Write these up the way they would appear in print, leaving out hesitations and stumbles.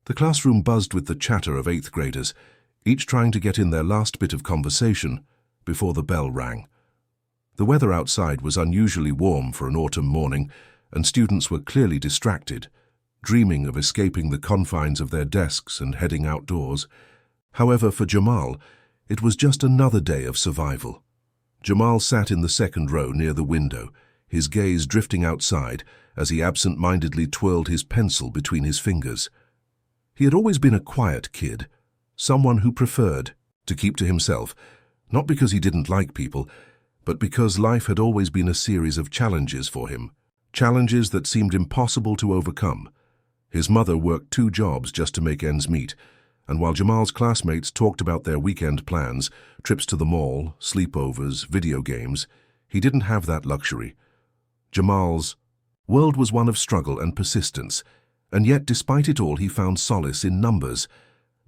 The classroom buzzed with the chatter of eighth graders, each trying to get in their last bit of conversation before the bell rang. The weather outside was unusually warm for an autumn morning, and students were clearly distracted, dreaming of escaping the confines of their desks and heading outdoors. However, for Jamal, it was just another day of survival. Jamal sat in the second row near the window, his gaze drifting outside as he absent-mindedly twirled his pencil between his fingers. He had always been a quiet kid, someone who preferred to keep to himself, not because he didn't like people, but because life had always been a series of challenges for him, challenges that seemed impossible to overcome. His mother worked 2 jobs just to make ends meet, and while Jamal's classmates talked about their weekend plans, trips to the mall, sleepovers, video games, he didn't have that luxury. Jamal's world was one of struggle and persistence, and yet despite it all he found solace in numbers.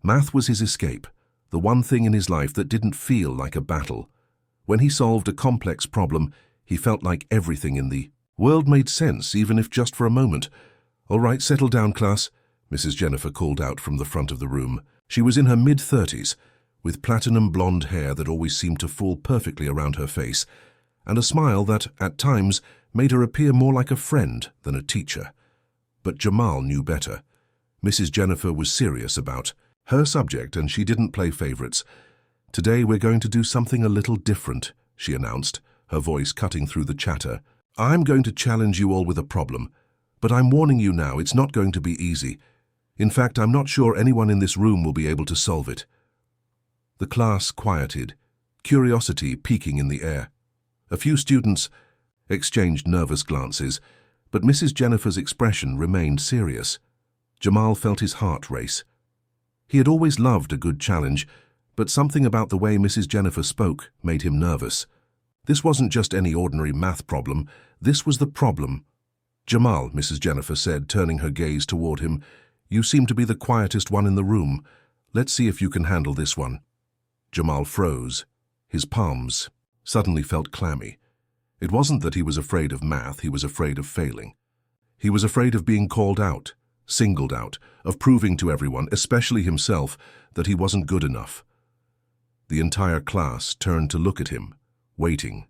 Math was his escape, the one thing in his life that didn't feel like a battle. When he solved a complex problem, he felt like everything in the world made sense, even if just for a moment. "All right, settle down, class," Mrs. Jennifer called out from the front of the room. She was in her mid-30s, with platinum blonde hair that always seemed to fall perfectly around her face, and a smile that, at times, made her appear more like a friend than a teacher. But Jamal knew better. Mrs. Jennifer was serious about her subject, and she didn't play favorites. "Today we're going to do something a little different," she announced, her voice cutting through the chatter. "I'm going to challenge you all with a problem, but I'm warning you now, it's not going to be easy. In fact, I'm not sure anyone in this room will be able to solve it." The class quieted, curiosity peaking in the air. A few students exchanged nervous glances, but Mrs. Jennifer's expression remained serious. Jamal felt his heart race. He had always loved a good challenge, but something about the way Mrs. Jennifer spoke made him nervous. This wasn't just any ordinary math problem, this was the problem. "Jamal," Mrs. Jennifer said, turning her gaze toward him, "you seem to be the quietest one in the room. Let's see if you can handle this one." Jamal froze. His palms suddenly felt clammy. It wasn't that he was afraid of math, he was afraid of failing. He was afraid of being called out, singled out, of proving to everyone, especially himself, that he wasn't good enough. The entire class turned to look at him, waiting.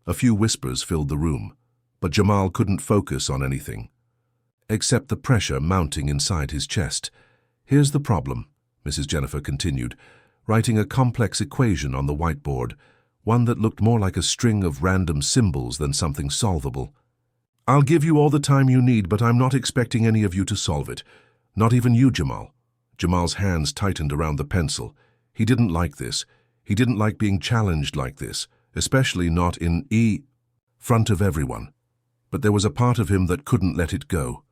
A few whispers filled the room, but Jamal couldn't focus on anything, except the pressure mounting inside his chest. "Here's the problem," Mrs. Jennifer continued, writing a complex equation on the whiteboard, one that looked more like a string of random symbols than something solvable. "I'll give you all the time you need, but I'm not expecting any of you to solve it. Not even you, Jamal." Jamal's hands tightened around the pencil. He didn't like this. He didn't like being challenged like this, especially not in front of everyone. But there was a part of him that couldn't let it go.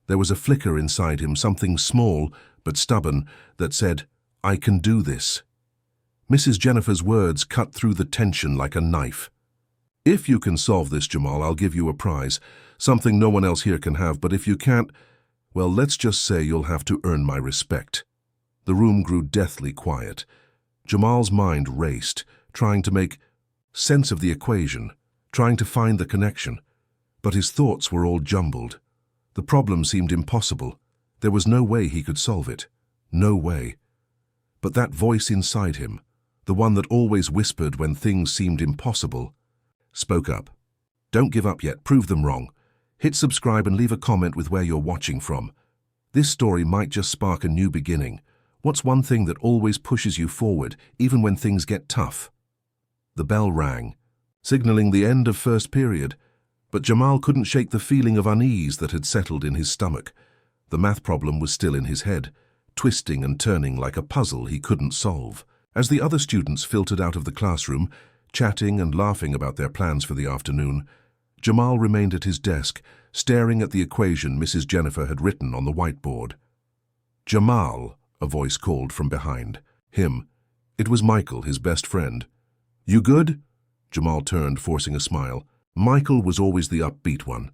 There was a flicker inside him, something small but stubborn, that said, "I can do this." Mrs. Jennifer's words cut through the tension like a knife. "If you can solve this, Jamal, I'll give you a prize, something no one else here can have, but if you can't, well, let's just say you'll have to earn my respect." The room grew deathly quiet. Jamal's mind raced, trying to make sense of the equation, trying to find the connection. But his thoughts were all jumbled. The problem seemed impossible. There was no way he could solve it. No way. But that voice inside him, the one that always whispered when things seemed impossible, spoke up. "Don't give up yet, prove them wrong. Hit subscribe and leave a comment with where you're watching from. This story might just spark a new beginning. What's one thing that always pushes you forward, even when things get tough?" The bell rang, signaling the end of first period, but Jamal couldn't shake the feeling of unease that had settled in his stomach. The math problem was still in his head, twisting and turning like a puzzle he couldn't solve. As the other students filtered out of the classroom, chatting and laughing about their plans for the afternoon, Jamal remained at his desk, staring at the equation Mrs. Jennifer had written on the whiteboard. "Jamal," a voice called from behind him. It was Michael, his best friend. "You good?" Jamal turned, forcing a smile. Michael was always the upbeat one,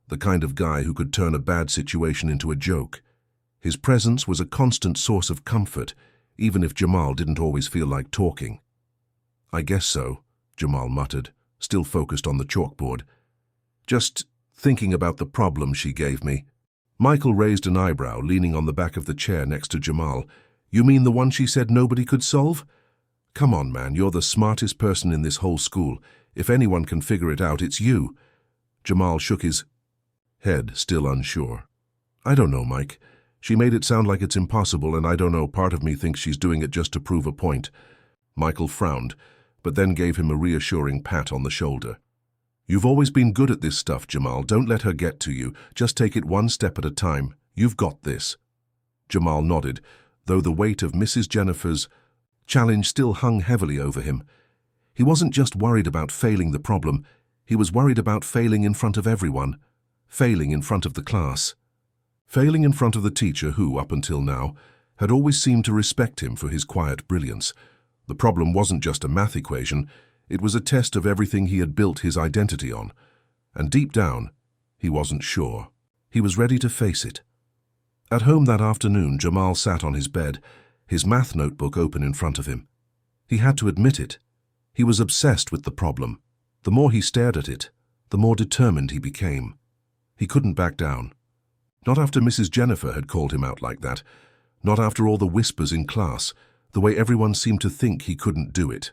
the kind of guy who could turn a bad situation into a joke. His presence was a constant source of comfort, even if Jamal didn't always feel like talking. "I guess so," Jamal muttered, still focused on the chalkboard. "Just thinking about the problem she gave me." Michael raised an eyebrow, leaning on the back of the chair next to Jamal. You mean the one she said nobody could solve? Come on, man, you're the smartest person in this whole school. If anyone can figure it out, it's you. Jamal shook his head, still unsure. I don't know, Mike. She made it sound like it's impossible, and I don't know, part of me thinks she's doing it just to prove a point. Michael frowned, but then gave him a reassuring pat on the shoulder. You've always been good at this stuff, Jamal. Don't let her get to you. Just take it one step at a time. You've got this. Jamal nodded, though the weight of Mrs. Jennifer's challenge still hung heavily over him. He wasn't just worried about failing the problem, he was worried about failing in front of everyone, failing in front of the class. Failing in front of the teacher who, up until now, had always seemed to respect him for his quiet brilliance. The problem wasn't just a math equation, it was a test of everything he had built his identity on. And deep down, he wasn't sure. He was ready to face it. At home that afternoon, Jamal sat on his bed, his math notebook open in front of him. He had to admit it. He was obsessed with the problem. The more he stared at it, the more determined he became. He couldn't back down. Not after Mrs. Jennifer had called him out like that. Not after all the whispers in class, the way everyone seemed to think he couldn't do it.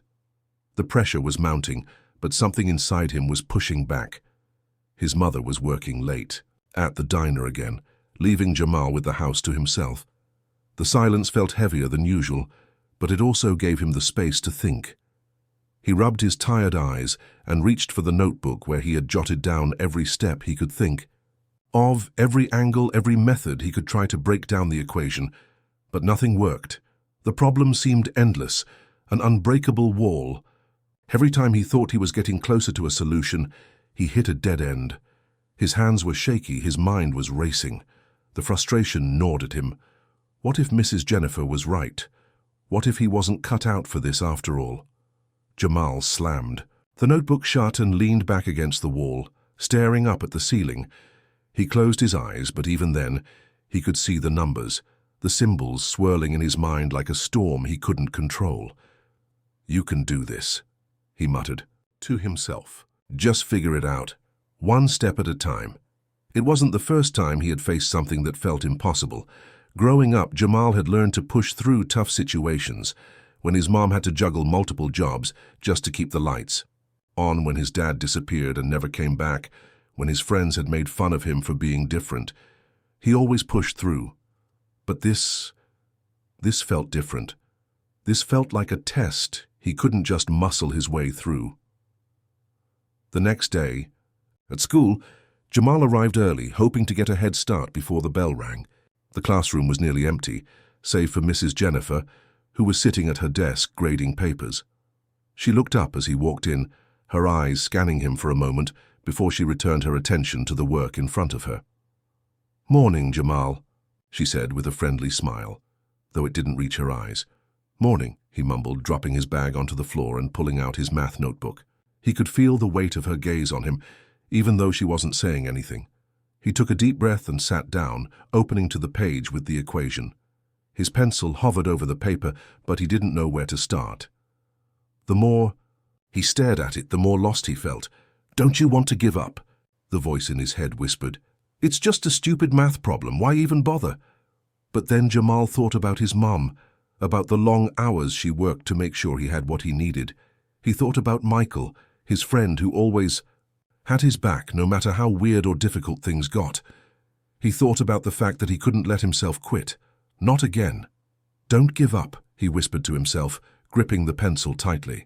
The pressure was mounting, but something inside him was pushing back. His mother was working late, at the diner again, leaving Jamal with the house to himself. The silence felt heavier than usual, but it also gave him the space to think. He rubbed his tired eyes and reached for the notebook where he had jotted down every step he could think of, every angle, every method he could try to break down the equation, but nothing worked. The problem seemed endless, an unbreakable wall. Every time he thought he was getting closer to a solution, he hit a dead end. His hands were shaky, his mind was racing. The frustration gnawed at him. What if Mrs. Jennifer was right? What if he wasn't cut out for this after all? Jamal slammed the notebook shut and leaned back against the wall, staring up at the ceiling. He closed his eyes, but even then, he could see the numbers, the symbols swirling in his mind like a storm he couldn't control. You can do this, he muttered to himself. Just figure it out, one step at a time. It wasn't the first time he had faced something that felt impossible. Growing up, Jamal had learned to push through tough situations, when his mom had to juggle multiple jobs just to keep the lights on, when his dad disappeared and never came back, when his friends had made fun of him for being different. He always pushed through. But this felt different. This felt like a test he couldn't just muscle his way through. The next day, at school, Jamal arrived early, hoping to get a head start before the bell rang. The classroom was nearly empty, save for Mrs. Jennifer, who was sitting at her desk grading papers. She looked up as he walked in, her eyes scanning him for a moment before she returned her attention to the work in front of her. "Morning, Jamal," she said with a friendly smile, though it didn't reach her eyes. "Morning," he mumbled, dropping his bag onto the floor and pulling out his math notebook. He could feel the weight of her gaze on him, even though she wasn't saying anything. He took a deep breath and sat down, opening to the page with the equation. His pencil hovered over the paper, but he didn't know where to start. The more he stared at it, the more lost he felt. "Don't you want to give up?" the voice in his head whispered. "It's just a stupid math problem, why even bother?" But then Jamal thought about his mom, about the long hours she worked to make sure he had what he needed. He thought about Michael, his friend who always had his back no matter how weird or difficult things got. He thought about the fact that he couldn't let himself quit. Not again. "Don't give up," he whispered to himself, gripping the pencil tightly.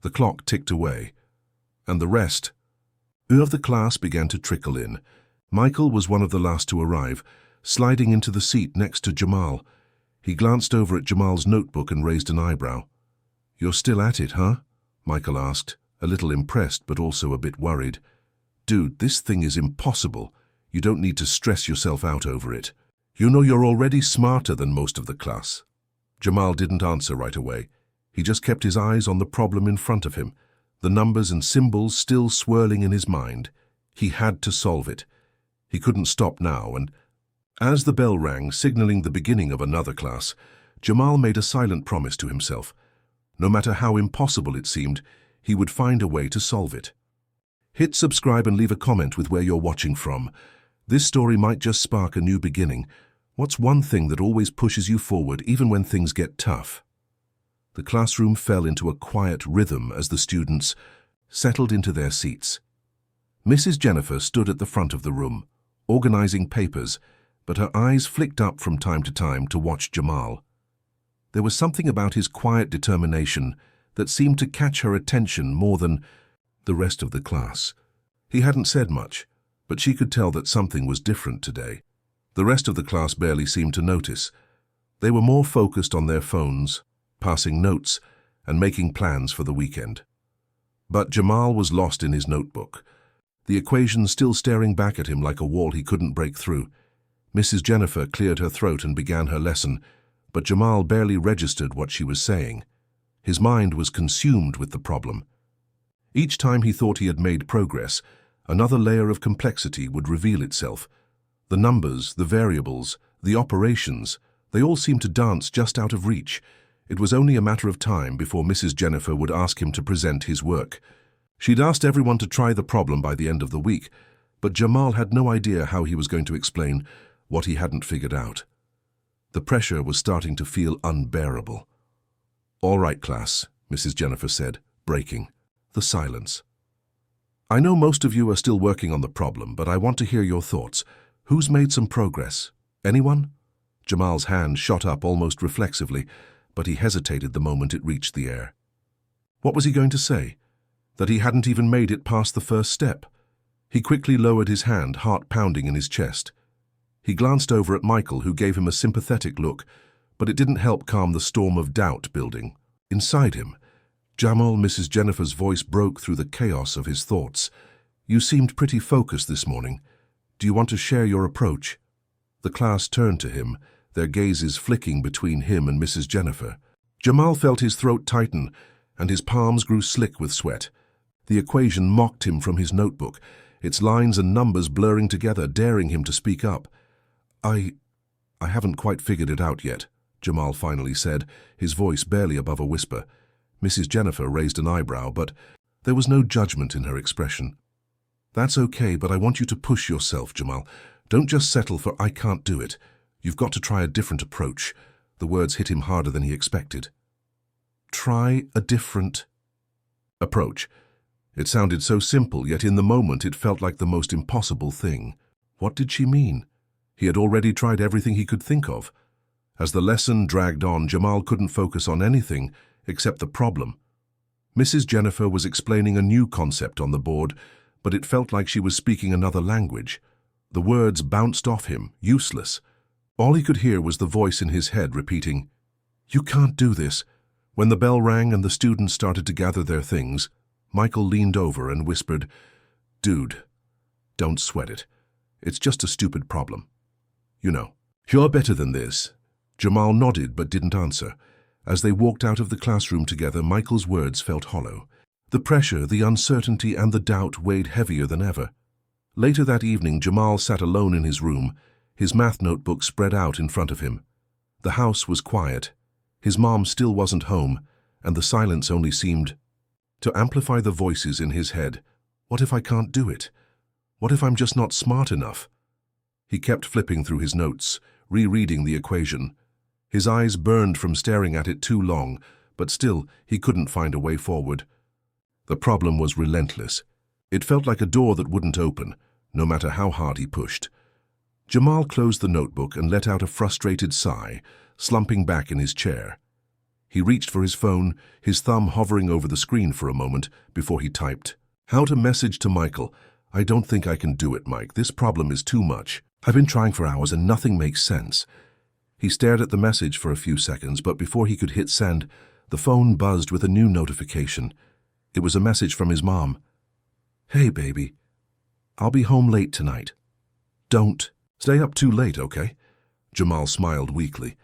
The clock ticked away, and the rest of the class began to trickle in. Michael was one of the last to arrive, sliding into the seat next to Jamal. He glanced over at Jamal's notebook and raised an eyebrow. "You're still at it, huh?" Michael asked, a little impressed but also a bit worried. "Dude, this thing is impossible. You don't need to stress yourself out over it. You know you're already smarter than most of the class." Jamal didn't answer right away. He just kept his eyes on the problem in front of him, the numbers and symbols still swirling in his mind. He had to solve it. He couldn't stop now, and as the bell rang, signaling the beginning of another class, Jamal made a silent promise to himself. No matter how impossible it seemed, he would find a way to solve it. Hit subscribe and leave a comment with where you're watching from. This story might just spark a new beginning. What's one thing that always pushes you forward even when things get tough? The classroom fell into a quiet rhythm as the students settled into their seats. Mrs. Jennifer stood at the front of the room, organizing papers, but her eyes flicked up from time to time to watch Jamal. There was something about his quiet determination that seemed to catch her attention more than the rest of the class. He hadn't said much, but she could tell that something was different today. The rest of the class barely seemed to notice. They were more focused on their phones, passing notes, and making plans for the weekend. But Jamal was lost in his notebook, the equation still staring back at him like a wall he couldn't break through. Mrs. Jennifer cleared her throat and began her lesson, but Jamal barely registered what she was saying. His mind was consumed with the problem. Each time he thought he had made progress, another layer of complexity would reveal itself. The numbers, the variables, the operations, they all seemed to dance just out of reach. It was only a matter of time before Mrs. Jennifer would ask him to present his work. She'd asked everyone to try the problem by the end of the week, but Jamal had no idea how he was going to explain what he hadn't figured out. The pressure was starting to feel unbearable. "All right, class," Mrs. Jennifer said, breaking the silence. "I know most of you are still working on the problem, but I want to hear your thoughts. Who's made some progress? Anyone?" Jamal's hand shot up almost reflexively, but he hesitated the moment it reached the air. What was he going to say? That he hadn't even made it past the first step? He quickly lowered his hand, heart pounding in his chest. He glanced over at Michael, who gave him a sympathetic look, but it didn't help calm the storm of doubt building inside him. "Jamal," Mrs. Jennifer's voice broke through the chaos of his thoughts. "You seemed pretty focused this morning. Do you want to share your approach?" The class turned to him, their gazes flicking between him and Mrs. Jennifer. Jamal felt his throat tighten, and his palms grew slick with sweat. The equation mocked him from his notebook, its lines and numbers blurring together, daring him to speak up. I haven't quite figured it out yet," Jamal finally said, his voice barely above a whisper. Mrs. Jennifer raised an eyebrow, but there was no judgment in her expression. "That's okay, but I want you to push yourself, Jamal. Don't just settle for 'I can't do it.' You've got to try a different approach." The words hit him harder than he expected. Try a different approach. It sounded so simple, yet in the moment it felt like the most impossible thing. What did she mean? He had already tried everything he could think of. As the lesson dragged on, Jamal couldn't focus on anything except the problem. Mrs. Jennifer was explaining a new concept on the board, but it felt like she was speaking another language. The words bounced off him, useless. All he could hear was the voice in his head repeating, "You can't do this." When the bell rang and the students started to gather their things, Michael leaned over and whispered, "Dude, don't sweat it. It's just a stupid problem. You know, you're better than this." Jamal nodded but didn't answer. As they walked out of the classroom together, Michael's words felt hollow. The pressure, the uncertainty, and the doubt weighed heavier than ever. Later that evening, Jamal sat alone in his room, his math notebook spread out in front of him. The house was quiet. His mom still wasn't home, and the silence only seemed to amplify the voices in his head. What if I can't do it? What if I'm just not smart enough? He kept flipping through his notes, rereading the equation. His eyes burned from staring at it too long, but still he couldn't find a way forward. The problem was relentless. It felt like a door that wouldn't open, no matter how hard he pushed. Jamal closed the notebook and let out a frustrated sigh, slumping back in his chair. He reached for his phone, his thumb hovering over the screen for a moment before he typed, "How to message to Michael. I don't think I can do it, Mike. This problem is too much. I've been trying for hours and nothing makes sense." He stared at the message for a few seconds, but before he could hit send, the phone buzzed with a new notification. It was a message from his mom. "Hey, baby. I'll be home late tonight. Don't stay up too late, okay?" Jamal smiled weakly.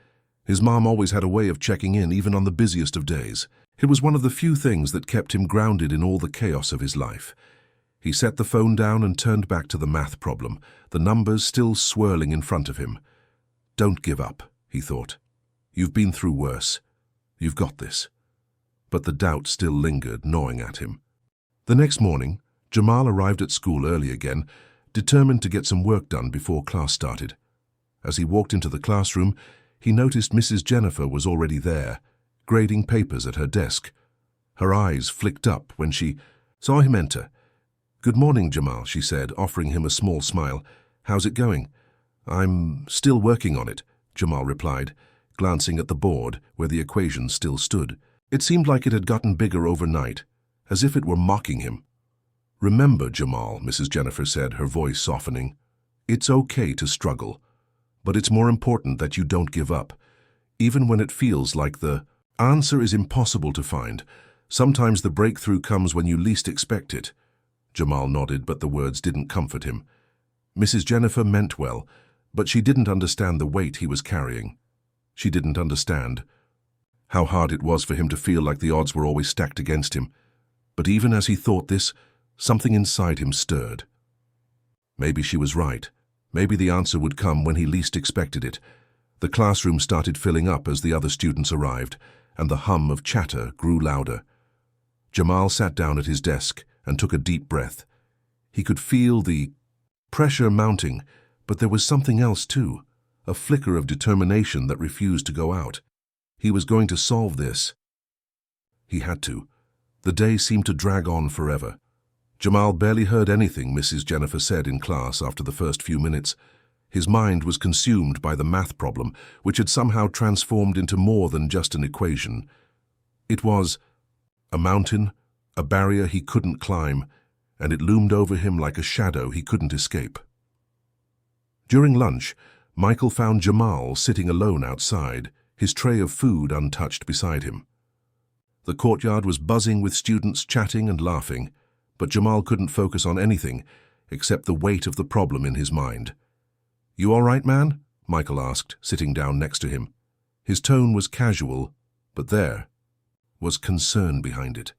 His mom always had a way of checking in, even on the busiest of days. It was one of the few things that kept him grounded in all the chaos of his life. He set the phone down and turned back to the math problem, the numbers still swirling in front of him. "Don't give up," he thought. "You've been through worse. You've got this." But the doubt still lingered, gnawing at him. The next morning, Jamal arrived at school early again, determined to get some work done before class started. As he walked into the classroom, he noticed Mrs. Jennifer was already there, grading papers at her desk. Her eyes flicked up when she saw him enter. "Good morning, Jamal," she said, offering him a small smile. "How's it going?" "I'm still working on it," Jamal replied, glancing at the board where the equation still stood. It seemed like it had gotten bigger overnight, as if it were mocking him. "Remember, Jamal," Mrs. Jennifer said, her voice softening, "it's okay to struggle, but it's more important that you don't give up, even when it feels like the answer is impossible to find. Sometimes the breakthrough comes when you least expect it." Jamal nodded, but the words didn't comfort him. Mrs. Jennifer meant well, but she didn't understand the weight he was carrying. She didn't understand how hard it was for him to feel like the odds were always stacked against him. But even as he thought this, something inside him stirred. Maybe she was right. Maybe the answer would come when he least expected it. The classroom started filling up as the other students arrived, and the hum of chatter grew louder. Jamal sat down at his desk and took a deep breath. He could feel the pressure mounting, but there was something else too, a flicker of determination that refused to go out. He was going to solve this. He had to. The day seemed to drag on forever. Jamal barely heard anything Mrs. Jennifer said in class after the first few minutes. His mind was consumed by the math problem, which had somehow transformed into more than just an equation. It was a mountain, a barrier he couldn't climb, and it loomed over him like a shadow he couldn't escape. During lunch, Michael found Jamal sitting alone outside, his tray of food untouched beside him. The courtyard was buzzing with students chatting and laughing, but Jamal couldn't focus on anything except the weight of the problem in his mind. "You all right, man?" Michael asked, sitting down next to him. His tone was casual, but there was concern behind it.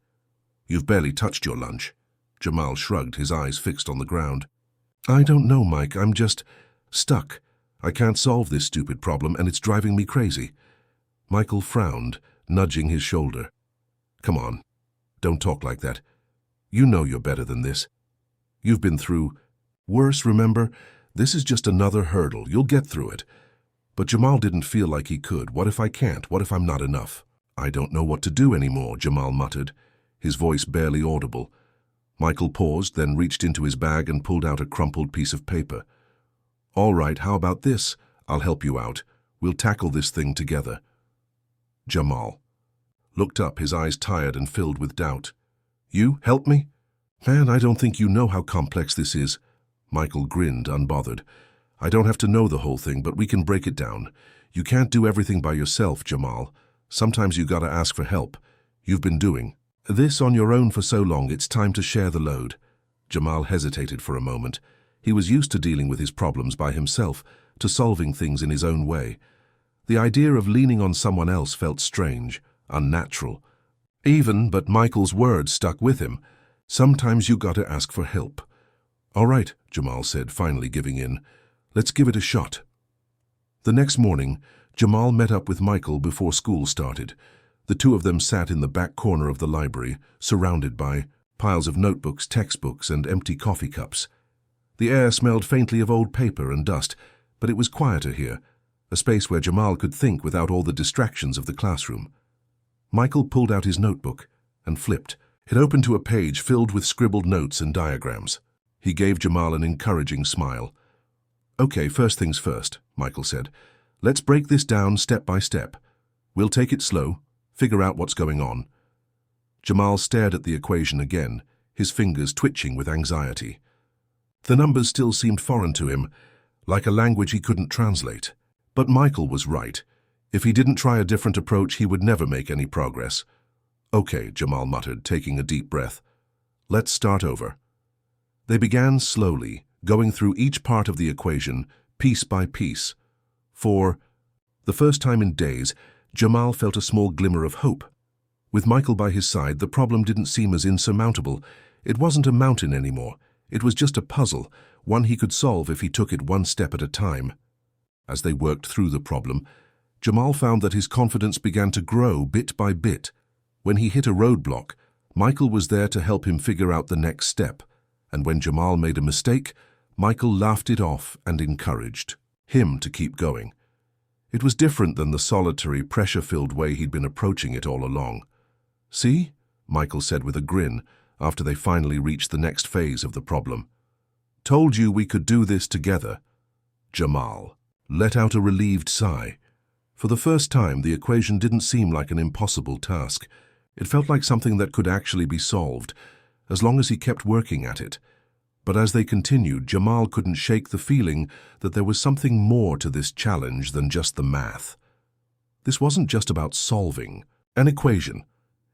"You've barely touched your lunch." Jamal shrugged, his eyes fixed on the ground. "I don't know, Mike. I'm just stuck. I can't solve this stupid problem, and it's driving me crazy." Michael frowned, nudging his shoulder. "Come on, don't talk like that. You know you're better than this. You've been through worse, remember? This is just another hurdle. You'll get through it." But Jamal didn't feel like he could. "What if I can't? What if I'm not enough?" "I don't know what to do anymore," Jamal muttered, his voice barely audible. Michael paused, then reached into his bag and pulled out a crumpled piece of paper. "All right, how about this? I'll help you out. We'll tackle this thing together." Jamal looked up, his eyes tired and filled with doubt. "You help me?" "Man, I don't think you know how complex this is." Michael grinned, unbothered. "I don't have to know the whole thing, but we can break it down. You can't do everything by yourself, Jamal. Sometimes you gotta ask for help. You've been doing this on your own for so long, it's time to share the load." Jamal hesitated for a moment. He was used to dealing with his problems by himself, to solving things in his own way. The idea of leaning on someone else felt strange, unnatural. But Michael's words stuck with him. "Sometimes you gotta ask for help." "All right," Jamal said, finally giving in. "Let's give it a shot." The next morning, Jamal met up with Michael before school started. The two of them sat in the back corner of the library, surrounded by piles of notebooks, textbooks, and empty coffee cups. The air smelled faintly of old paper and dust, but it was quieter here, a space where Jamal could think without all the distractions of the classroom. Michael pulled out his notebook and flipped. It opened to a page filled with scribbled notes and diagrams. He gave Jamal an encouraging smile. "Okay, first things first," Michael said. "Let's break this down step by step. We'll take it slow, figure out what's going on." Jamal stared at the equation again, his fingers twitching with anxiety. The numbers still seemed foreign to him, like a language he couldn't translate. But Michael was right. If he didn't try a different approach, he would never make any progress. "Okay," Jamal muttered, taking a deep breath. "Let's start over." They began slowly, going through each part of the equation, piece by piece. For the first time in days, Jamal felt a small glimmer of hope. With Michael by his side, the problem didn't seem as insurmountable. It wasn't a mountain anymore. It was just a puzzle, one he could solve if he took it one step at a time. As they worked through the problem, Jamal found that his confidence began to grow bit by bit. When he hit a roadblock, Michael was there to help him figure out the next step. And when Jamal made a mistake, Michael laughed it off and encouraged him to keep going. It was different than the solitary, pressure-filled way he'd been approaching it all along. "See?" Michael said with a grin after they finally reached the next phase of the problem. "Told you we could do this together." Jamal let out a relieved sigh. For the first time, the equation didn't seem like an impossible task. It felt like something that could actually be solved, as long as he kept working at it. But as they continued, Jamal couldn't shake the feeling that there was something more to this challenge than just the math. This wasn't just about solving an equation.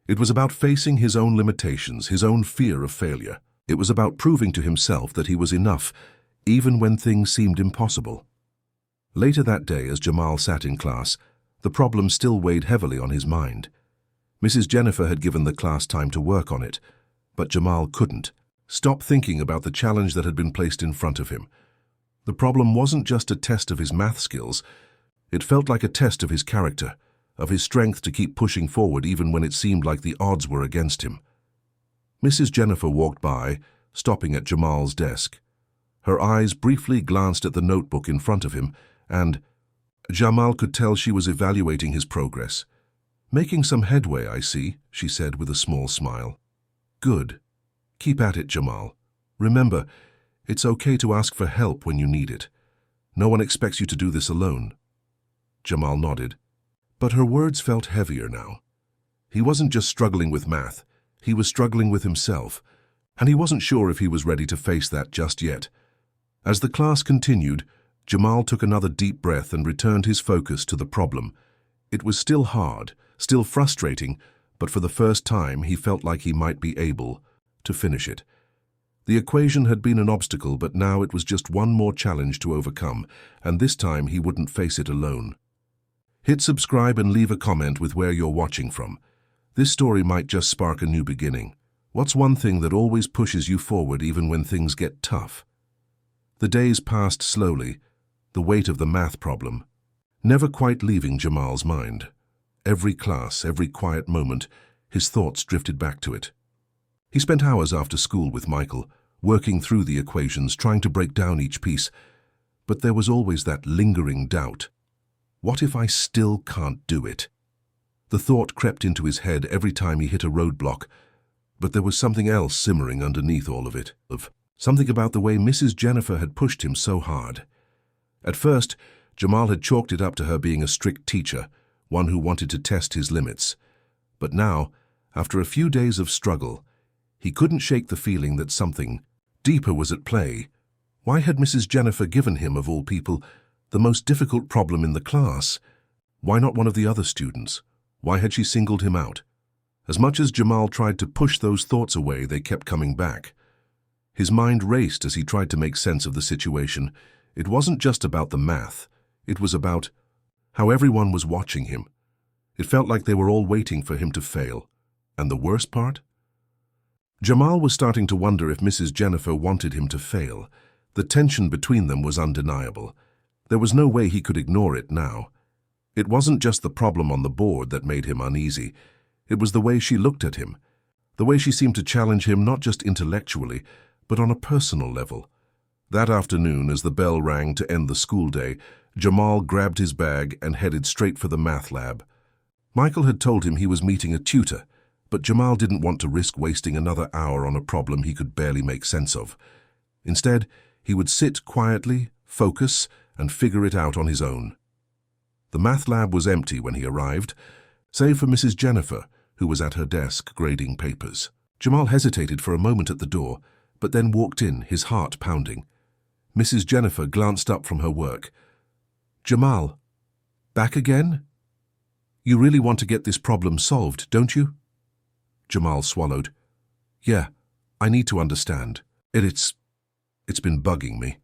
It was about facing his own limitations, his own fear of failure. It was about proving to himself that he was enough, even when things seemed impossible. Later that day, as Jamal sat in class, the problem still weighed heavily on his mind. Mrs. Jennifer had given the class time to work on it, but Jamal couldn't stop thinking about the challenge that had been placed in front of him. The problem wasn't just a test of his math skills. It felt like a test of his character, of his strength to keep pushing forward even when it seemed like the odds were against him. Mrs. Jennifer walked by, stopping at Jamal's desk. Her eyes briefly glanced at the notebook in front of him, and Jamal could tell she was evaluating his progress. "Making some headway, I see," she said with a small smile. "Good. Keep at it, Jamal. Remember, it's okay to ask for help when you need it. No one expects you to do this alone." Jamal nodded. But her words felt heavier now. He wasn't just struggling with math, he was struggling with himself, and he wasn't sure if he was ready to face that just yet. As the class continued, Jamal took another deep breath and returned his focus to the problem. It was still hard, still frustrating, but for the first time he felt like he might be able to finish it. The equation had been an obstacle, but now it was just one more challenge to overcome, and this time he wouldn't face it alone. Hit subscribe and leave a comment with where you're watching from. This story might just spark a new beginning. What's one thing that always pushes you forward even when things get tough? The days passed slowly, the weight of the math problem never quite leaving Jamal's mind. Every class, every quiet moment, his thoughts drifted back to it. He spent hours after school with Michael, working through the equations, trying to break down each piece. But there was always that lingering doubt. What if I still can't do it? The thought crept into his head every time he hit a roadblock, but there was something else simmering underneath all of it. Something about the way Mrs. Jennifer had pushed him so hard. At first, Jamal had chalked it up to her being a strict teacher, one who wanted to test his limits. But now, after a few days of struggle, he couldn't shake the feeling that something deeper was at play. Why had Mrs. Jennifer given him, of all people, the most difficult problem in the class? Why not one of the other students? Why had she singled him out? As much as Jamal tried to push those thoughts away, they kept coming back. His mind raced as he tried to make sense of the situation. It wasn't just about the math. It was about how everyone was watching him. It felt like they were all waiting for him to fail. And the worst part? Jamal was starting to wonder if Mrs. Jennifer wanted him to fail. The tension between them was undeniable. There was no way he could ignore it now. It wasn't just the problem on the board that made him uneasy. It was the way she looked at him. The way she seemed to challenge him not just intellectually, but on a personal level. That afternoon, as the bell rang to end the school day, Jamal grabbed his bag and headed straight for the math lab. Michael had told him he was meeting a tutor, but Jamal didn't want to risk wasting another hour on a problem he could barely make sense of. Instead, he would sit quietly, focus, and figure it out on his own. The math lab was empty when he arrived, save for Mrs. Jennifer, who was at her desk grading papers. Jamal hesitated for a moment at the door, but then walked in, his heart pounding. Mrs. Jennifer glanced up from her work. "Jamal, back again? You really want to get this problem solved, don't you?" Jamal swallowed. "Yeah, I need to understand. It's been bugging me."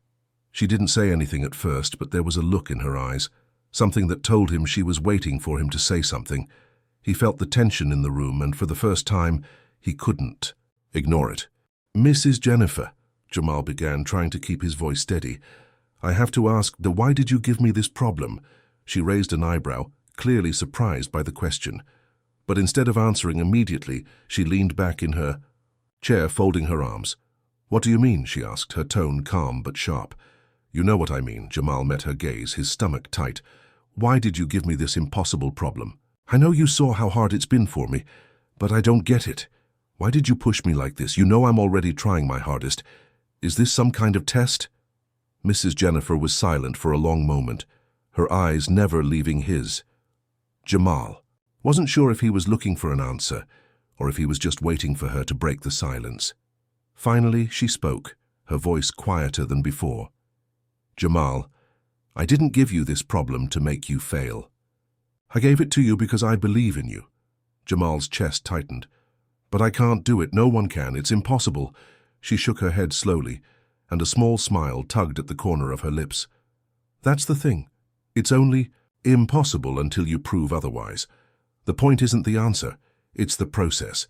She didn't say anything at first, but there was a look in her eyes, something that told him she was waiting for him to say something. He felt the tension in the room, and for the first time, he couldn't ignore it. "Mrs. Jennifer," Jamal began, trying to keep his voice steady, "I have to ask, why did you give me this problem?" She raised an eyebrow, clearly surprised by the question. But instead of answering immediately, she leaned back in her chair, folding her arms. What do you mean? She asked, her tone calm but sharp. You know what I mean. Jamal met her gaze, his stomach tight. Why did you give me this impossible problem? I know you saw how hard it's been for me, but I don't get it. Why did you push me like this? You know I'm already trying my hardest. Is this some kind of test? Mrs. Jennifer was silent for a long moment, her eyes never leaving his. Jamal wasn't sure if he was looking for an answer, or if he was just waiting for her to break the silence. Finally, she spoke, her voice quieter than before. Jamal, I didn't give you this problem to make you fail. I gave it to you because I believe in you. Jamal's chest tightened. But I can't do it. No one can. It's impossible. She shook her head slowly, and a small smile tugged at the corner of her lips. That's the thing. It's only impossible until you prove otherwise. The point isn't the answer. It's the process.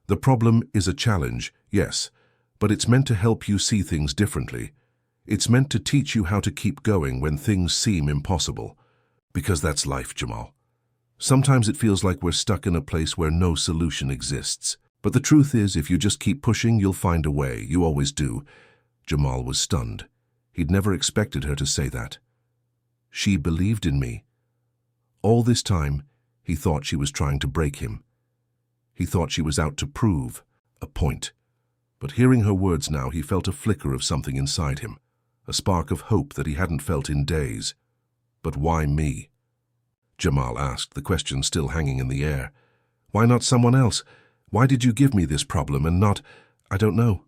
The problem is a challenge, yes, but it's meant to help you see things differently. It's meant to teach you how to keep going when things seem impossible. Because that's life, Jamal. Sometimes it feels like we're stuck in a place where no solution exists. But the truth is, if you just keep pushing, you'll find a way. You always do. Jamal was stunned. He'd never expected her to say that. She believed in me. All this time, he thought she was trying to break him. He thought she was out to prove a point. But hearing her words now, he felt a flicker of something inside him, a spark of hope that he hadn't felt in days. But why me? Jamal asked, the question still hanging in the air. Why not someone else? Why did you give me this problem and not, I don't know,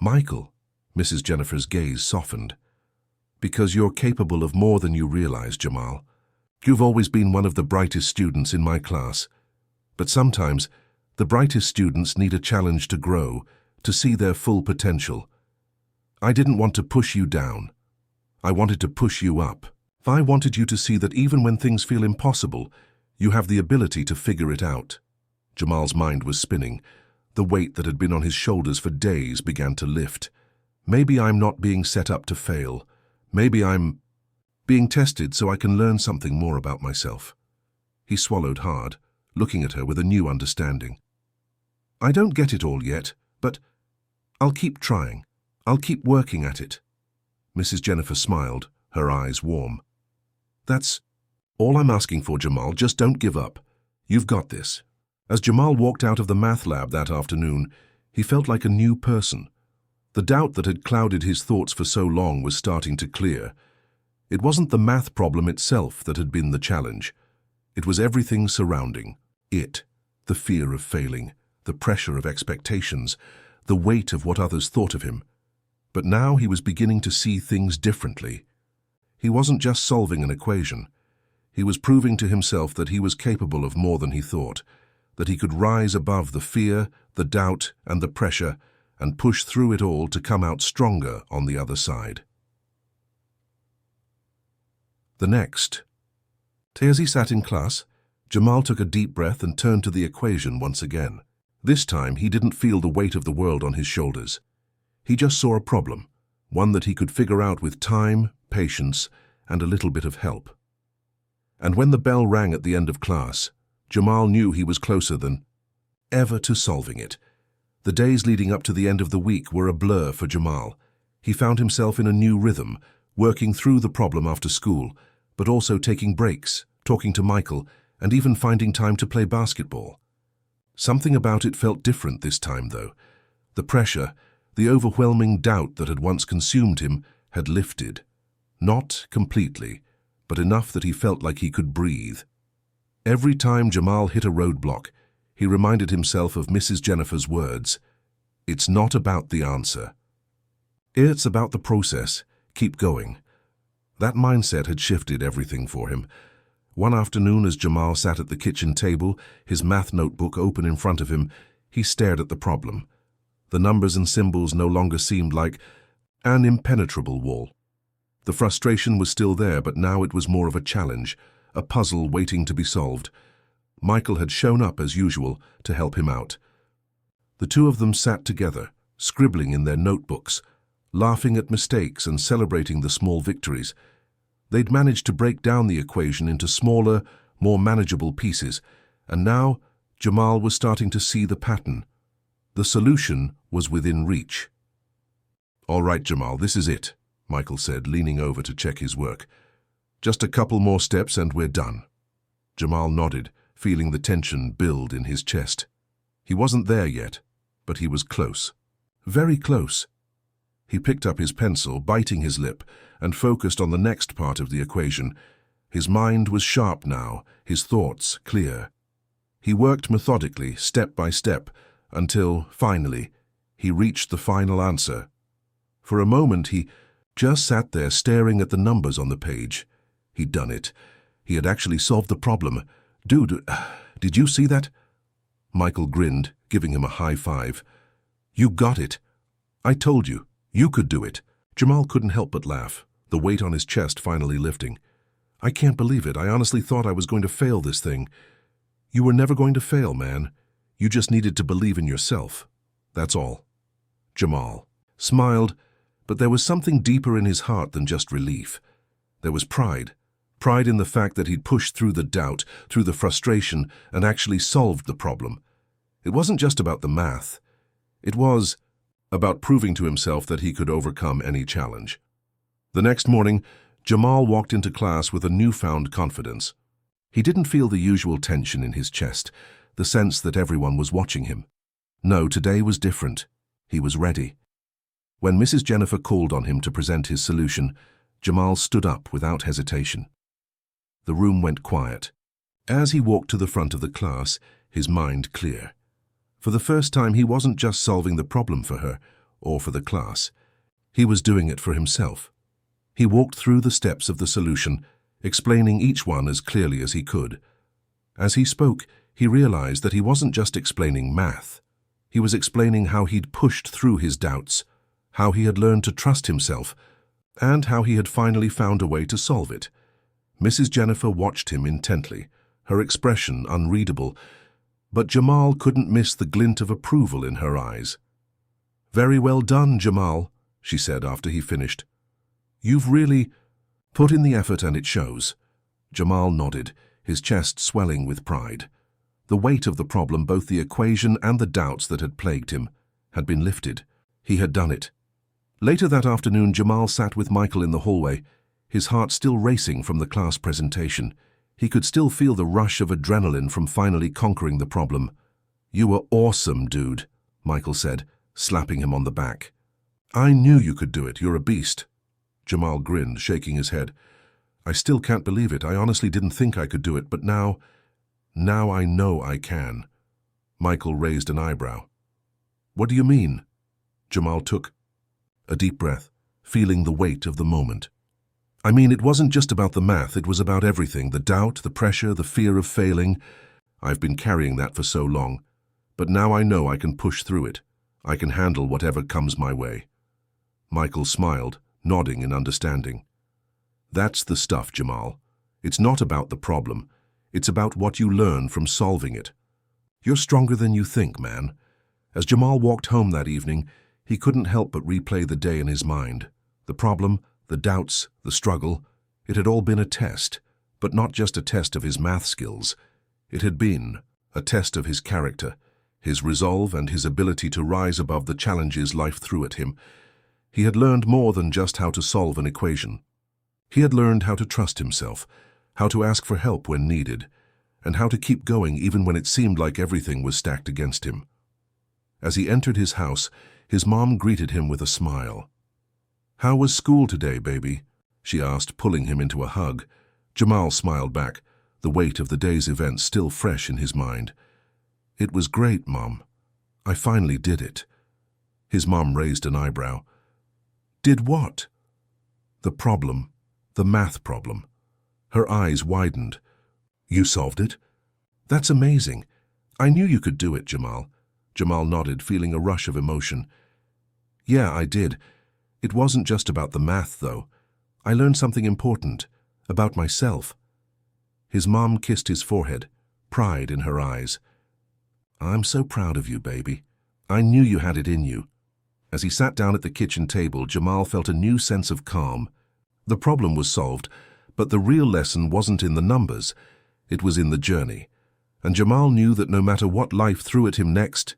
Michael? Mrs. Jennifer's gaze softened. Because you're capable of more than you realize, Jamal. You've always been one of the brightest students in my class. But sometimes, the brightest students need a challenge to grow, to see their full potential. I didn't want to push you down. I wanted to push you up. I wanted you to see that even when things feel impossible, you have the ability to figure it out. Jamal's mind was spinning. The weight that had been on his shoulders for days began to lift. Maybe I'm not being set up to fail. Maybe I'm being tested so I can learn something more about myself. He swallowed hard, looking at her with a new understanding. I don't get it all yet, but I'll keep trying. I'll keep working at it. Mrs. Jennifer smiled, her eyes warm. That's all I'm asking for, Jamal. Just don't give up. You've got this. As Jamal walked out of the math lab that afternoon, he felt like a new person. The doubt that had clouded his thoughts for so long was starting to clear. It wasn't the math problem itself that had been the challenge. It was everything surrounding it. The fear of failing, the pressure of expectations, the weight of what others thought of him. But now he was beginning to see things differently. He wasn't just solving an equation. He was proving to himself that he was capable of more than he thought, that he could rise above the fear, the doubt, and the pressure, and push through it all to come out stronger on the other side. The next day, as he sat in class, Jamal took a deep breath and turned to the equation once again. This time, he didn't feel the weight of the world on his shoulders. He just saw a problem, one that he could figure out with time, patience, and a little bit of help. And when the bell rang at the end of class, Jamal knew he was closer than ever to solving it. The days leading up to the end of the week were a blur for Jamal. He found himself in a new rhythm, working through the problem after school, but also taking breaks, talking to Michael, and even finding time to play basketball. Something about it felt different this time, though. The pressure, the overwhelming doubt that had once consumed him, had lifted. Not completely, but enough that he felt like he could breathe. Every time Jamal hit a roadblock, he reminded himself of Mrs. Jennifer's words. It's not about the answer. It's about the process. Keep going. That mindset had shifted everything for him. One afternoon, as Jamal sat at the kitchen table, his math notebook open in front of him, he stared at the problem. The numbers and symbols no longer seemed like an impenetrable wall. The frustration was still there, but now it was more of a challenge, a puzzle waiting to be solved. Michael had shown up as usual to help him out. The two of them sat together, scribbling in their notebooks, laughing at mistakes and celebrating the small victories. They'd managed to break down the equation into smaller, more manageable pieces, and now Jamal was starting to see the pattern. The solution was within reach. All right, Jamal, this is it, Michael said, leaning over to check his work. Just a couple more steps and we're done. Jamal nodded, feeling the tension build in his chest. He wasn't there yet, but he was close. Very close. He picked up his pencil, biting his lip, and focused on the next part of the equation. His mind was sharp now, his thoughts clear. He worked methodically, step by step, until, finally, he reached the final answer. For a moment he just sat there staring at the numbers on the page. He'd done it. He had actually solved the problem. Dude, did you see that? Michael grinned, giving him a high five. You got it. I told you. You could do it. Jamal couldn't help but laugh, the weight on his chest finally lifting. I can't believe it. I honestly thought I was going to fail this thing. You were never going to fail, man. You just needed to believe in yourself. That's all. Jamal smiled, but there was something deeper in his heart than just relief. There was pride. Pride in the fact that he'd pushed through the doubt, through the frustration, and actually solved the problem. It wasn't just about the math. It was about proving to himself that he could overcome any challenge. The next morning, Jamal walked into class with a newfound confidence. He didn't feel the usual tension in his chest, the sense that everyone was watching him. No, today was different. He was ready. When Mrs. Jennifer called on him to present his solution, Jamal stood up without hesitation. The room went quiet. As he walked to the front of the class, his mind clear. For the first time, he wasn't just solving the problem for her or for the class. He was doing it for himself. He walked through the steps of the solution, explaining each one as clearly as he could. As he spoke, he realized that he wasn't just explaining math. He was explaining how he'd pushed through his doubts, how he had learned to trust himself, and how he had finally found a way to solve it. Mrs. Jennifer watched him intently, her expression unreadable, but Jamal couldn't miss the glint of approval in her eyes. "Very well done, Jamal," she said after he finished. "You've really put in the effort and it shows." Jamal nodded, his chest swelling with pride. The weight of the problem, both the equation and the doubts that had plagued him, had been lifted. He had done it. Later that afternoon, Jamal sat with Michael in the hallway, his heart still racing from the class presentation. He could still feel the rush of adrenaline from finally conquering the problem. "You were awesome, dude," Michael said, slapping him on the back. "I knew you could do it. You're a beast." Jamal grinned, shaking his head. "I still can't believe it. I honestly didn't think I could do it, but now I know I can." Michael raised an eyebrow. "What do you mean?" Jamal took a deep breath, feeling the weight of the moment. "I mean, it wasn't just about the math, it was about everything, the doubt, the pressure, the fear of failing. I've been carrying that for so long, but now I know I can push through it. I can handle whatever comes my way." Michael smiled, nodding in understanding. "That's the stuff, Jamal. It's not about the problem. It's about what you learn from solving it. You're stronger than you think, man." As Jamal walked home that evening, he couldn't help but replay the day in his mind. The problem, the doubts, the struggle, it had all been a test, but not just a test of his math skills. It had been a test of his character, his resolve and his ability to rise above the challenges life threw at him. He had learned more than just how to solve an equation. He had learned how to trust himself, how to ask for help when needed, and how to keep going even when it seemed like everything was stacked against him. As he entered his house, his mom greeted him with a smile. "How was school today, baby?" she asked, pulling him into a hug. Jamal smiled back, the weight of the day's events still fresh in his mind. "It was great, Mom. I finally did it." His mom raised an eyebrow. "Did what?" "The problem. The math problem." Her eyes widened. "You solved it? That's amazing. I knew you could do it, Jamal." Jamal nodded, feeling a rush of emotion. "Yeah, I did. It wasn't just about the math, though. I learned something important, about myself." His mom kissed his forehead, pride in her eyes. "I'm so proud of you, baby. I knew you had it in you." As he sat down at the kitchen table, Jamal felt a new sense of calm. The problem was solved, but the real lesson wasn't in the numbers. It was in the journey. And Jamal knew that no matter what life threw at him next,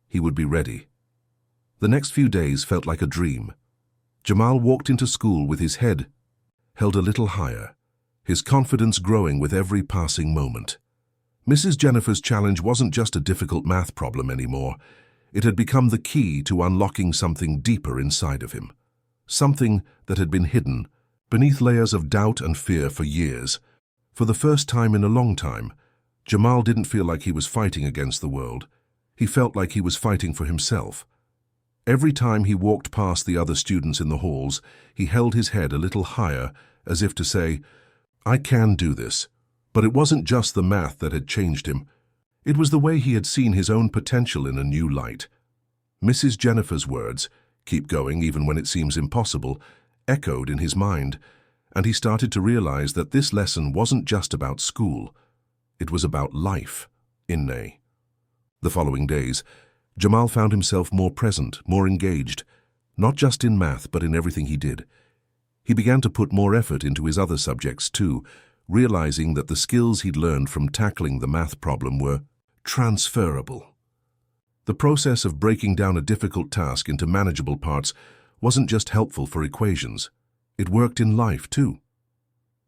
he would be ready. The next few days felt like a dream. Jamal walked into school with his head held a little higher, his confidence growing with every passing moment. Mrs. Jennifer's challenge wasn't just a difficult math problem anymore. It had become the key to unlocking something deeper inside of him. Something that had been hidden beneath layers of doubt and fear for years. For the first time in a long time, Jamal didn't feel like he was fighting against the world. He felt like he was fighting for himself. Every time he walked past the other students in the halls, he held his head a little higher, as if to say, "I can do this." But it wasn't just the math that had changed him. It was the way he had seen his own potential in a new light. Mrs. Jennifer's words, "Keep going even when it seems impossible," echoed in his mind, and he started to realize that this lesson wasn't just about school. It was about life, inne. The following days, Jamal found himself more present, more engaged, not just in math but in everything he did. He began to put more effort into his other subjects too, realizing that the skills he'd learned from tackling the math problem were transferable. The process of breaking down a difficult task into manageable parts wasn't just helpful for equations. It worked in life too.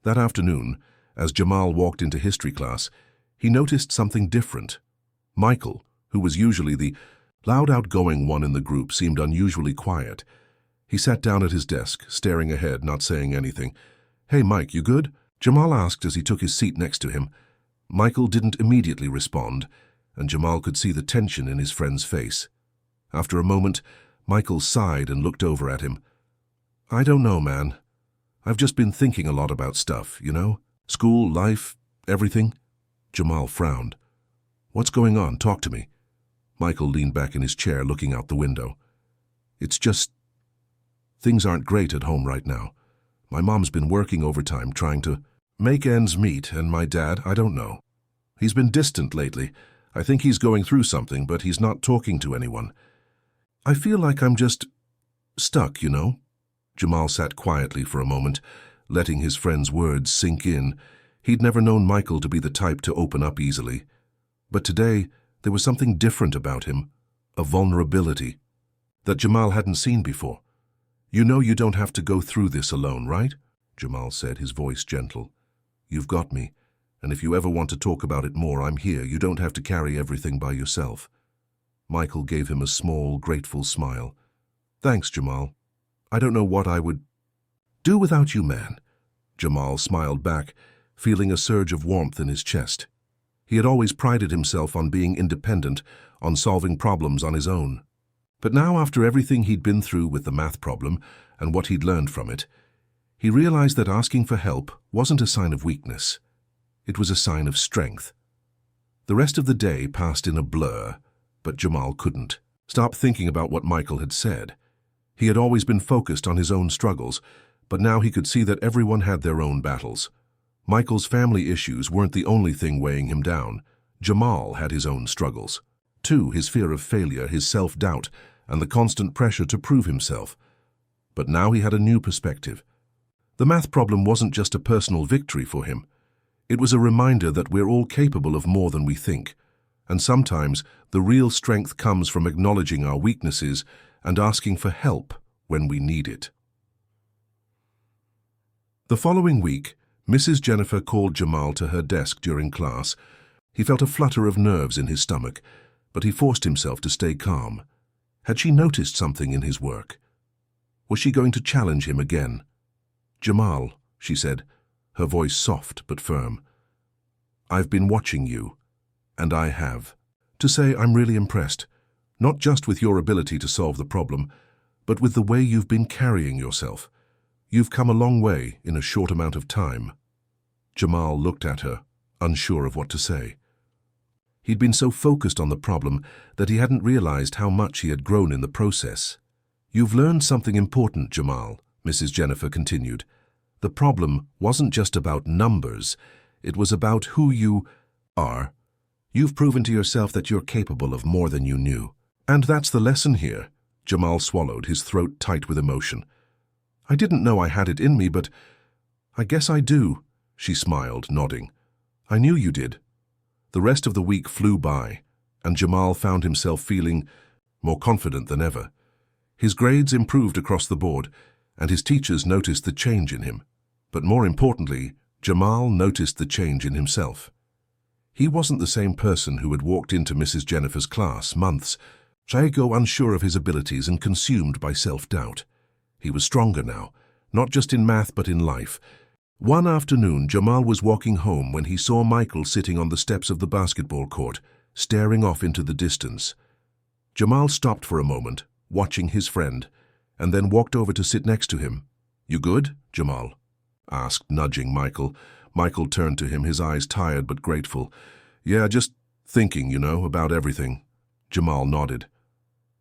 That afternoon, as Jamal walked into history class, he noticed something different. Michael, who was usually the loud, outgoing one in the group, seemed unusually quiet. He sat down at his desk, staring ahead, not saying anything. "Hey, Mike, you good?" Jamal asked as he took his seat next to him. Michael didn't immediately respond, and Jamal could see the tension in his friend's face. After a moment, Michael sighed and looked over at him. "I don't know, man. I've just been thinking a lot about stuff, you know? School, life, everything." Jamal frowned. "What's going on? Talk to me." Michael leaned back in his chair, looking out the window. "It's just... things aren't great at home right now. My mom's been working overtime trying to make ends meet, and my dad, I don't know. He's been distant lately. I think he's going through something, but he's not talking to anyone. I feel like I'm just stuck, you know?" Jamal sat quietly for a moment, letting his friend's words sink in. He'd never known Michael to be the type to open up easily. But today, there was something different about him, a vulnerability that Jamal hadn't seen before. "You know you don't have to go through this alone, right?" Jamal said, his voice gentle. "You've got me, and if you ever want to talk about it more, I'm here. You don't have to carry everything by yourself." Michael gave him a small, grateful smile. "Thanks, Jamal. I don't know what I would do without you, man." Jamal smiled back, feeling a surge of warmth in his chest. He had always prided himself on being independent, on solving problems on his own. But now, after everything he'd been through with the math problem and what he'd learned from it, he realized that asking for help wasn't a sign of weakness. It was a sign of strength. The rest of the day passed in a blur, but Jamal couldn't stop thinking about what Michael had said. He had always been focused on his own struggles, but now he could see that everyone had their own battles. Michael's family issues weren't the only thing weighing him down. Jamal had his own struggles. Too, his fear of failure, his self-doubt, and the constant pressure to prove himself. But now he had a new perspective. The math problem wasn't just a personal victory for him. It was a reminder that we're all capable of more than we think. And sometimes the real strength comes from acknowledging our weaknesses and asking for help when we need it. The following week, Mrs. Jennifer called Jamal to her desk during class. He felt a flutter of nerves in his stomach, but he forced himself to stay calm. Had she noticed something in his work? Was she going to challenge him again? "Jamal," she said, her voice soft but firm, "I've been watching you, and I have to say I'm really impressed, not just with your ability to solve the problem, but with the way you've been carrying yourself. You've come a long way in a short amount of time." Jamal looked at her, unsure of what to say. He'd been so focused on the problem that he hadn't realized how much he had grown in the process. "You've learned something important, Jamal," Mrs. Jennifer continued. "The problem wasn't just about numbers. It was about who you are. You've proven to yourself that you're capable of more than you knew. And that's the lesson here." Jamal swallowed, his throat tight with emotion. "I didn't know I had it in me, but I guess I do," she smiled, nodding. "I knew you did." The rest of the week flew by, and Jamal found himself feeling more confident than ever. His grades improved across the board, and his teachers noticed the change in him. But more importantly, Jamal noticed the change in himself. He wasn't the same person who had walked into Mrs. Jennifer's class months ago unsure of his abilities and consumed by self-doubt. He was stronger now, not just in math but in life. One afternoon, Jamal was walking home when he saw Michael sitting on the steps of the basketball court, staring off into the distance. Jamal stopped for a moment, watching his friend, and then walked over to sit next to him. "You good?" Jamal asked, nudging Michael. Michael turned to him, his eyes tired but grateful. "Yeah, just thinking, about everything." Jamal nodded.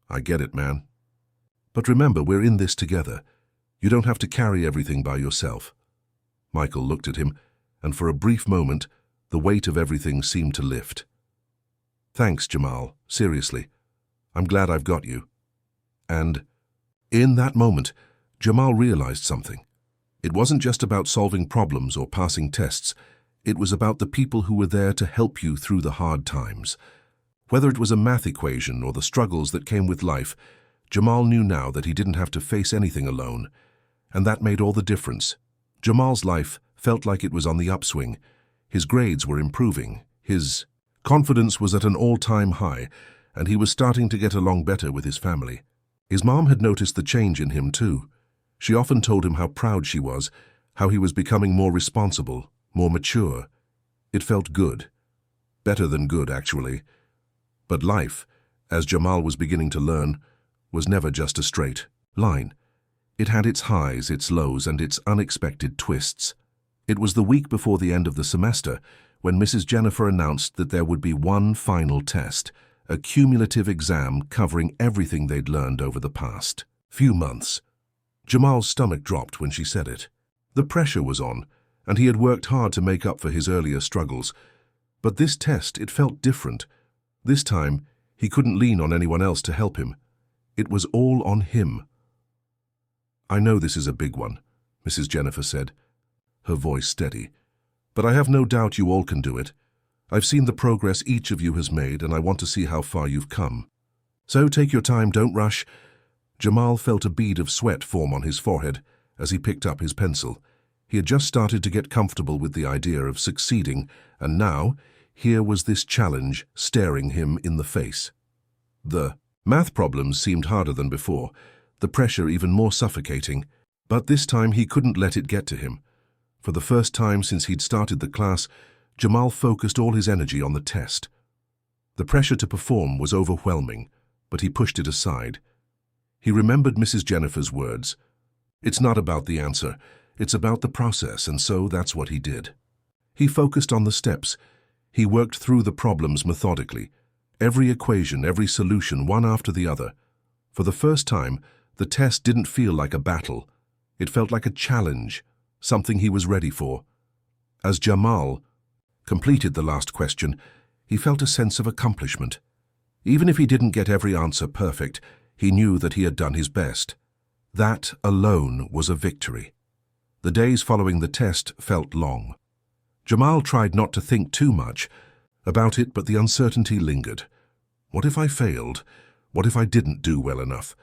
"I get it, man. But remember, we're in this together. You don't have to carry everything by yourself." Michael looked at him, and for a brief moment, the weight of everything seemed to lift. "Thanks, Jamal. Seriously. I'm glad I've got you." And in that moment, Jamal realized something. It wasn't just about solving problems or passing tests. It was about the people who were there to help you through the hard times. Whether it was a math equation or the struggles that came with life, Jamal knew now that he didn't have to face anything alone. And that made all the difference. Jamal's life felt like it was on the upswing. His grades were improving. His confidence was at an all-time high, and he was starting to get along better with his family. His mom had noticed the change in him too. She often told him how proud she was, how he was becoming more responsible, more mature. It felt good. Better than good, actually. But life, as Jamal was beginning to learn, was never just a straight line. It had its highs, its lows, and its unexpected twists. It was the week before the end of the semester when Mrs. Jennifer announced that there would be one final test, a cumulative exam covering everything they'd learned over the past few months. Jamal's stomach dropped when she said it. The pressure was on, and he had worked hard to make up for his earlier struggles. But this test, it felt different. This time, he couldn't lean on anyone else to help him. It was all on him. "I know this is a big one," Mrs. Jennifer said, her voice steady. "But I have no doubt you all can do it. I've seen the progress each of you has made, and I want to see how far you've come. So take your time, don't rush." Jamal felt a bead of sweat form on his forehead as he picked up his pencil. He had just started to get comfortable with the idea of succeeding, and now, here was this challenge staring him in the face. The math problems seemed harder than before, the pressure even more suffocating, but this time he couldn't let it get to him. For the first time since he'd started the class, Jamal focused all his energy on the test. The pressure to perform was overwhelming, but he pushed it aside. He remembered Mrs. Jennifer's words. "It's not about the answer, it's about the process," and so that's what he did. He focused on the steps. He worked through the problems methodically, every equation, every solution, one after the other. For the first time, the test didn't feel like a battle. It felt like a challenge, something he was ready for. As Jamal completed the last question, he felt a sense of accomplishment. Even if he didn't get every answer perfect, he knew that he had done his best. That alone was a victory. The days following the test felt long. Jamal tried not to think too much about it, but the uncertainty lingered. What if I failed? What if I didn't do well enough?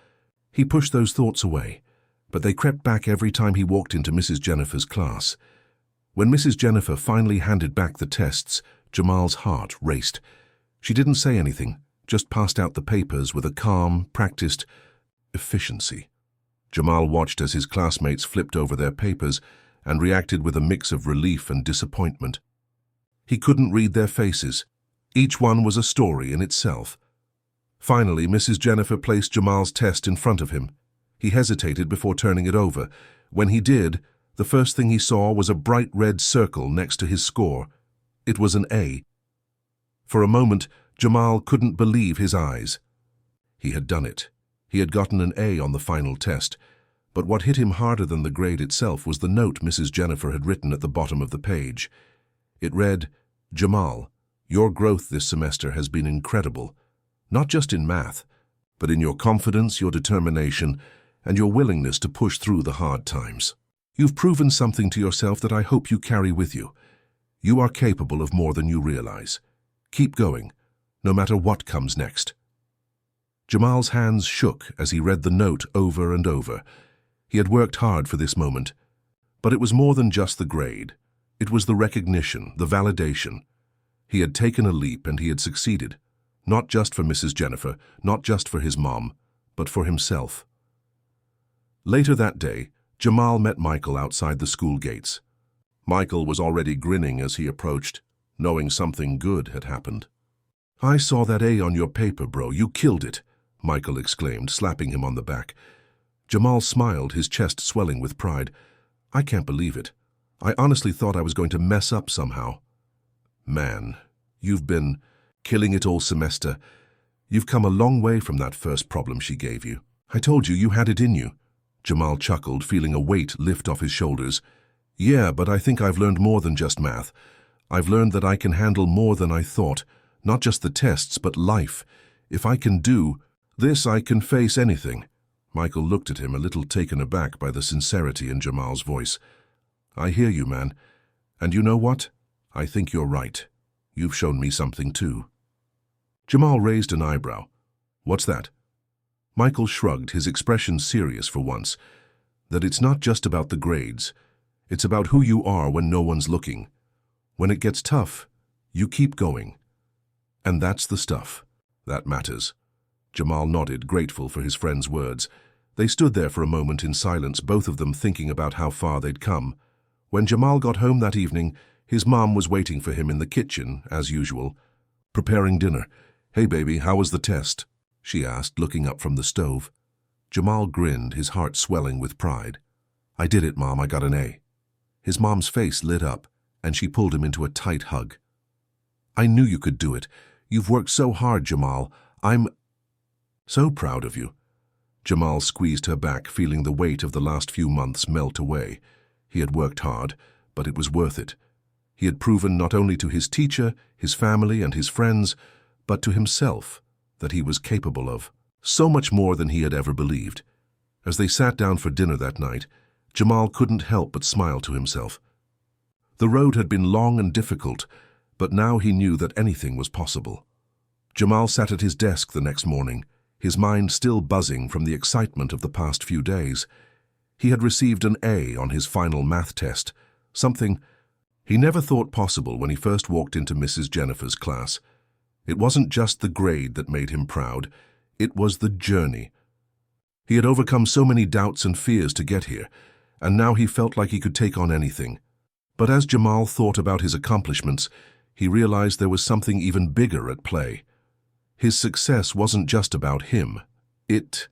He pushed those thoughts away, but they crept back every time he walked into Mrs. Jennifer's class. When Mrs. Jennifer finally handed back the tests, Jamal's heart raced. She didn't say anything, just passed out the papers with a calm, practiced efficiency. Jamal watched as his classmates flipped over their papers and reacted with a mix of relief and disappointment. He couldn't read their faces. Each one was a story in itself. Finally, Mrs. Jennifer placed Jamal's test in front of him. He hesitated before turning it over. When he did, the first thing he saw was a bright red circle next to his score. It was an A. For a moment, Jamal couldn't believe his eyes. He had done it. He had gotten an A on the final test. But what hit him harder than the grade itself was the note Mrs. Jennifer had written at the bottom of the page. It read, "Jamal, your growth this semester has been incredible, not just in math, but in your confidence, your determination, and your willingness to push through the hard times. You've proven something to yourself that I hope you carry with you. You are capable of more than you realize. Keep going, no matter what comes next." Jamal's hands shook as he read the note over and over. He had worked hard for this moment, but it was more than just the grade. It was the recognition, the validation. He had taken a leap and he had succeeded, not just for Mrs. Jennifer, not just for his mom, but for himself. Later that day, Jamal met Michael outside the school gates. Michael was already grinning as he approached, knowing something good had happened. "I saw that A on your paper, bro. You killed it," Michael exclaimed, slapping him on the back. Jamal smiled, his chest swelling with pride. "I can't believe it. I honestly thought I was going to mess up somehow." "Man, you've been killing it all semester. You've come a long way from that first problem she gave you. I told you you had it in you." Jamal chuckled, feeling a weight lift off his shoulders. "Yeah, but I think I've learned more than just math. I've learned that I can handle more than I thought, not just the tests, but life. If I can do this, I can face anything." Michael looked at him, a little taken aback by the sincerity in Jamal's voice. "I hear you, man. And you know what? I think you're right. You've shown me something too." Jamal raised an eyebrow. "What's that?" Michael shrugged, his expression serious for once. "That it's not just about the grades. It's about who you are when no one's looking. When it gets tough, you keep going. And that's the stuff that matters." Jamal nodded, grateful for his friend's words. They stood there for a moment in silence, both of them thinking about how far they'd come. When Jamal got home that evening, his mom was waiting for him in the kitchen, as usual, preparing dinner. "Hey, baby, how was the test?" she asked, looking up from the stove. Jamal grinned, his heart swelling with pride. "I did it, Mom. I got an A." His mom's face lit up, and she pulled him into a tight hug. "I knew you could do it. You've worked so hard, Jamal. I'm so proud of you." Jamal squeezed her back, feeling the weight of the last few months melt away. He had worked hard, but it was worth it. He had proven not only to his teacher, his family, and his friends, but to himself that he was capable of so much more than he had ever believed. As they sat down for dinner that night, Jamal couldn't help but smile to himself. The road had been long and difficult, but now he knew that anything was possible. Jamal sat at his desk the next morning, his mind still buzzing from the excitement of the past few days. He had received an A on his final math test, something he never thought possible when he first walked into Mrs. Jennifer's class. It wasn't just the grade that made him proud, it was the journey. He had overcome so many doubts and fears to get here, and now he felt like he could take on anything. But as Jamal thought about his accomplishments, he realized there was something even bigger at play. His success wasn't just about him. It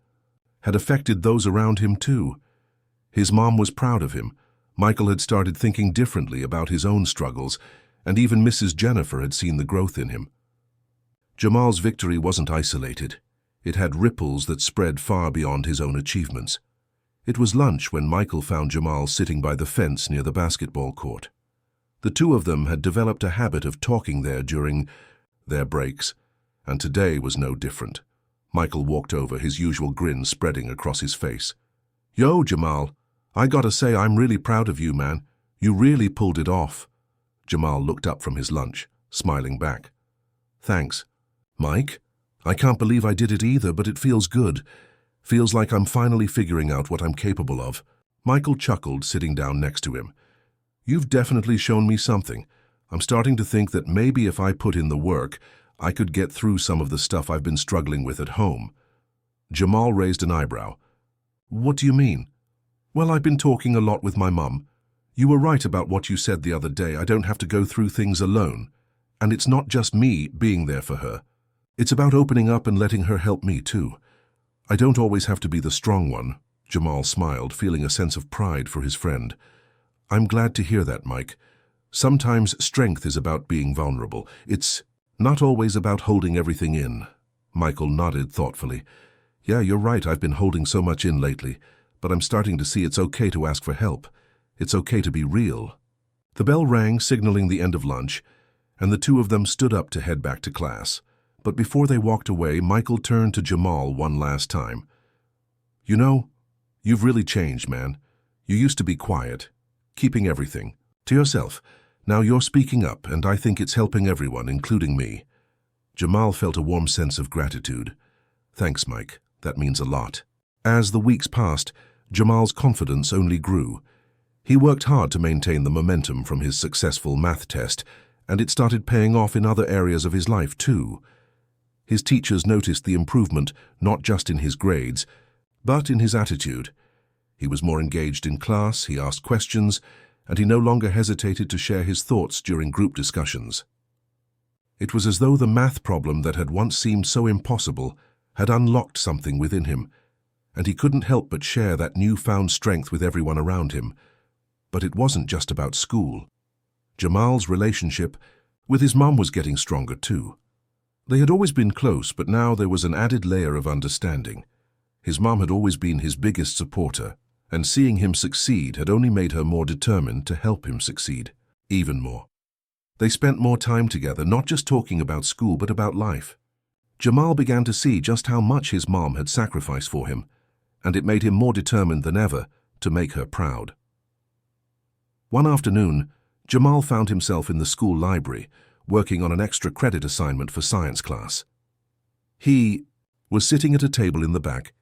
had affected those around him too. His mom was proud of him. Michael had started thinking differently about his own struggles, and even Mrs. Jennifer had seen the growth in him. Jamal's victory wasn't isolated. It had ripples that spread far beyond his own achievements. It was lunch when Michael found Jamal sitting by the fence near the basketball court. The two of them had developed a habit of talking there during their breaks, and today was no different. Michael walked over, his usual grin spreading across his face. "Yo, Jamal, I gotta say I'm really proud of you, man. You really pulled it off." Jamal looked up from his lunch, smiling back. "Thanks. Mike, I can't believe I did it either, but it feels good. Feels like I'm finally figuring out what I'm capable of." Michael chuckled, sitting down next to him. "You've definitely shown me something. I'm starting to think that maybe if I put in the work, I could get through some of the stuff I've been struggling with at home." Jamal raised an eyebrow. "What do you mean?" "Well, I've been talking a lot with my mum. You were right about what you said the other day. I don't have to go through things alone. And it's not just me being there for her. It's about opening up and letting her help me too. I don't always have to be the strong one." Jamal smiled, feeling a sense of pride for his friend. "I'm glad to hear that, Mike. Sometimes strength is about being vulnerable. It's not always about holding everything in." Michael nodded thoughtfully. "Yeah, you're right. I've been holding so much in lately, but I'm starting to see it's okay to ask for help. It's okay to be real." The bell rang, signaling the end of lunch, and the two of them stood up to head back to class. But before they walked away, Michael turned to Jamal one last time. "You know, you've really changed, man. You used to be quiet, keeping everything to yourself. Now you're speaking up, and I think it's helping everyone, including me." Jamal felt a warm sense of gratitude. "Thanks, Mike. That means a lot." As the weeks passed, Jamal's confidence only grew. He worked hard to maintain the momentum from his successful math test, and it started paying off in other areas of his life too. His teachers noticed the improvement not just in his grades, but in his attitude. He was more engaged in class, he asked questions, and he no longer hesitated to share his thoughts during group discussions. It was as though the math problem that had once seemed so impossible had unlocked something within him, and he couldn't help but share that newfound strength with everyone around him. But it wasn't just about school. Jamal's relationship with his mum was getting stronger too. They had always been close, but now there was an added layer of understanding. His mum had always been his biggest supporter, and seeing him succeed had only made her more determined to help him succeed, even more. They spent more time together, not just talking about school, but about life. Jamal began to see just how much his mom had sacrificed for him, and it made him more determined than ever to make her proud. One afternoon, Jamal found himself in the school library, working on an extra credit assignment for science class. He was sitting at a table in the back,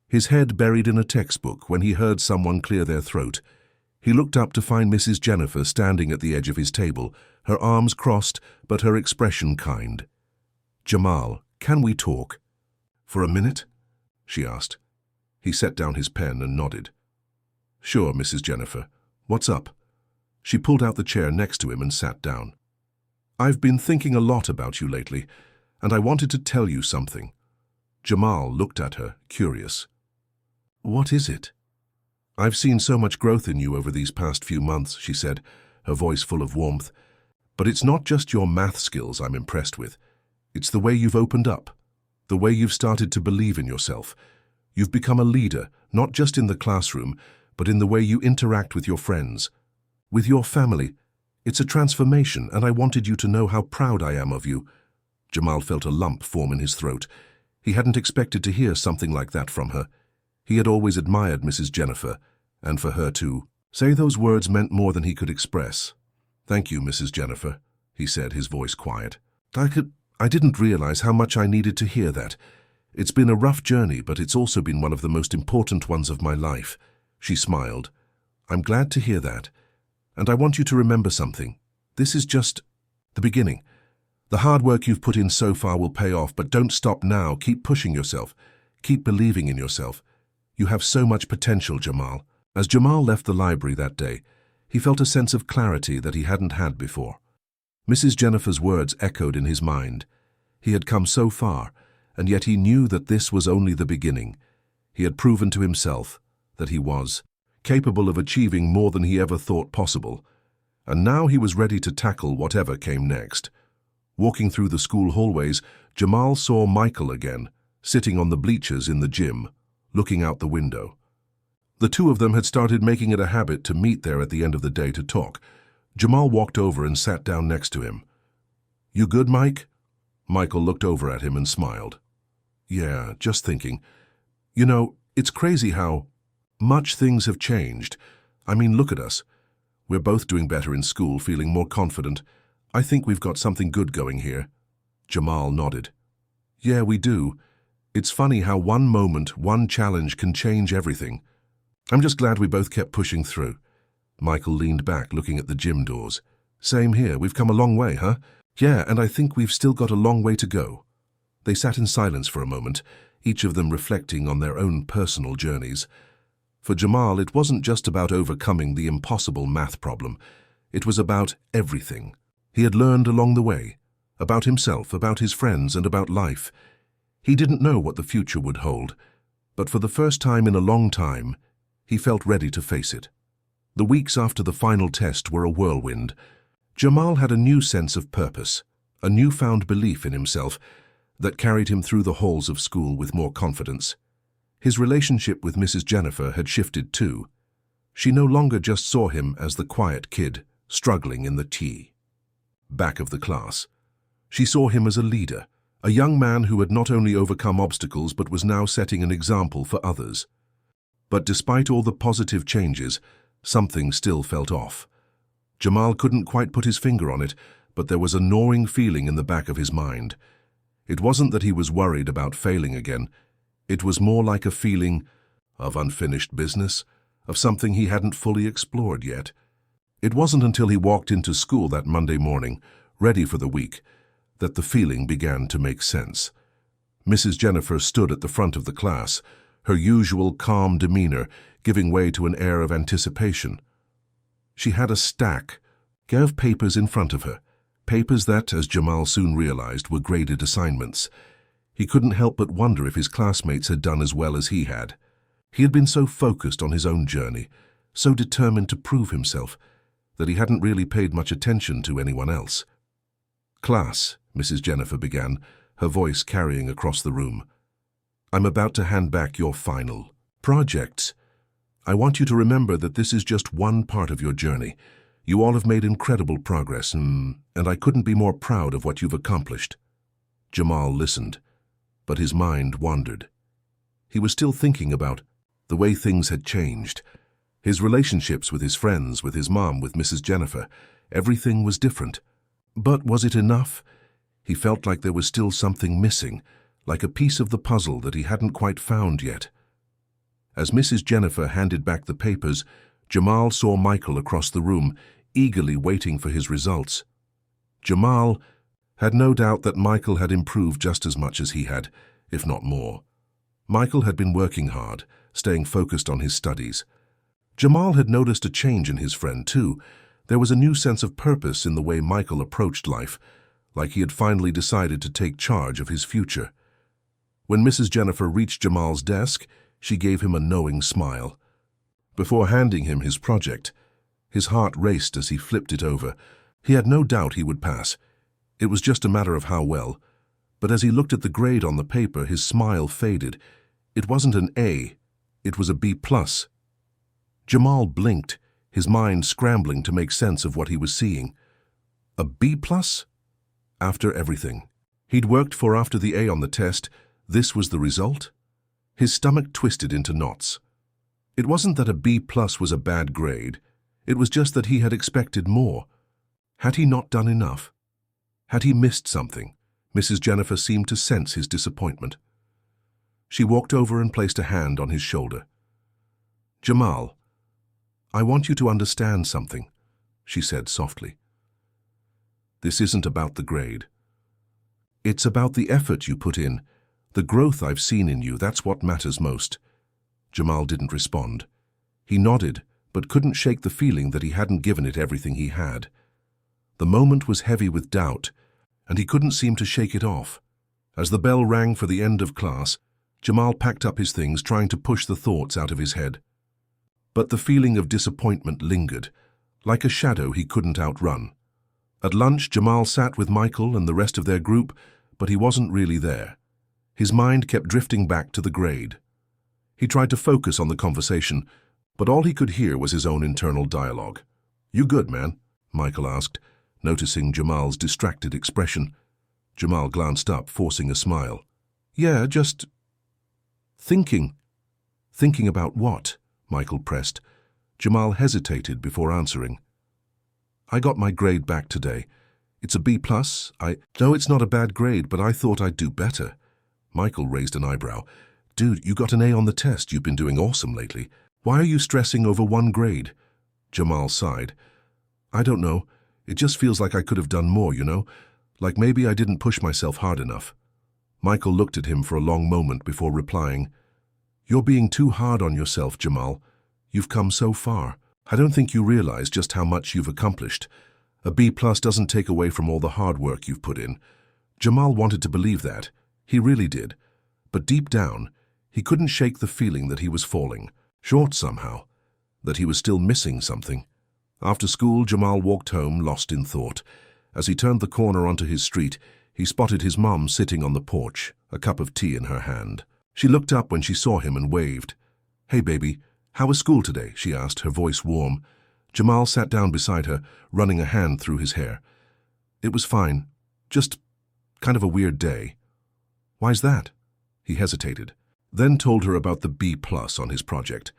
his head buried in a textbook, when he heard someone clear their throat. He looked up to find Mrs. Jennifer standing at the edge of his table, her arms crossed, but her expression kind. "Jamal, can we talk?" "For a minute?" she asked. He set down his pen and nodded. "Sure, Mrs. Jennifer. What's up?" She pulled out the chair next to him and sat down. "I've been thinking a lot about you lately, and I wanted to tell you something." Jamal looked at her, curious. "What is it?" "I've seen so much growth in you over these past few months," she said, her voice full of warmth. "But it's not just your math skills I'm impressed with. It's the way you've opened up, the way you've started to believe in yourself. You've become a leader, not just in the classroom, but in the way you interact with your friends, with your family. It's a transformation, and I wanted you to know how proud I am of you." Jamal felt a lump form in his throat. He hadn't expected to hear something like that from her. He had always admired Mrs. Jennifer, and for her to say those words meant more than he could express. "Thank you, Mrs. Jennifer," he said, his voice quiet. I didn't realize how much I needed to hear that. It's been a rough journey, but it's also been one of the most important ones of my life." She smiled. "I'm glad to hear that. And I want you to remember something. This is just the beginning. The hard work you've put in so far will pay off, but don't stop now. Keep pushing yourself. Keep believing in yourself. You have so much potential, Jamal." As Jamal left the library that day, he felt a sense of clarity that he hadn't had before. Mrs. Jennifer's words echoed in his mind. He had come so far, and yet he knew that this was only the beginning. He had proven to himself that he was capable of achieving more than he ever thought possible, and now he was ready to tackle whatever came next. Walking through the school hallways, Jamal saw Michael again, sitting on the bleachers in the gym, looking out the window. The two of them had started making it a habit to meet there at the end of the day to talk. Jamal walked over and sat down next to him. "You good, Mike?" Michael looked over at him and smiled. "Yeah, just thinking. You know, it's crazy how much things have changed. I mean, look at us. We're both doing better in school, feeling more confident. I think we've got something good going here." Jamal nodded. "Yeah, we do. It's funny how one moment, one challenge can change everything. I'm just glad we both kept pushing through." Michael leaned back, looking at the gym doors. "Same here. We've come a long way, huh?" "Yeah, and I think we've still got a long way to go." They sat in silence for a moment, each of them reflecting on their own personal journeys. For Jamal, it wasn't just about overcoming the impossible math problem. It was about everything he had learned along the way, about himself, about his friends, and about life. He didn't know what the future would hold, but for the first time in a long time, he felt ready to face it. The weeks after the final test were a whirlwind. Jamal had a new sense of purpose, a newfound belief in himself that carried him through the halls of school with more confidence. His relationship with Mrs. Jennifer had shifted too. She no longer just saw him as the quiet kid, struggling in the back of the class. She saw him as a leader, a young man who had not only overcome obstacles but was now setting an example for others. But despite all the positive changes, something still felt off. Jamal couldn't quite put his finger on it, but there was a gnawing feeling in the back of his mind. It wasn't that he was worried about failing again. It was more like a feeling, of unfinished business, of something he hadn't fully explored yet. It wasn't until he walked into school that Monday morning, ready for the week, that the feeling began to make sense. Mrs. Jennifer stood at the front of the class, her usual calm demeanor giving way to an air of anticipation. She had a stack of papers in front of her, papers that, as Jamal soon realized, were graded assignments. He couldn't help but wonder if his classmates had done as well as he had. He had been so focused on his own journey, so determined to prove himself, that he hadn't really paid much attention to anyone else. "Class," Mrs. Jennifer began, her voice carrying across the room. "I'm about to hand back your final projects. I want you to remember that this is just one part of your journey. You all have made incredible progress, and I couldn't be more proud of what you've accomplished." Jamal listened, but his mind wandered. He was still thinking about the way things had changed. His relationships with his friends, with his mom, with Mrs. Jennifer, everything was different. But was it enough? He felt like there was still something missing, like a piece of the puzzle that he hadn't quite found yet. As Mrs. Jennifer handed back the papers, Jamal saw Michael across the room, eagerly waiting for his results. Jamal had no doubt that Michael had improved just as much as he had, if not more. Michael had been working hard, staying focused on his studies. Jamal had noticed a change in his friend, too. There was a new sense of purpose in the way Michael approached life, like he had finally decided to take charge of his future. When Mrs. Jennifer reached Jamal's desk, she gave him a knowing smile. Before handing him his project, his heart raced as he flipped it over. He had no doubt he would pass. It was just a matter of how well. But as he looked at the grade on the paper, his smile faded. It wasn't an A, it was a B+. Jamal blinked, his mind scrambling to make sense of what he was seeing. A B+? After everything he'd worked for, after the A on the test, this was the result? His stomach twisted into knots. It wasn't that a B+ was a bad grade. It was just that he had expected more. Had he not done enough? Had he missed something? Mrs. Jennifer seemed to sense his disappointment. She walked over and placed a hand on his shoulder. "Jamal, I want you to understand something," she said softly. "This isn't about the grade. It's about the effort you put in, the growth I've seen in you. That's what matters most." Jamal didn't respond. He nodded, but couldn't shake the feeling that he hadn't given it everything he had. The moment was heavy with doubt, and he couldn't seem to shake it off. As the bell rang for the end of class, Jamal packed up his things, trying to push the thoughts out of his head. But the feeling of disappointment lingered, like a shadow he couldn't outrun. At lunch, Jamal sat with Michael and the rest of their group, but he wasn't really there. His mind kept drifting back to the grade. He tried to focus on the conversation, but all he could hear was his own internal dialogue. "You good, man?" Michael asked, noticing Jamal's distracted expression. Jamal glanced up, forcing a smile. "Yeah, just thinking." "Thinking about what?" Michael pressed. Jamal hesitated before answering. "I got my grade back today. It's a B+. No, it's not a bad grade, but I thought I'd do better." Michael raised an eyebrow. "Dude, you got an A on the test. You've been doing awesome lately. Why are you stressing over one grade?" Jamal sighed. "I don't know. It just feels like I could have done more, you know? Like maybe I didn't push myself hard enough." Michael looked at him for a long moment before replying, "You're being too hard on yourself, Jamal. You've come so far. I don't think you realize just how much you've accomplished. A B+ doesn't take away from all the hard work you've put in." Jamal wanted to believe that. He really did. But deep down, he couldn't shake the feeling that he was falling short somehow, that he was still missing something. After school, Jamal walked home, lost in thought. As he turned the corner onto his street, he spotted his mom sitting on the porch, a cup of tea in her hand. She looked up when she saw him and waved. "Hey, baby, how was school today?" she asked, her voice warm. Jamal sat down beside her, running a hand through his hair. "It was fine. Just kind of a weird day." "Why's that?" He hesitated, then told her about the B+ on his project.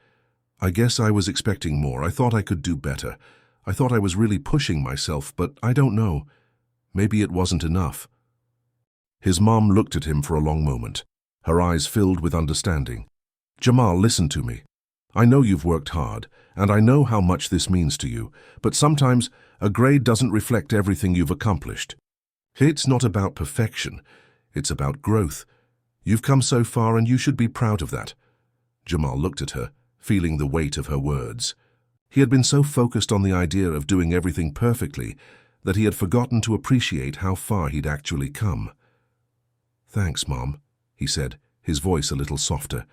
"I guess I was expecting more. I thought I could do better. I thought I was really pushing myself, but I don't know. Maybe it wasn't enough." His mom looked at him for a long moment, her eyes filled with understanding. Jamal, listen to me. I know you've worked hard, and I know how much this means to you, but sometimes a grade doesn't reflect everything you've accomplished. It's not about perfection, it's about growth. You've come so far and you should be proud of that. Jamal looked at her, feeling the weight of her words. He had been so focused on the idea of doing everything perfectly that he had forgotten to appreciate how far he'd actually come. "Thanks, Mom," he said, his voice a little softer.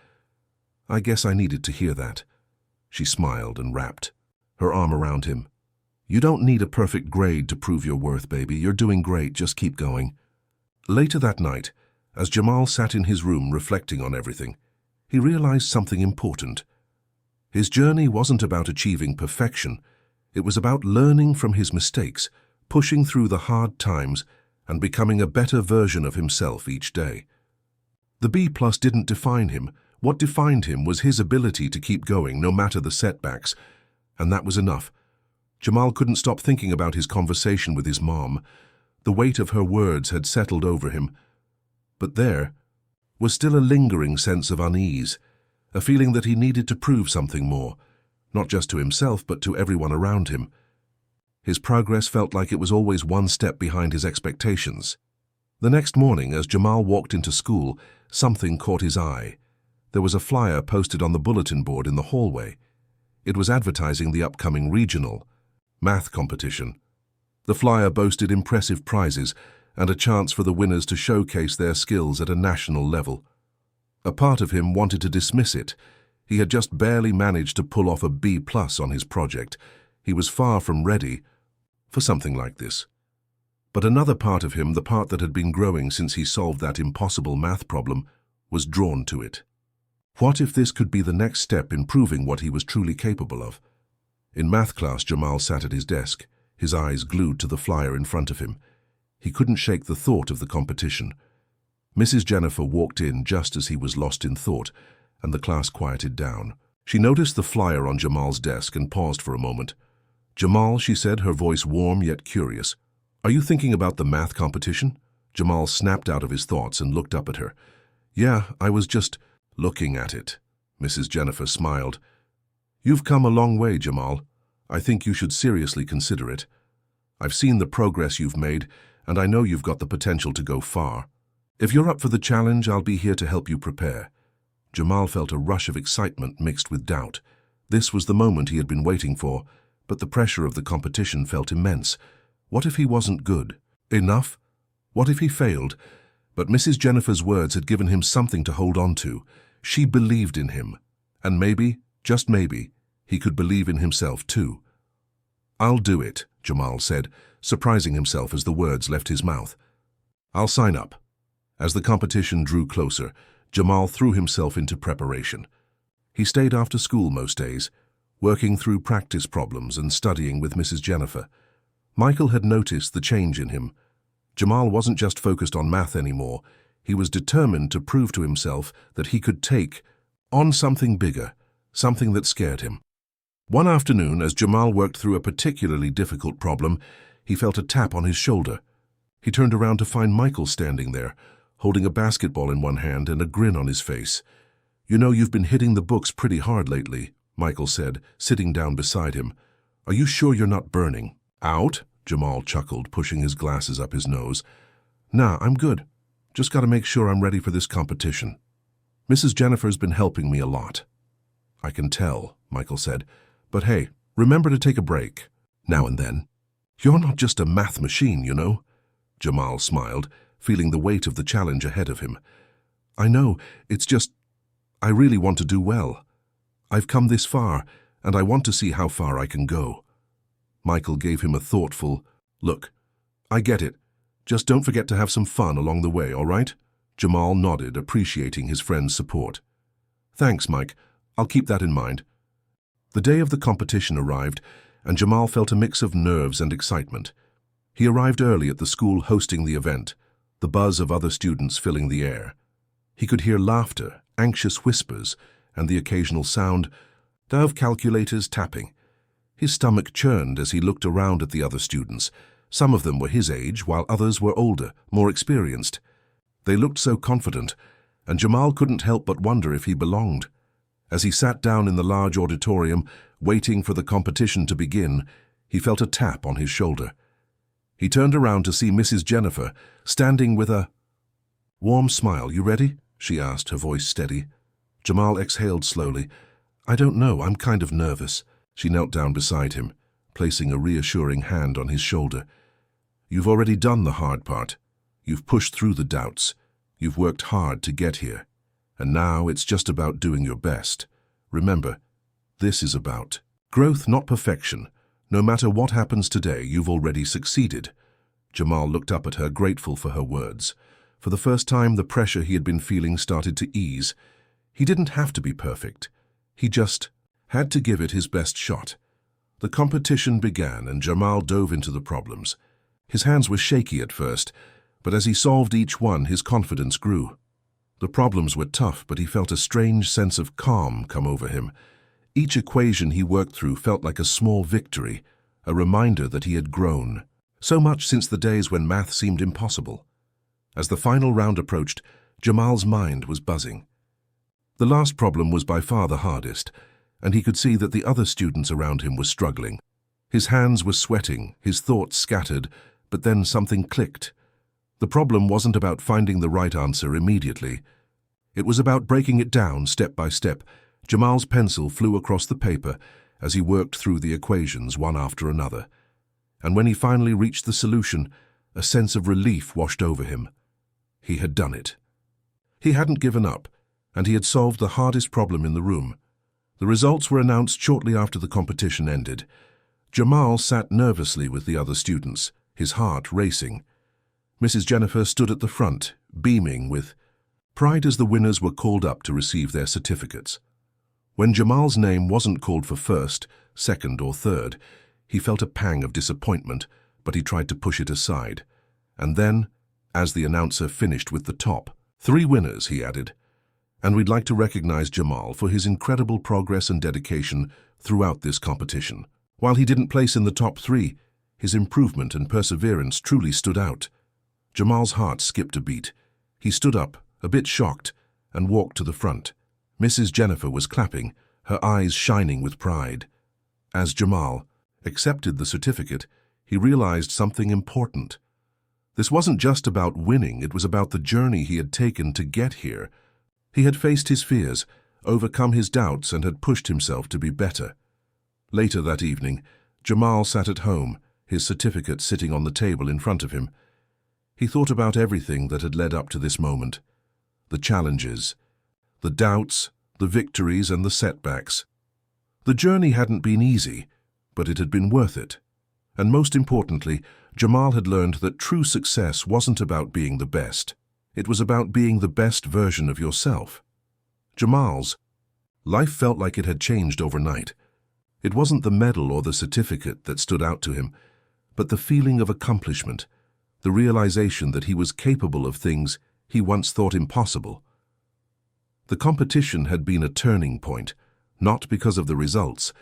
"I guess I needed to hear that." She smiled and wrapped her arm around him. "You don't need a perfect grade to prove your worth, baby. You're doing great. Just keep going." Later that night, as Jamal sat in his room reflecting on everything, he realized something important. His journey wasn't about achieving perfection. It was about learning from his mistakes, pushing through the hard times, and becoming a better version of himself each day. The B+ didn't define him. What defined him was his ability to keep going no matter the setbacks, and that was enough. Jamal couldn't stop thinking about his conversation with his mom. The weight of her words had settled over him. But there was still a lingering sense of unease, a feeling that he needed to prove something more, not just to himself but to everyone around him. His progress felt like it was always one step behind his expectations. The next morning, as Jamal walked into school, something caught his eye. There was a flyer posted on the bulletin board in the hallway. It was advertising the upcoming regional math competition. The flyer boasted impressive prizes and a chance for the winners to showcase their skills at a national level. A part of him wanted to dismiss it. He had just barely managed to pull off a B+ on his project. He was far from ready for something like this. But another part of him, the part that had been growing since he solved that impossible math problem, was drawn to it. What if this could be the next step in proving what he was truly capable of? In math class, Jamal sat at his desk, his eyes glued to the flyer in front of him. He couldn't shake the thought of the competition. Mrs. Jennifer walked in just as he was lost in thought, and the class quieted down. She noticed the flyer on Jamal's desk and paused for a moment. "Jamal," she said, her voice warm yet curious, "are you thinking about the math competition?" Jamal snapped out of his thoughts and looked up at her. "Yeah, I was just looking at it." Mrs. Jennifer smiled. "You've come a long way, Jamal. I think you should seriously consider it. I've seen the progress you've made, and I know you've got the potential to go far. If you're up for the challenge, I'll be here to help you prepare." Jamal felt a rush of excitement mixed with doubt. This was the moment he had been waiting for, but the pressure of the competition felt immense. What if he wasn't good enough? What if he failed? But Mrs. Jennifer's words had given him something to hold on to. She believed in him. And maybe, just maybe, he could believe in himself too. "I'll do it," Jamal said, surprising himself as the words left his mouth. "I'll sign up." As the competition drew closer, Jamal threw himself into preparation. He stayed after school most days, working through practice problems and studying with Mrs. Jennifer. Michael had noticed the change in him. Jamal wasn't just focused on math anymore. He was determined to prove to himself that he could take on something bigger, something that scared him. One afternoon, as Jamal worked through a particularly difficult problem, he felt a tap on his shoulder. He turned around to find Michael standing there, holding a basketball in one hand and a grin on his face. "You know, you've been hitting the books pretty hard lately," Michael said, sitting down beside him. "Are you sure you're not burning out?" Jamal chuckled, pushing his glasses up his nose. "Nah, I'm good. Just got to make sure I'm ready for this competition. Mrs. Jennifer's been helping me a lot." "I can tell," Michael said. "But hey, remember to take a break now and then. You're not just a math machine, you know." Jamal smiled, feeling the weight of the challenge ahead of him. "I know, it's just, I really want to do well. I've come this far, and I want to see how far I can go." Michael gave him a thoughtful, "Look, I get it. Just don't forget to have some fun along the way, all right?" Jamal nodded, appreciating his friend's support. "Thanks, Mike. I'll keep that in mind." The day of the competition arrived, and Jamal felt a mix of nerves and excitement. He arrived early at the school hosting the event, the buzz of other students filling the air. He could hear laughter, anxious whispers, and the occasional sound of calculators tapping. His stomach churned as he looked around at the other students. Some of them were his age, while others were older, more experienced. They looked so confident, and Jamal couldn't help but wonder if he belonged. As he sat down in the large auditorium, waiting for the competition to begin, he felt a tap on his shoulder. He turned around to see Mrs. Jennifer, standing with a warm smile. "You ready?" she asked, her voice steady. Jamal exhaled slowly. "I don't know, I'm kind of nervous." She knelt down beside him, placing a reassuring hand on his shoulder. "You've already done the hard part. You've pushed through the doubts. You've worked hard to get here. And now it's just about doing your best. Remember, this is about growth, not perfection. No matter what happens today, you've already succeeded." Jamal looked up at her, grateful for her words. For the first time, the pressure he had been feeling started to ease. He didn't have to be perfect. He just had to give it his best shot. The competition began, and Jamal dove into the problems. His hands were shaky at first, but as he solved each one, his confidence grew. The problems were tough, but he felt a strange sense of calm come over him. Each equation he worked through felt like a small victory, a reminder that he had grown, so much since the days when math seemed impossible. As the final round approached, Jamal's mind was buzzing. The last problem was by far the hardest, and he could see that the other students around him were struggling. His hands were sweating, his thoughts scattered, but then something clicked. The problem wasn't about finding the right answer immediately. It was about breaking it down step by step. Jamal's pencil flew across the paper as he worked through the equations one after another. And when he finally reached the solution, a sense of relief washed over him. He had done it. He hadn't given up, and he had solved the hardest problem in the room. The results were announced shortly after the competition ended. Jamal sat nervously with the other students, his heart racing. Mrs. Jennifer stood at the front, beaming with pride as the winners were called up to receive their certificates. When Jamal's name wasn't called for first, second, or third, he felt a pang of disappointment, but he tried to push it aside. And then, as the announcer finished with the top 3 winners, he added, "And we'd like to recognize Jamal for his incredible progress and dedication throughout this competition. While he didn't place in the top 3, his improvement and perseverance truly stood out." Jamal's heart skipped a beat. He stood up, a bit shocked, and walked to the front. Mrs. Jennifer was clapping, her eyes shining with pride. As Jamal accepted the certificate, he realized something important. This wasn't just about winning, it was about the journey he had taken to get here. He had faced his fears, overcome his doubts, and had pushed himself to be better. Later that evening, Jamal sat at home, his certificate sitting on the table in front of him. He thought about everything that had led up to this moment. The challenges, the doubts, the victories, and the setbacks. The journey hadn't been easy, but it had been worth it. And most importantly, Jamal had learned that true success wasn't about being the best. It was about being the best version of yourself. Jamal's life felt like it had changed overnight. It wasn't the medal or the certificate that stood out to him, but the feeling of accomplishment, the realization that he was capable of things he once thought impossible. The competition had been a turning point, not because of the results,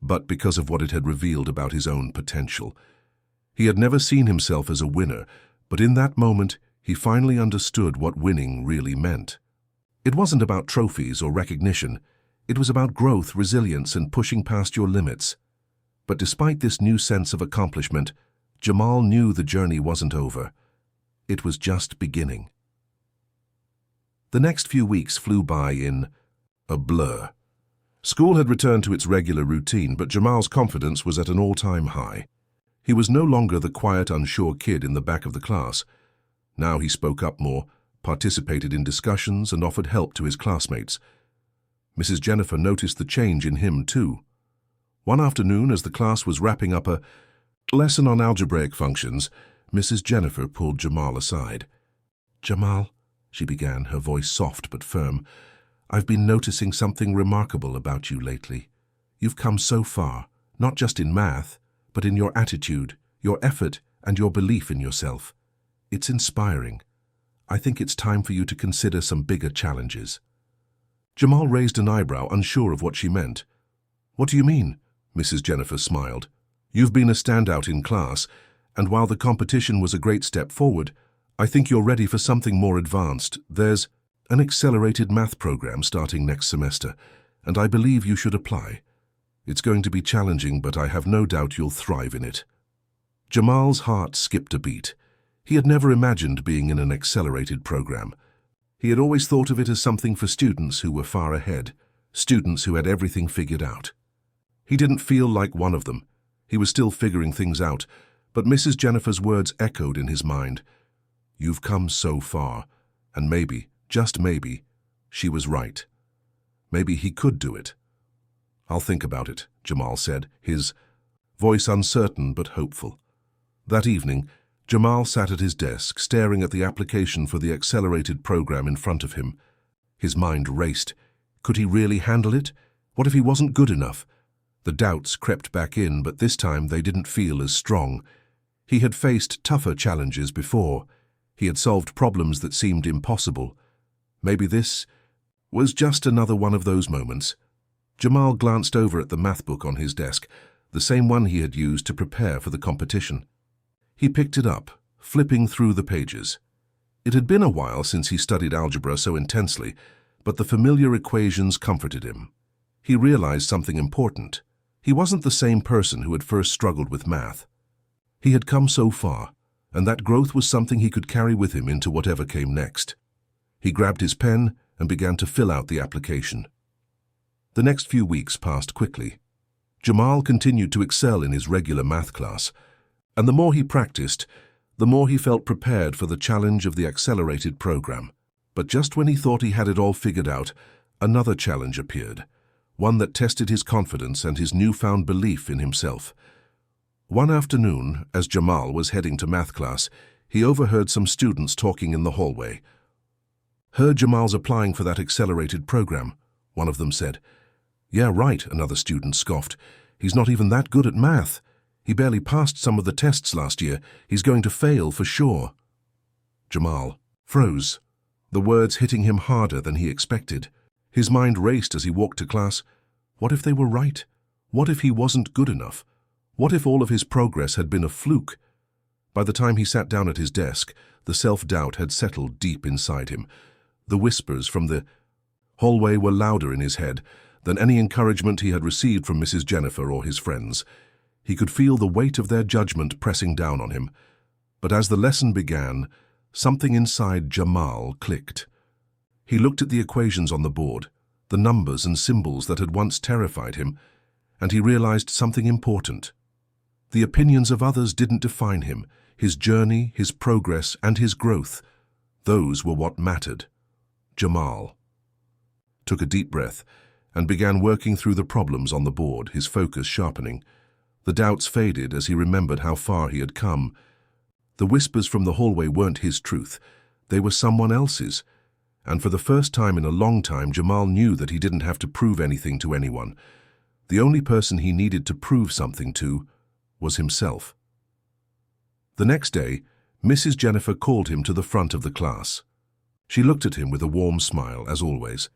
but because of what it had revealed about his own potential. He had never seen himself as a winner, but in that moment, he finally understood what winning really meant. It wasn't about trophies or recognition. It was about growth, resilience, and pushing past your limits. But despite this new sense of accomplishment, Jamal knew the journey wasn't over. It was just beginning. The next few weeks flew by in a blur. School had returned to its regular routine, but Jamal's confidence was at an all-time high. He was no longer the quiet, unsure kid in the back of the class. Now he spoke up more, participated in discussions, and offered help to his classmates. Mrs. Jennifer noticed the change in him, too. One afternoon, as the class was wrapping up a lesson on algebraic functions, Mrs. Jennifer pulled Jamal aside. "Jamal," she began, her voice soft but firm, "I've been noticing something remarkable about you lately. You've come so far, not just in math, but in your attitude, your effort, and your belief in yourself. It's inspiring. I think it's time for you to consider some bigger challenges." Jamal raised an eyebrow, unsure of what she meant. "What do you mean?" Mrs. Jennifer smiled. "You've been a standout in class, and while the competition was a great step forward, I think you're ready for something more advanced. There's an accelerated math program starting next semester. and I believe you should apply. It's going to be challenging, but I have no doubt you'll thrive in it." Jamal's heart skipped a beat. He had never imagined being in an accelerated program. He had always thought of it as something for students who were far ahead, students who had everything figured out. He didn't feel like one of them. He was still figuring things out, but Mrs. Jennifer's words echoed in his mind. "You've come so far, and maybe, just maybe, she was right. Maybe he could do it." "I'll think about it," Jamal said, his voice uncertain but hopeful. That evening, Jamal sat at his desk, staring at the application for the accelerated program in front of him. His mind raced. Could he really handle it? What if he wasn't good enough? The doubts crept back in, but this time they didn't feel as strong. He had faced tougher challenges before. He had solved problems that seemed impossible. Maybe this was just another one of those moments. Jamal glanced over at the math book on his desk, the same one he had used to prepare for the competition. He picked it up, flipping through the pages. It had been a while since he studied algebra so intensely, but the familiar equations comforted him. He realized something important. He wasn't the same person who had first struggled with math. He had come so far, and that growth was something he could carry with him into whatever came next. He grabbed his pen and began to fill out the application. The next few weeks passed quickly. Jamal continued to excel in his regular math class, and the more he practiced, the more he felt prepared for the challenge of the accelerated program. But just when he thought he had it all figured out, another challenge appeared, one that tested his confidence and his newfound belief in himself. One afternoon, as Jamal was heading to math class, he overheard some students talking in the hallway. "Heard Jamal's applying for that accelerated program," one of them said. "Yeah, right," another student scoffed. "He's not even that good at math. He barely passed some of the tests last year. He's going to fail for sure." Jamal froze, the words hitting him harder than he expected. His mind raced as he walked to class. What if they were right? What if he wasn't good enough? What if all of his progress had been a fluke? By the time he sat down at his desk, the self-doubt had settled deep inside him. The whispers from the hallway were louder in his head than any encouragement he had received from Mrs. Jennifer or his friends. He could feel the weight of their judgment pressing down on him. But as the lesson began, something inside Jamal clicked. He looked at the equations on the board, the numbers and symbols that had once terrified him, and he realized something important. The opinions of others didn't define him. His journey, his progress, and his growth, those were what mattered. Jamal took a deep breath and began working through the problems on the board, his focus sharpening. The doubts faded as he remembered how far he had come. The whispers from the hallway weren't his truth. They were someone else's. And for the first time in a long time, Jamal knew that he didn't have to prove anything to anyone. The only person he needed to prove something to was himself. The next day, Mrs. Jennifer called him to the front of the class. She looked at him with a warm smile, as always.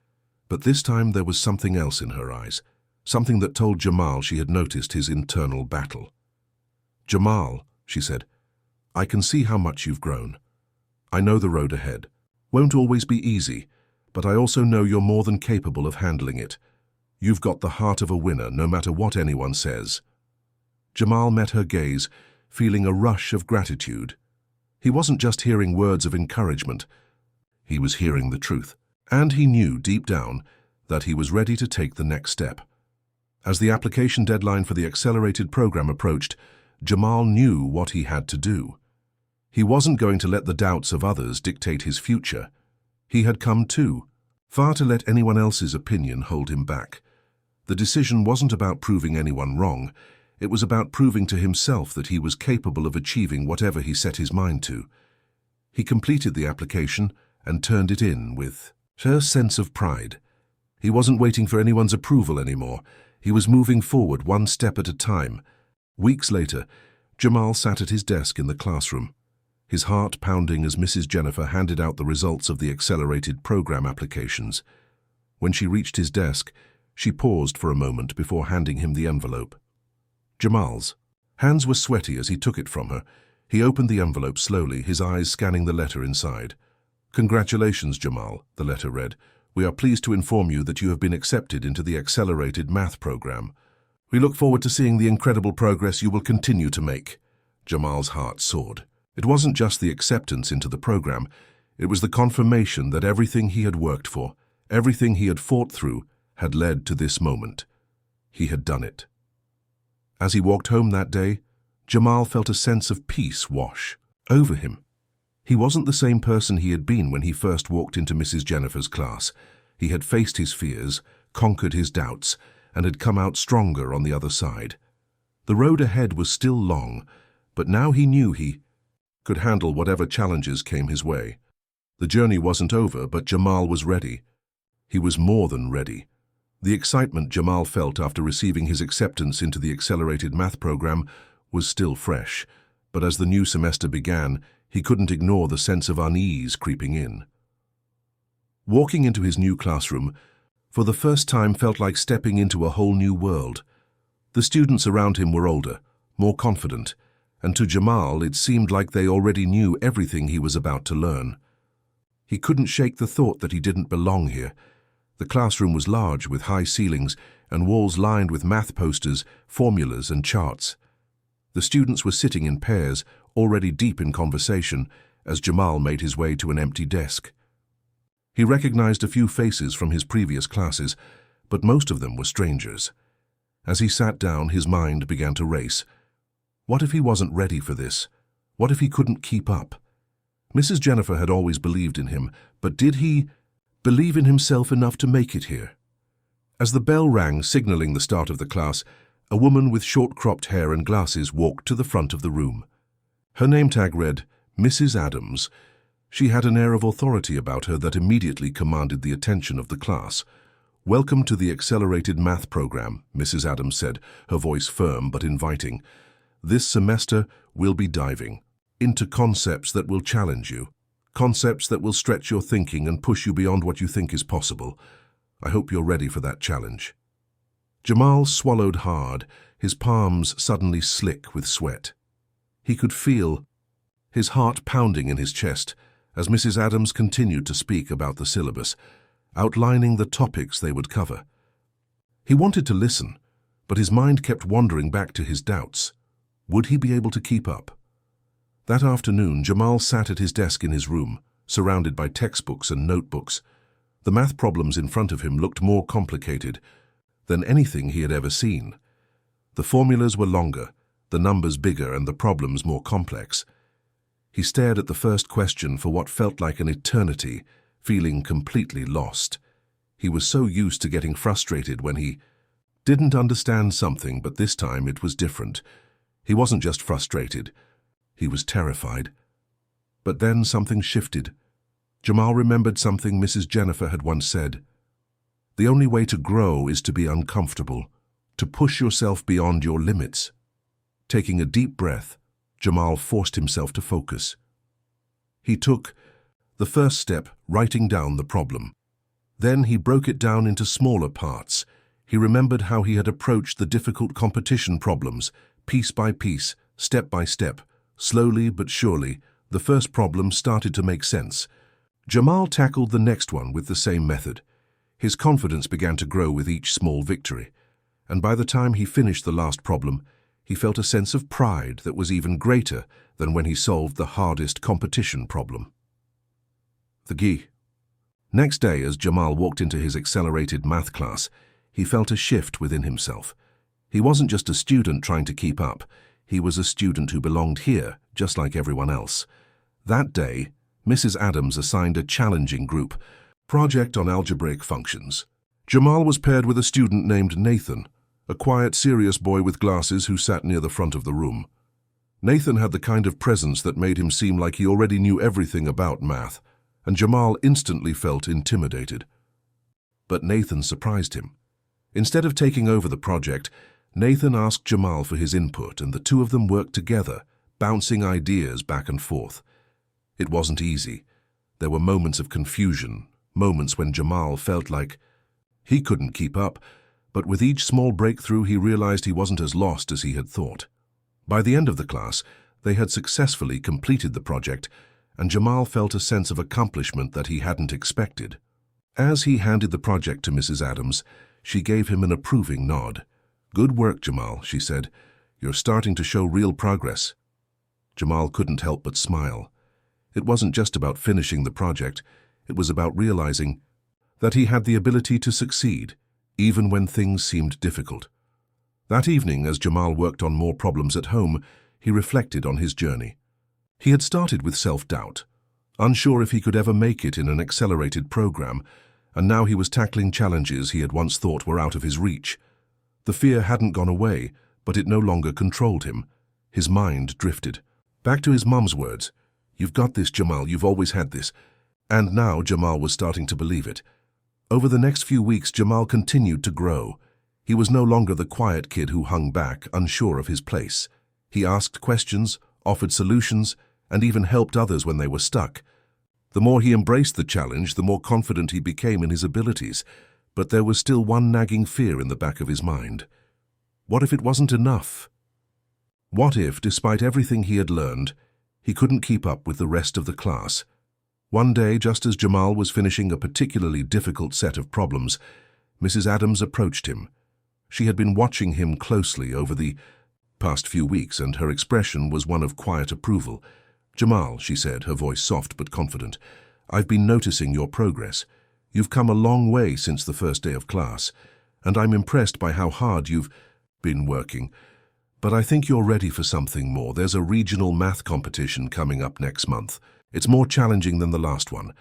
But this time there was something else in her eyes. Something that told Jamal she had noticed his internal battle. "Jamal," she said, "I can see how much you've grown. I know the road ahead. Won't always be easy, but I also know you're more than capable of handling it. You've got the heart of a winner, no matter what anyone says." Jamal met her gaze, feeling a rush of gratitude. He wasn't just hearing words of encouragement. He was hearing the truth, and he knew deep down that he was ready to take the next step. As the application deadline for the accelerated program approached, Jamal knew what he had to do. He wasn't going to let the doubts of others dictate his future. He had come too far to let anyone else's opinion hold him back. The decision wasn't about proving anyone wrong. It was about proving to himself that he was capable of achieving whatever he set his mind to. He completed the application and turned it in with a sense of pride. He wasn't waiting for anyone's approval anymore. He was moving forward one step at a time. Weeks later, Jamal sat at his desk in the classroom, his heart pounding as Mrs. Jennifer handed out the results of the accelerated program applications. When she reached his desk, she paused for a moment before handing him the envelope. Jamal's hands were sweaty as he took it from her. He opened the envelope slowly, his eyes scanning the letter inside. "Congratulations, Jamal," the letter read. We are pleased to inform you that you have been accepted into the accelerated math program. We look forward to seeing the incredible progress you will continue to make." Jamal's heart soared. It wasn't just the acceptance into the program, it was the confirmation that everything he had worked for, everything he had fought through, had led to this moment. He had done it. As he walked home that day, Jamal felt a sense of peace wash over him. He wasn't the same person he had been when he first walked into Mrs. Jennifer's class. He had faced his fears, conquered his doubts, and had come out stronger on the other side. The road ahead was still long, but now he knew he could handle whatever challenges came his way. The journey wasn't over, but Jamal was ready. He was more than ready. The excitement Jamal felt after receiving his acceptance into the accelerated math program was still fresh, but as the new semester began, he couldn't ignore the sense of unease creeping in. Walking into his new classroom, for the first time felt like stepping into a whole new world. The students around him were older, more confident, and to Jamal it seemed like they already knew everything he was about to learn. He couldn't shake the thought that he didn't belong here. The classroom was large, with high ceilings and walls lined with math posters, formulas and charts. The students were sitting in pairs, already deep in conversation, as Jamal made his way to an empty desk. He recognized a few faces from his previous classes, but most of them were strangers. As he sat down, his mind began to race. What if he wasn't ready for this? What if he couldn't keep up? Mrs. Jennifer had always believed in him, but did he believe in himself enough to make it here? As the bell rang, signaling the start of the class, a woman with short-cropped hair and glasses walked to the front of the room. Her name tag read, Mrs. Adams. She had an air of authority about her that immediately commanded the attention of the class. "Welcome to the accelerated math program," Mrs. Adams said, her voice firm but inviting. "This semester we'll be diving into concepts that will challenge you, concepts that will stretch your thinking and push you beyond what you think is possible. I hope you're ready for that challenge." Jamal swallowed hard, his palms suddenly slick with sweat. He could feel his heart pounding in his chest as Mrs. Adams continued to speak about the syllabus, outlining the topics they would cover. He wanted to listen, but his mind kept wandering back to his doubts. Would he be able to keep up? That afternoon, Jamal sat at his desk in his room, surrounded by textbooks and notebooks. The math problems in front of him looked more complicated than anything he had ever seen. The formulas were longer, the numbers bigger, and the problems more complex. He stared at the first question for what felt like an eternity, feeling completely lost. He was so used to getting frustrated when he didn't understand something, but this time it was different. He wasn't just frustrated, he was terrified. But then something shifted. Jamal remembered something Mrs. Jennifer had once said. The only way to grow is to be uncomfortable, to push yourself beyond your limits. Taking a deep breath, Jamal forced himself to focus. He took the first step, writing down the problem. Then he broke it down into smaller parts. He remembered how he had approached the difficult competition problems, piece by piece, step by step. Slowly but surely, the first problem started to make sense. Jamal tackled the next one with the same method. His confidence began to grow with each small victory, and by the time he finished the last problem, he felt a sense of pride that was even greater than when he solved the hardest competition problem. Next day, as Jamal walked into his accelerated math class, he felt a shift within himself. He wasn't just a student trying to keep up, he was a student who belonged here, just like everyone else. That day, Mrs. Adams assigned a challenging group project on algebraic functions. Jamal was paired with a student named Nathan, a quiet, serious boy with glasses who sat near the front of the room. Nathan had the kind of presence that made him seem like he already knew everything about math, and Jamal instantly felt intimidated. But Nathan surprised him. Instead of taking over the project, Nathan asked Jamal for his input, and the two of them worked together, bouncing ideas back and forth. It wasn't easy. There were moments of confusion, moments when Jamal felt like he couldn't keep up, but with each small breakthrough he realized he wasn't as lost as he had thought. By the end of the class, they had successfully completed the project, and Jamal felt a sense of accomplishment that he hadn't expected. As he handed the project to Mrs. Adams, she gave him an approving nod. "Good work, Jamal," she said. "You're starting to show real progress." Jamal couldn't help but smile. It wasn't just about finishing the project, it was about realizing that he had the ability to succeed, even when things seemed difficult. That evening, as Jamal worked on more problems at home, he reflected on his journey. He had started with self-doubt, unsure if he could ever make it in an accelerated program, and now he was tackling challenges he had once thought were out of his reach. The fear hadn't gone away, but it no longer controlled him. His mind drifted. Back to his mum's words, "You've got this, Jamal, you've always had this." And now Jamal was starting to believe it. Over the next few weeks, Jamal continued to grow. He was no longer the quiet kid who hung back, unsure of his place. He asked questions, offered solutions, and even helped others when they were stuck. The more he embraced the challenge, the more confident he became in his abilities. But there was still one nagging fear in the back of his mind. What if it wasn't enough? What if, despite everything he had learned, he couldn't keep up with the rest of the class? One day, just as Jamal was finishing a particularly difficult set of problems, Mrs. Adams approached him. She had been watching him closely over the past few weeks, and her expression was one of quiet approval. "Jamal," she said, her voice soft but confident, "I've been noticing your progress. You've come a long way since the first day of class, and I'm impressed by how hard you've been working. But I think you're ready for something more. There's a regional math competition coming up next month. It's more challenging than the last one,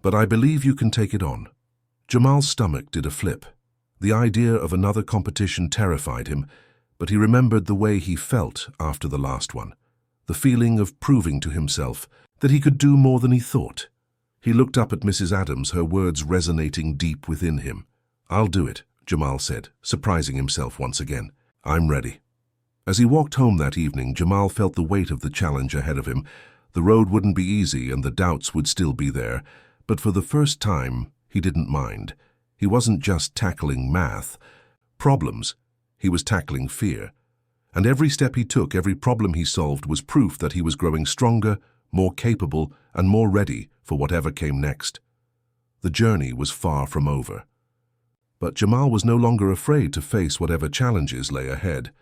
but I believe you can take it on." Jamal's stomach did a flip. The idea of another competition terrified him, but he remembered the way he felt after the last one, the feeling of proving to himself that he could do more than he thought. He looked up at Mrs. Adams, her words resonating deep within him. "I'll do it," Jamal said, surprising himself once again. "I'm ready." As he walked home that evening, Jamal felt the weight of the challenge ahead of him. The road wouldn't be easy and the doubts would still be there, but for the first time, he didn't mind. He wasn't just tackling math problems, he was tackling fear. And every step he took, every problem he solved was proof that he was growing stronger, more capable, and more ready for whatever came next. The journey was far from over. But Jamal was no longer afraid to face whatever challenges lay ahead.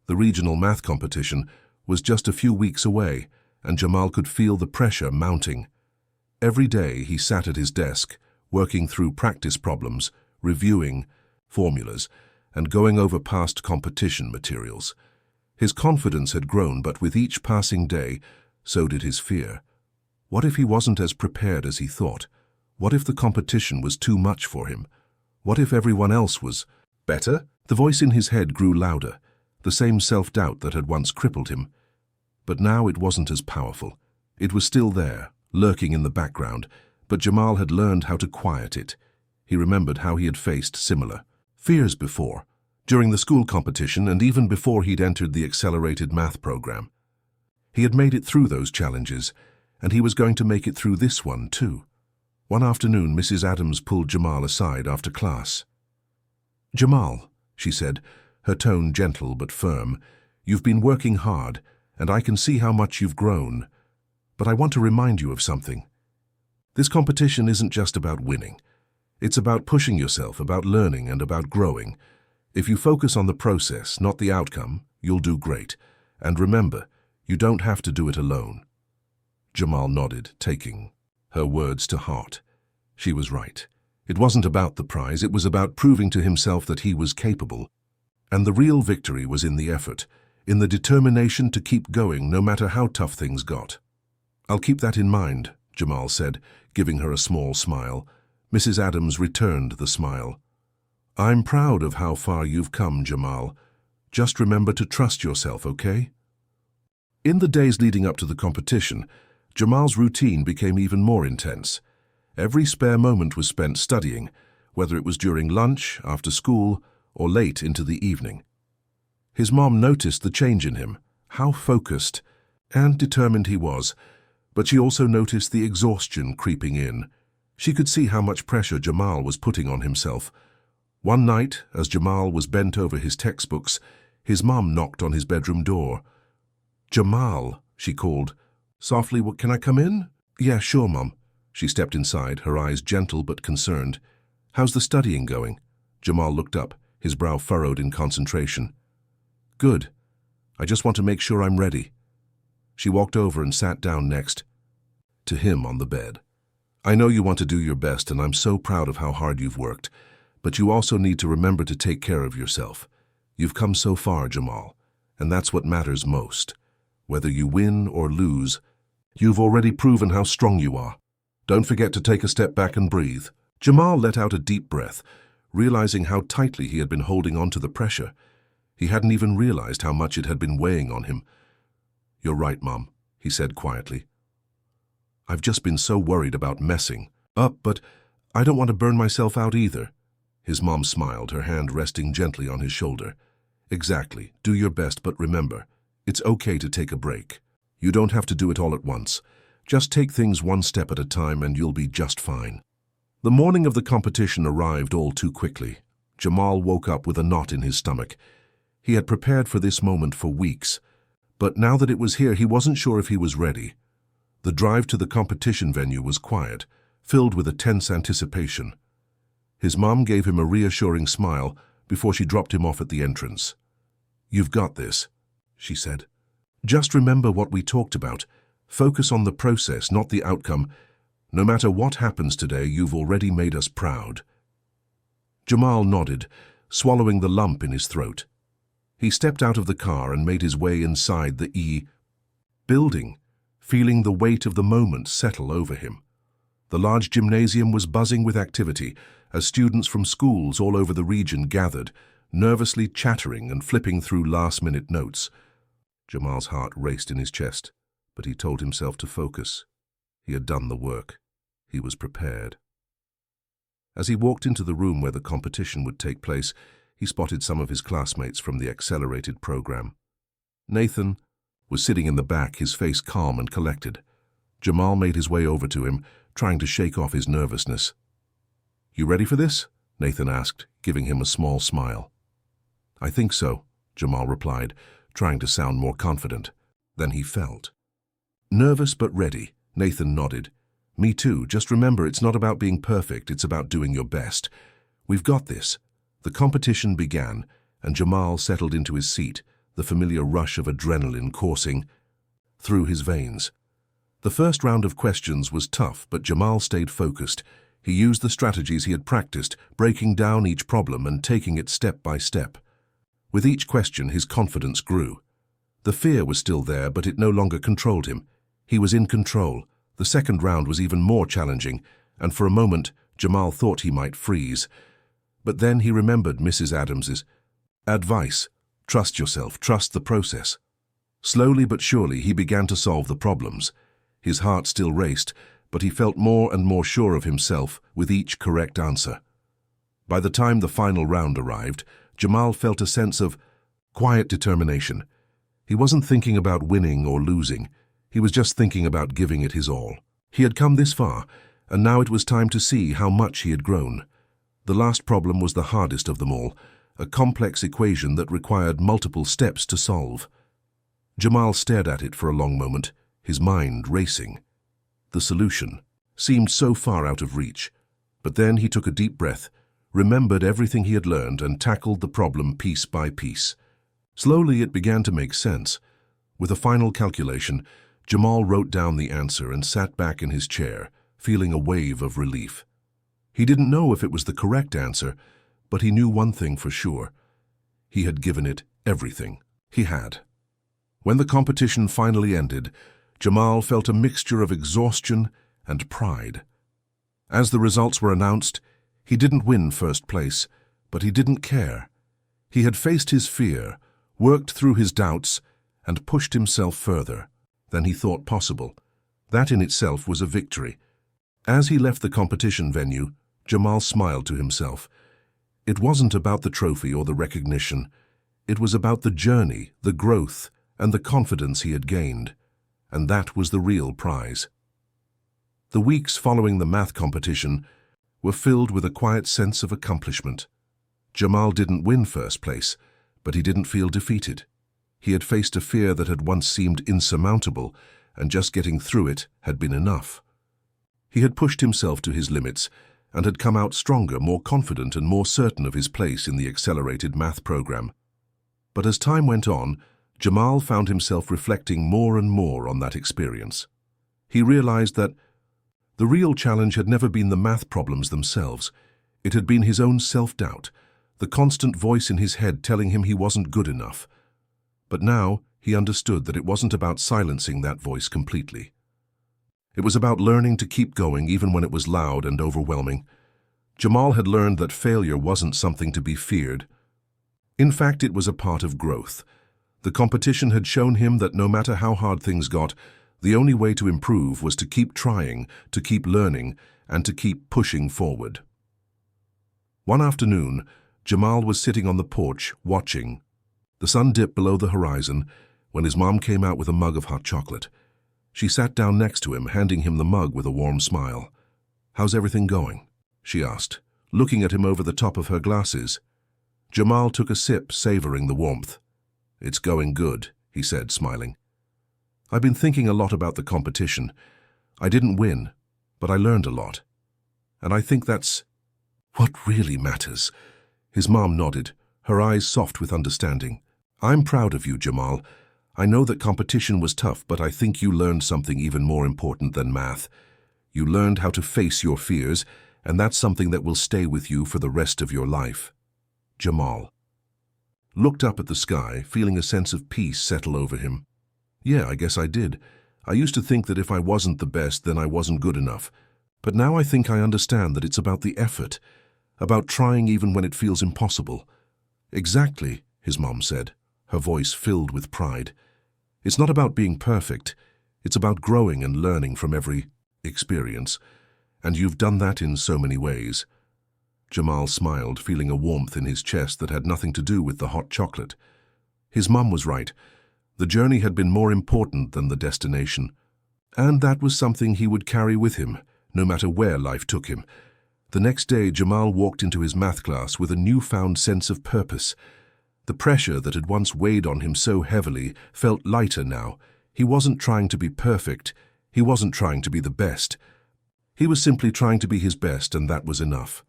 The regional math competition was just a few weeks away, and Jamal could feel the pressure mounting. Every day he sat at his desk, working through practice problems, reviewing formulas, and going over past competition materials. His confidence had grown, but with each passing day, so did his fear. What if he wasn't as prepared as he thought? What if the competition was too much for him? What if everyone else was better? The voice in his head grew louder, the same self-doubt that had once crippled him. But now it wasn't as powerful. It was still there, lurking in the background, but Jamal had learned how to quiet it. He remembered how he had faced similar fears before, during the school competition and even before he'd entered the accelerated math program. He had made it through those challenges, and he was going to make it through this one too. One afternoon, Mrs. Adams pulled Jamal aside after class. "Jamal," she said, her tone gentle but firm, "you've been working hard, and I can see how much you've grown. But I want to remind you of something. This competition isn't just about winning. It's about pushing yourself, about learning, and about growing. If you focus on the process, not the outcome, you'll do great. And remember, you don't have to do it alone." Jamal nodded, taking her words to heart. She was right. It wasn't about the prize, it was about proving to himself that he was capable. And the real victory was in the effort, in the determination to keep going no matter how tough things got. "I'll keep that in mind," Jamal said, giving her a small smile. Mrs. Adams returned the smile. "I'm proud of how far you've come, Jamal. Just remember to trust yourself, okay?" In the days leading up to the competition, Jamal's routine became even more intense. Every spare moment was spent studying, whether it was during lunch, after school, or late into the evening. His mom noticed the change in him, how focused and determined he was, but she also noticed the exhaustion creeping in. She could see how much pressure Jamal was putting on himself. One night, as Jamal was bent over his textbooks, his mom knocked on his bedroom door. "Jamal," she called. "Softly, can I come in?" "Yeah, sure, Mom." She stepped inside, her eyes gentle but concerned. "How's the studying going?" Jamal looked up, his brow furrowed in concentration. "Good. I just want to make sure I'm ready." She walked over and sat down next to him on the bed. "I know you want to do your best, and I'm so proud of how hard you've worked, but you also need to remember to take care of yourself. You've come so far, Jamal, and that's what matters most. Whether you win or lose, you've already proven how strong you are. Don't forget to take a step back and breathe." Jamal let out a deep breath, realizing how tightly he had been holding on to the pressure. He hadn't even realized how much it had been weighing on him. "You're right, Mom," he said quietly. "I've just been so worried about messing up, but I don't want to burn myself out either." His mom smiled, her hand resting gently on his shoulder. "Exactly. Do your best, but remember, it's okay to take a break. You don't have to do it all at once. Just take things one step at a time and you'll be just fine." The morning of the competition arrived all too quickly. Jamal woke up with a knot in his stomach. He had prepared for this moment for weeks, but now that it was here, he wasn't sure if he was ready. The drive to the competition venue was quiet, filled with a tense anticipation. His mom gave him a reassuring smile before she dropped him off at the entrance. "You've got this," she said. "Just remember what we talked about. Focus on the process, not the outcome. No matter what happens today, you've already made us proud." Jamal nodded, swallowing the lump in his throat. He stepped out of the car and made his way inside the building, feeling the weight of the moment settle over him. The large gymnasium was buzzing with activity as students from schools all over the region gathered, nervously chattering and flipping through last-minute notes. Jamal's heart raced in his chest, but he told himself to focus. He had done the work. He was prepared. As he walked into the room where the competition would take place, he spotted some of his classmates from the accelerated program. Nathan was sitting in the back, his face calm and collected. Jamal made his way over to him, trying to shake off his nervousness. "You ready for this?" Nathan asked, giving him a small smile. "I think so," Jamal replied, trying to sound more confident than he felt. "Nervous but ready," Nathan nodded. "Me too. Just remember, it's not about being perfect, it's about doing your best. We've got this." The competition began, and Jamal settled into his seat, the familiar rush of adrenaline coursing through his veins. The first round of questions was tough, but Jamal stayed focused. He used the strategies he had practiced, breaking down each problem and taking it step by step. With each question, his confidence grew. The fear was still there, but it no longer controlled him. He was in control. The second round was even more challenging, and for a moment, Jamal thought he might freeze. But then he remembered Mrs. Adams's advice: trust yourself, trust the process. Slowly but surely, he began to solve the problems. His heart still raced, but he felt more and more sure of himself with each correct answer. By the time the final round arrived, Jamal felt a sense of quiet determination. He wasn't thinking about winning or losing. He was just thinking about giving it his all. He had come this far, and now it was time to see how much he had grown. The last problem was the hardest of them all, a complex equation that required multiple steps to solve. Jamal stared at it for a long moment, his mind racing. The solution seemed so far out of reach, but then he took a deep breath, remembered everything he had learned, and tackled the problem piece by piece. Slowly it began to make sense. With a final calculation, Jamal wrote down the answer and sat back in his chair, feeling a wave of relief. He didn't know if it was the correct answer, but he knew one thing for sure. He had given it everything. He had. When the competition finally ended, Jamal felt a mixture of exhaustion and pride. As the results were announced, he didn't win first place, but he didn't care. He had faced his fear, worked through his doubts, and pushed himself further than he thought possible. That in itself was a victory. As he left the competition venue, Jamal smiled to himself. It wasn't about the trophy or the recognition. It was about the journey, the growth, and the confidence he had gained. And that was the real prize. The weeks following the math competition were filled with a quiet sense of accomplishment. Jamal didn't win first place, but he didn't feel defeated. He had faced a fear that had once seemed insurmountable, and just getting through it had been enough. He had pushed himself to his limits, and had come out stronger, more confident and more certain of his place in the accelerated math program. But as time went on, Jamal found himself reflecting more and more on that experience. He realized that the real challenge had never been the math problems themselves. It had been his own self-doubt, the constant voice in his head telling him he wasn't good enough. But now he understood that it wasn't about silencing that voice completely. It was about learning to keep going even when it was loud and overwhelming. Jamal had learned that failure wasn't something to be feared. In fact, it was a part of growth. The competition had shown him that no matter how hard things got, the only way to improve was to keep trying, to keep learning, and to keep pushing forward. One afternoon, Jamal was sitting on the porch, watching. The sun dipped below the horizon when his mom came out with a mug of hot chocolate. She sat down next to him, handing him the mug with a warm smile. "How's everything going?" she asked, looking at him over the top of her glasses. Jamal took a sip, savoring the warmth. "It's going good," he said, smiling. "I've been thinking a lot about the competition. I didn't win, but I learned a lot. And I think that's what really matters." His mom nodded, her eyes soft with understanding. "I'm proud of you, Jamal. I know that competition was tough, but I think you learned something even more important than math. You learned how to face your fears, and that's something that will stay with you for the rest of your life." Jamal looked up at the sky, feeling a sense of peace settle over him. "Yeah, I guess I did. I used to think that if I wasn't the best, then I wasn't good enough. But now I think I understand that it's about the effort, about trying even when it feels impossible." "Exactly," his mom said, her voice filled with pride. "It's not about being perfect. It's about growing and learning from every experience. And you've done that in so many ways." Jamal smiled, feeling a warmth in his chest that had nothing to do with the hot chocolate. His mom was right. The journey had been more important than the destination. And that was something he would carry with him, no matter where life took him. The next day, Jamal walked into his math class with a newfound sense of purpose. The pressure that had once weighed on him so heavily felt lighter now. He wasn't trying to be perfect. He wasn't trying to be the best. He was simply trying to be his best, and that was enough.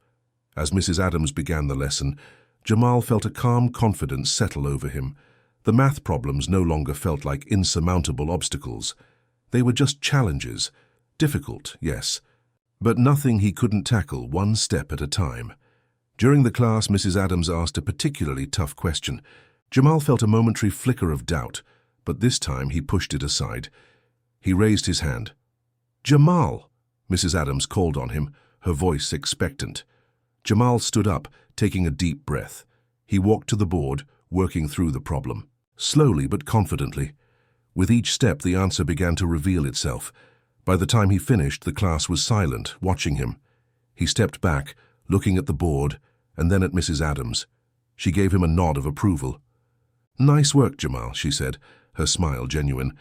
As Mrs. Adams began the lesson, Jamal felt a calm confidence settle over him. The math problems no longer felt like insurmountable obstacles. They were just challenges. Difficult, yes, but nothing he couldn't tackle one step at a time. During the class, Mrs. Adams asked a particularly tough question. Jamal felt a momentary flicker of doubt, but this time he pushed it aside. He raised his hand. "Jamal!" Mrs. Adams called on him, her voice expectant. Jamal stood up, taking a deep breath. He walked to the board, working through the problem. Slowly but confidently. With each step, the answer began to reveal itself. By the time he finished, the class was silent, watching him. He stepped back, looking at the board, and then at Mrs. Adams. She gave him a nod of approval. "Nice work, Jamal," she said, her smile genuine.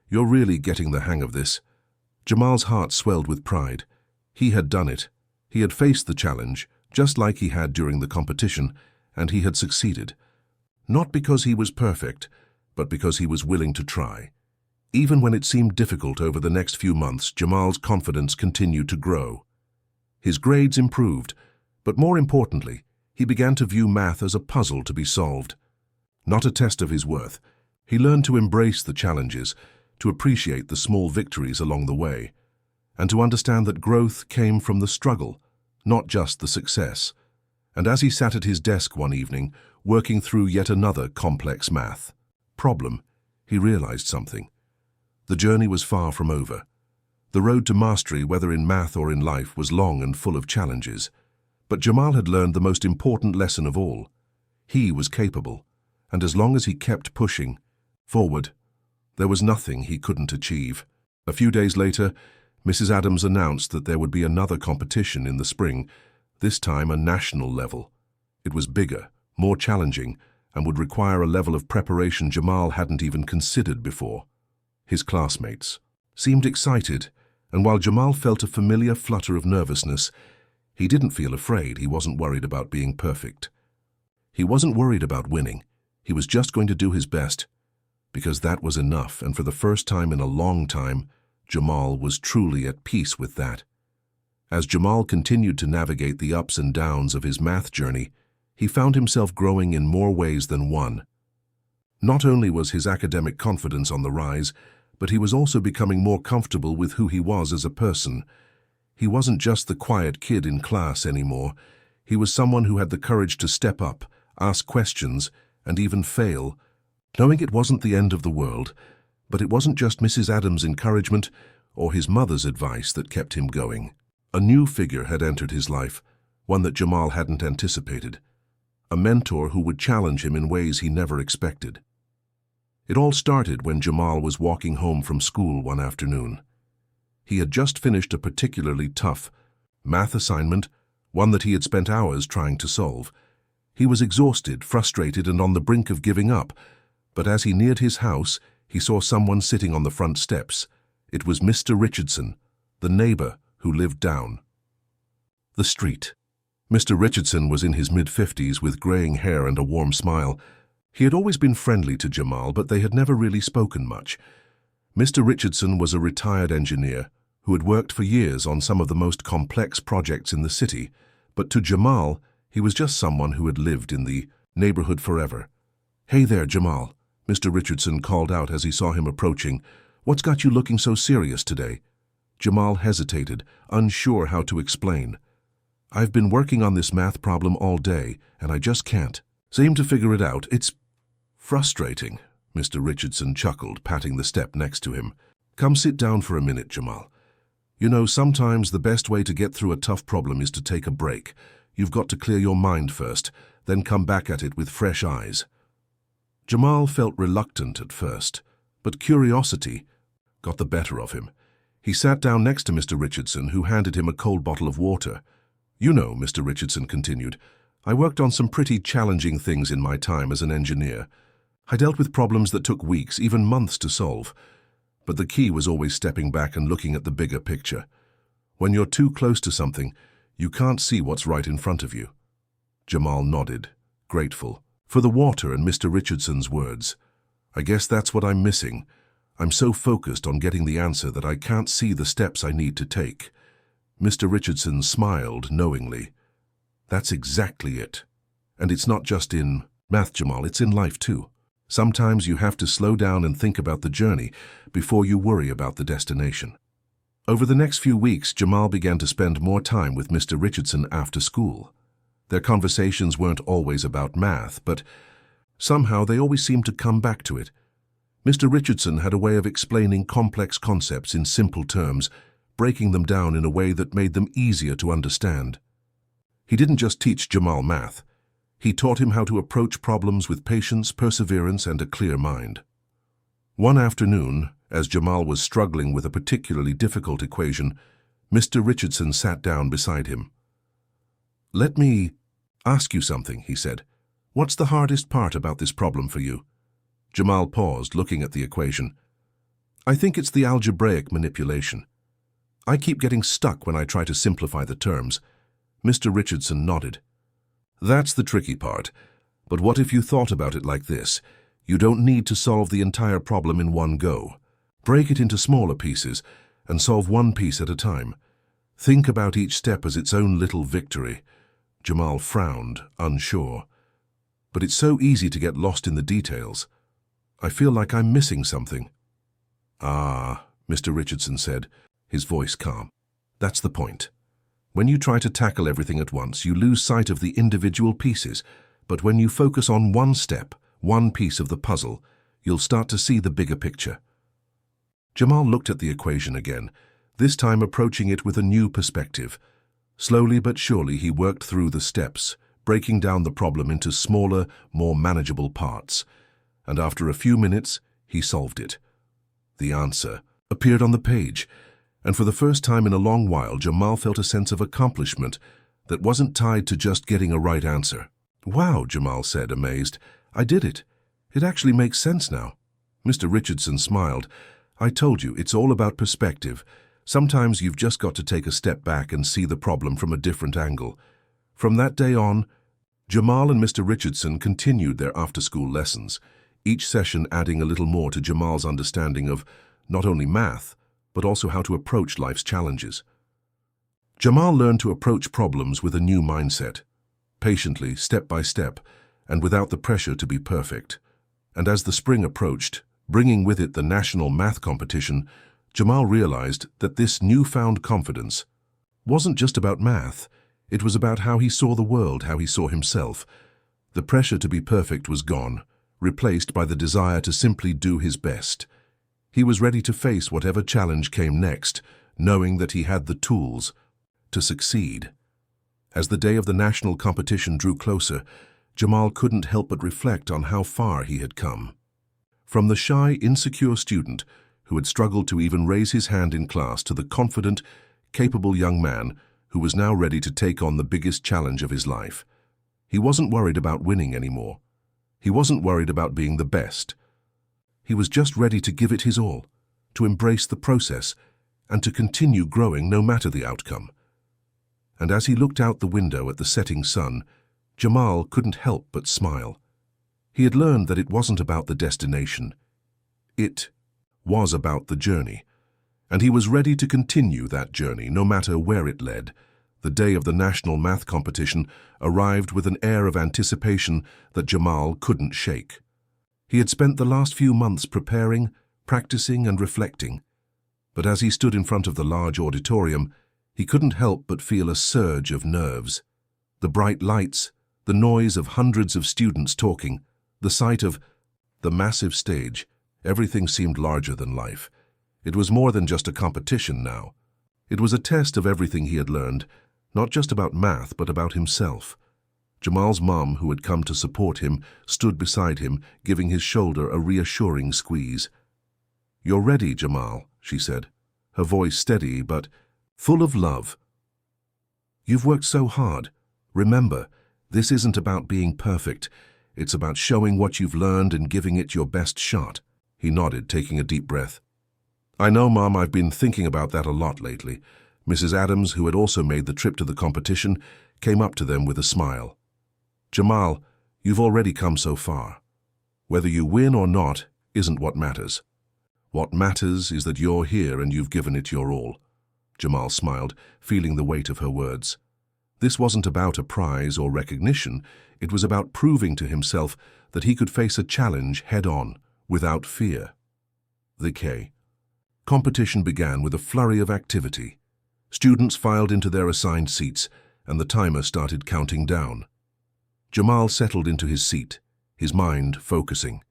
"You're really getting the hang of this." Jamal's heart swelled with pride. He had done it. He had faced the challenge, just like he had during the competition, and he had succeeded. Not because he was perfect, but because he was willing to try. Even when it seemed difficult over the next few months, Jamal's confidence continued to grow. His grades improved, but more importantly, he began to view math as a puzzle to be solved. Not a test of his worth. He learned to embrace the challenges, to appreciate the small victories along the way, and to understand that growth came from the struggle, not just the success. And as he sat at his desk one evening, working through yet another complex math problem, he realized something. The journey was far from over. The road to mastery, whether in math or in life, was long and full of challenges. But Jamal had learned the most important lesson of all. He was capable, and as long as he kept pushing forward, there was nothing he couldn't achieve. A few days later, Mrs. Adams announced that there would be another competition in the spring, this time a national level. It was bigger, more challenging, and would require a level of preparation Jamal hadn't even considered before. His classmates seemed excited, and while Jamal felt a familiar flutter of nervousness, he didn't feel afraid. He wasn't worried about being perfect. He wasn't worried about winning. He was just going to do his best, because that was enough, and for the first time in a long time, Jamal was truly at peace with that. As Jamal continued to navigate the ups and downs of his math journey, he found himself growing in more ways than one. Not only was his academic confidence on the rise, but he was also becoming more comfortable with who he was as a person. He wasn't just the quiet kid in class anymore. He was someone who had the courage to step up, ask questions, and even fail, knowing it wasn't the end of the world. But it wasn't just Mrs. Adams' encouragement or his mother's advice that kept him going. A new figure had entered his life, one that Jamal hadn't anticipated. A mentor who would challenge him in ways he never expected. It all started when Jamal was walking home from school one afternoon. He had just finished a particularly tough math assignment, one that he had spent hours trying to solve. He was exhausted, frustrated, and on the brink of giving up, but as he neared his house, he saw someone sitting on the front steps. It was Mr. Richardson, the neighbor who lived down the street. Mr. Richardson was in his mid-50s with graying hair and a warm smile. He had always been friendly to Jamal, but they had never really spoken much. Mr. Richardson was a retired engineer who had worked for years on some of the most complex projects in the city, but to Jamal, he was just someone who had lived in the neighborhood forever. "Hey there, Jamal," Mr. Richardson called out as he saw him approaching. "What's got you looking so serious today?" Jamal hesitated, unsure how to explain. "I've been working on this math problem all day, and I just can't seem to figure it out. It's frustrating," Mr. Richardson chuckled, patting the step next to him. "Come sit down for a minute, Jamal. You know, sometimes the best way to get through a tough problem is to take a break. You've got to clear your mind first, then come back at it with fresh eyes." Jamal felt reluctant at first, but curiosity got the better of him. He sat down next to Mr. Richardson, who handed him a cold bottle of water. "You know," Mr. Richardson continued, "I worked on some pretty challenging things in my time as an engineer. I dealt with problems that took weeks, even months to solve. But the key was always stepping back and looking at the bigger picture. When you're too close to something, you can't see what's right in front of you." Jamal nodded, grateful for the water and Mr. Richardson's words. "I guess that's what I'm missing. I'm so focused on getting the answer that I can't see the steps I need to take." Mr. Richardson smiled knowingly. "That's exactly it. And it's not just in math, Jamal, it's in life too. Sometimes you have to slow down and think about the journey before you worry about the destination." Over the next few weeks, Jamal began to spend more time with Mr. Richardson after school. Their conversations weren't always about math, but somehow they always seemed to come back to it. Mr. Richardson had a way of explaining complex concepts in simple terms, breaking them down in a way that made them easier to understand. He didn't just teach Jamal math. He taught him how to approach problems with patience, perseverance, and a clear mind. One afternoon, as Jamal was struggling with a particularly difficult equation, Mr. Richardson sat down beside him. "Let me ask you something," he said. "What's the hardest part about this problem for you?" Jamal paused, looking at the equation. "I think it's the algebraic manipulation. I keep getting stuck when I try to simplify the terms." Mr. Richardson nodded. "That's the tricky part. But what if you thought about it like this? You don't need to solve the entire problem in one go. Break it into smaller pieces and solve one piece at a time. Think about each step as its own little victory." Jamal frowned, unsure. "But it's so easy to get lost in the details. I feel like I'm missing something." "Ah," Mr. Richardson said, his voice calm. "That's the point. When you try to tackle everything at once, you lose sight of the individual pieces. But when you focus on one step, one piece of the puzzle, you'll start to see the bigger picture." Jamal looked at the equation again, this time approaching it with a new perspective. Slowly but surely he worked through the steps, breaking down the problem into smaller, more manageable parts. And after a few minutes, he solved it. The answer appeared on the page, and for the first time in a long while, Jamal felt a sense of accomplishment that wasn't tied to just getting a right answer. "Wow," Jamal said, amazed. "I did it. It actually makes sense now." Mr. Richardson smiled. "I told you, it's all about perspective. Sometimes you've just got to take a step back and see the problem from a different angle." From that day on, Jamal and Mr. Richardson continued their after-school lessons, each session adding a little more to Jamal's understanding of not only math, but also how to approach life's challenges. Jamal learned to approach problems with a new mindset, patiently, step by step, and without the pressure to be perfect. And as the spring approached, bringing with it the national math competition, Jamal realized that this newfound confidence wasn't just about math. It was about how he saw the world, how he saw himself. The pressure to be perfect was gone, replaced by the desire to simply do his best. He was ready to face whatever challenge came next, knowing that he had the tools to succeed. As the day of the national competition drew closer, Jamal couldn't help but reflect on how far he had come. From the shy, insecure student who had struggled to even raise his hand in class to the confident, capable young man who was now ready to take on the biggest challenge of his life. He wasn't worried about winning anymore. He wasn't worried about being the best. He was just ready to give it his all, to embrace the process, and to continue growing no matter the outcome. And as he looked out the window at the setting sun, Jamal couldn't help but smile. He had learned that it wasn't about the destination. It was about the journey. And he was ready to continue that journey, no matter where it led. The day of the national math competition arrived with an air of anticipation that Jamal couldn't shake. He had spent the last few months preparing, practicing, and reflecting. But as he stood in front of the large auditorium, he couldn't help but feel a surge of nerves. The bright lights, the noise of hundreds of students talking, the sight of the massive stage, everything seemed larger than life. It was more than just a competition now. It was a test of everything he had learned, not just about math, but about himself. Jamal's mom, who had come to support him, stood beside him, giving his shoulder a reassuring squeeze. "You're ready, Jamal," she said, her voice steady but full of love. "You've worked so hard. Remember, this isn't about being perfect. It's about showing what you've learned and giving it your best shot." He nodded, taking a deep breath. "I know, Mom, I've been thinking about that a lot lately." Mrs. Adams, who had also made the trip to the competition, came up to them with a smile. "Jamal, you've already come so far. Whether you win or not isn't what matters. What matters is that you're here and you've given it your all." Jamal smiled, feeling the weight of her words. This wasn't about a prize or recognition. It was about proving to himself that he could face a challenge head-on, without fear. The competition began with a flurry of activity. Students filed into their assigned seats, and the timer started counting down. Jamal settled into his seat, his mind focusing.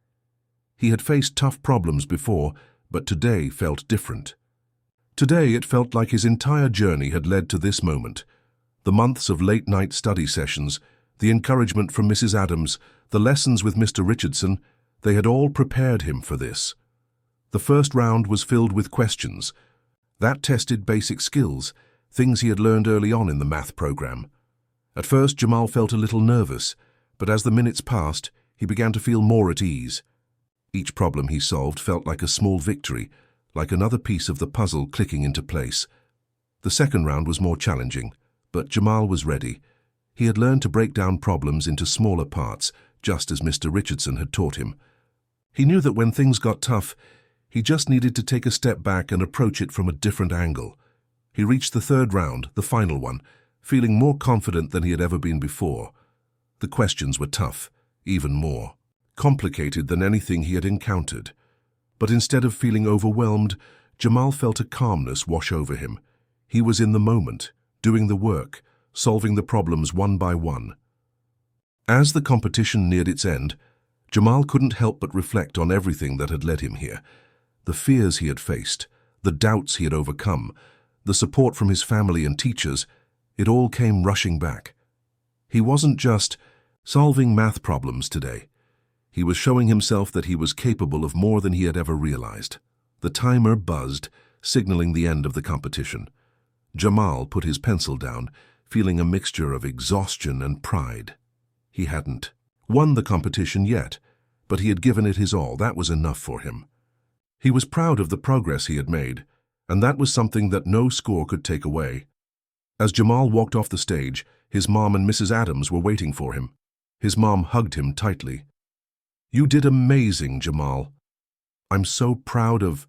He had faced tough problems before, but today felt different. Today it felt like his entire journey had led to this moment. The months of late-night study sessions, the encouragement from Mrs. Adams, the lessons with Mr. Richardson, they had all prepared him for this. The first round was filled with questions. That tested basic skills, things he had learned early on in the math program. At first, Jamal felt a little nervous, but as the minutes passed, he began to feel more at ease. Each problem he solved felt like a small victory, like another piece of the puzzle clicking into place. The second round was more challenging, but Jamal was ready. He had learned to break down problems into smaller parts, just as Mr. Richardson had taught him. He knew that when things got tough, he just needed to take a step back and approach it from a different angle. He reached the third round, the final one, feeling more confident than he had ever been before. The questions were tough, even more complicated than anything he had encountered. But instead of feeling overwhelmed, Jamal felt a calmness wash over him. He was in the moment, doing the work, solving the problems one by one. As the competition neared its end, Jamal couldn't help but reflect on everything that had led him here. The fears he had faced, the doubts he had overcome, the support from his family and teachers, it all came rushing back. He wasn't just solving math problems today. He was showing himself that he was capable of more than he had ever realized. The timer buzzed, signaling the end of the competition. Jamal put his pencil down, feeling a mixture of exhaustion and pride. He hadn't won the competition yet, but he had given it his all. That was enough for him. He was proud of the progress he had made, and that was something that no score could take away. As Jamal walked off the stage, his mom and Mrs. Adams were waiting for him. His mom hugged him tightly. "You did amazing, Jamal. I'm so proud of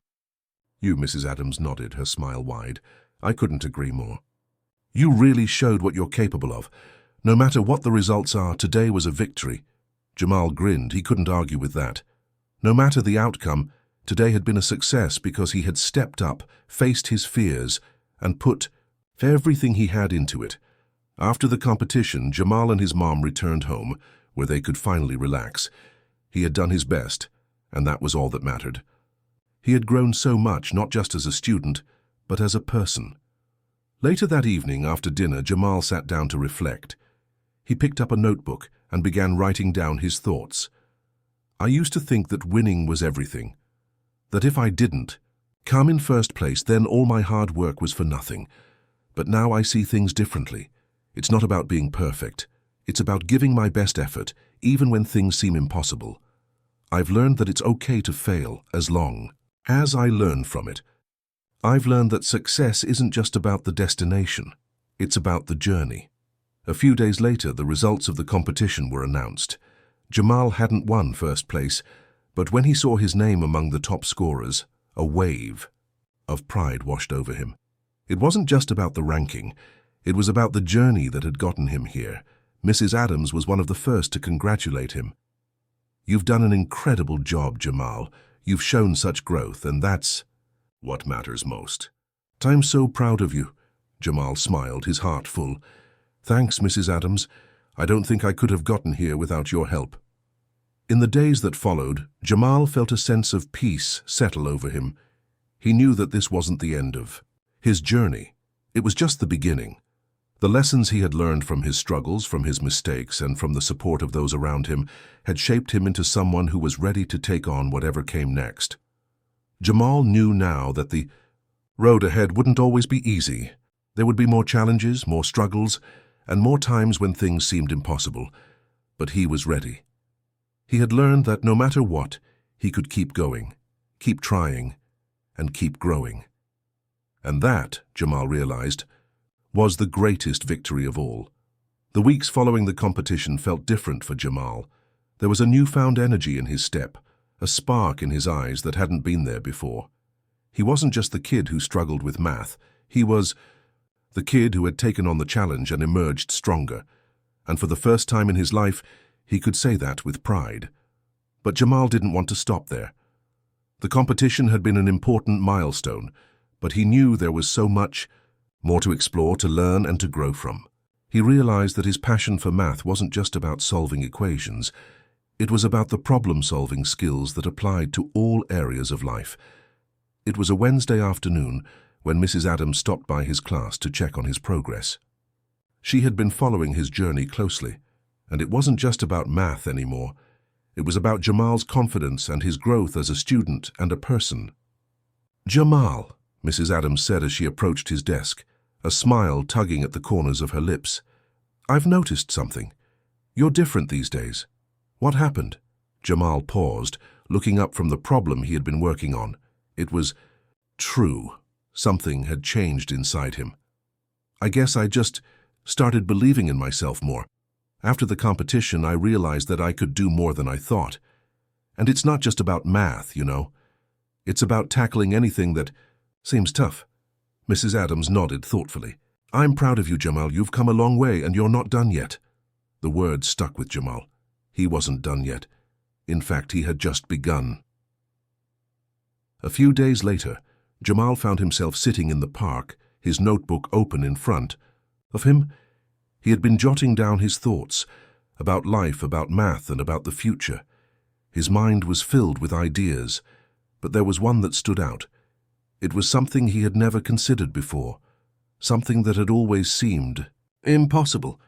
you." Mrs. Adams nodded, her smile wide. "I couldn't agree more. You really showed what you're capable of. No matter what the results are, today was a victory." Jamal grinned. He couldn't argue with that. No matter the outcome, today had been a success because he had stepped up, faced his fears, and put everything he had into it. After the competition, Jamal and his mom returned home, where they could finally relax. He had done his best, and that was all that mattered. He had grown so much, not just as a student, but as a person. Later that evening, after dinner, Jamal sat down to reflect. He picked up a notebook and began writing down his thoughts. "I used to think that winning was everything. That if I didn't come in first place, then all my hard work was for nothing. But now I see things differently. It's not about being perfect. It's about giving my best effort, even when things seem impossible. I've learned that it's okay to fail as long as I learn from it. I've learned that success isn't just about the destination. It's about the journey." A few days later, the results of the competition were announced. Jamal hadn't won first place, but when he saw his name among the top scorers, a wave of pride washed over him. It wasn't just about the ranking. It was about the journey that had gotten him here. Mrs. Adams was one of the first to congratulate him. "You've done an incredible job, Jamal. You've shown such growth, and that's what matters most." "I'm so proud of you." Jamal smiled, his heart full. "Thanks, Mrs. Adams. I don't think I could have gotten here without your help." In the days that followed, Jamal felt a sense of peace settle over him. He knew that this wasn't the end of his journey. It was just the beginning. The lessons he had learned from his struggles, from his mistakes, and from the support of those around him had shaped him into someone who was ready to take on whatever came next. Jamal knew now that the road ahead wouldn't always be easy. There would be more challenges, more struggles, and more times when things seemed impossible. But he was ready. He had learned that no matter what, he could keep going, keep trying, and keep growing. And that, Jamal realized, was the greatest victory of all. The weeks following the competition felt different for Jamal. There was a newfound energy in his step, a spark in his eyes that hadn't been there before. He wasn't just the kid who struggled with math. He was the kid who had taken on the challenge and emerged stronger. And for the first time in his life, he could say that with pride. But Jamal didn't want to stop there. The competition had been an important milestone, but he knew there was so much more to explore, to learn, and to grow from. He realized that his passion for math wasn't just about solving equations. It was about the problem-solving skills that applied to all areas of life. It was a Wednesday afternoon when Mrs. Adams stopped by his class to check on his progress. She had been following his journey closely, and it wasn't just about math anymore. It was about Jamal's confidence and his growth as a student and a person. "Jamal," Mrs. Adams said as she approached his desk, a smile tugging at the corners of her lips. "I've noticed something. You're different these days. What happened?" Jamal paused, looking up from the problem he had been working on. It was true. Something had changed inside him. "I guess I just started believing in myself more. After the competition, I realized that I could do more than I thought. And it's not just about math, you know. It's about tackling anything that seems tough." Mrs. Adams nodded thoughtfully. "I'm proud of you, Jamal. You've come a long way, and you're not done yet." The words stuck with Jamal. He wasn't done yet. In fact, he had just begun. A few days later, Jamal found himself sitting in the park, his notebook open in front of him. He had been jotting down his thoughts about life, about math, and about the future. His mind was filled with ideas, but there was one that stood out. It was something he had never considered before, something that had always seemed impossible.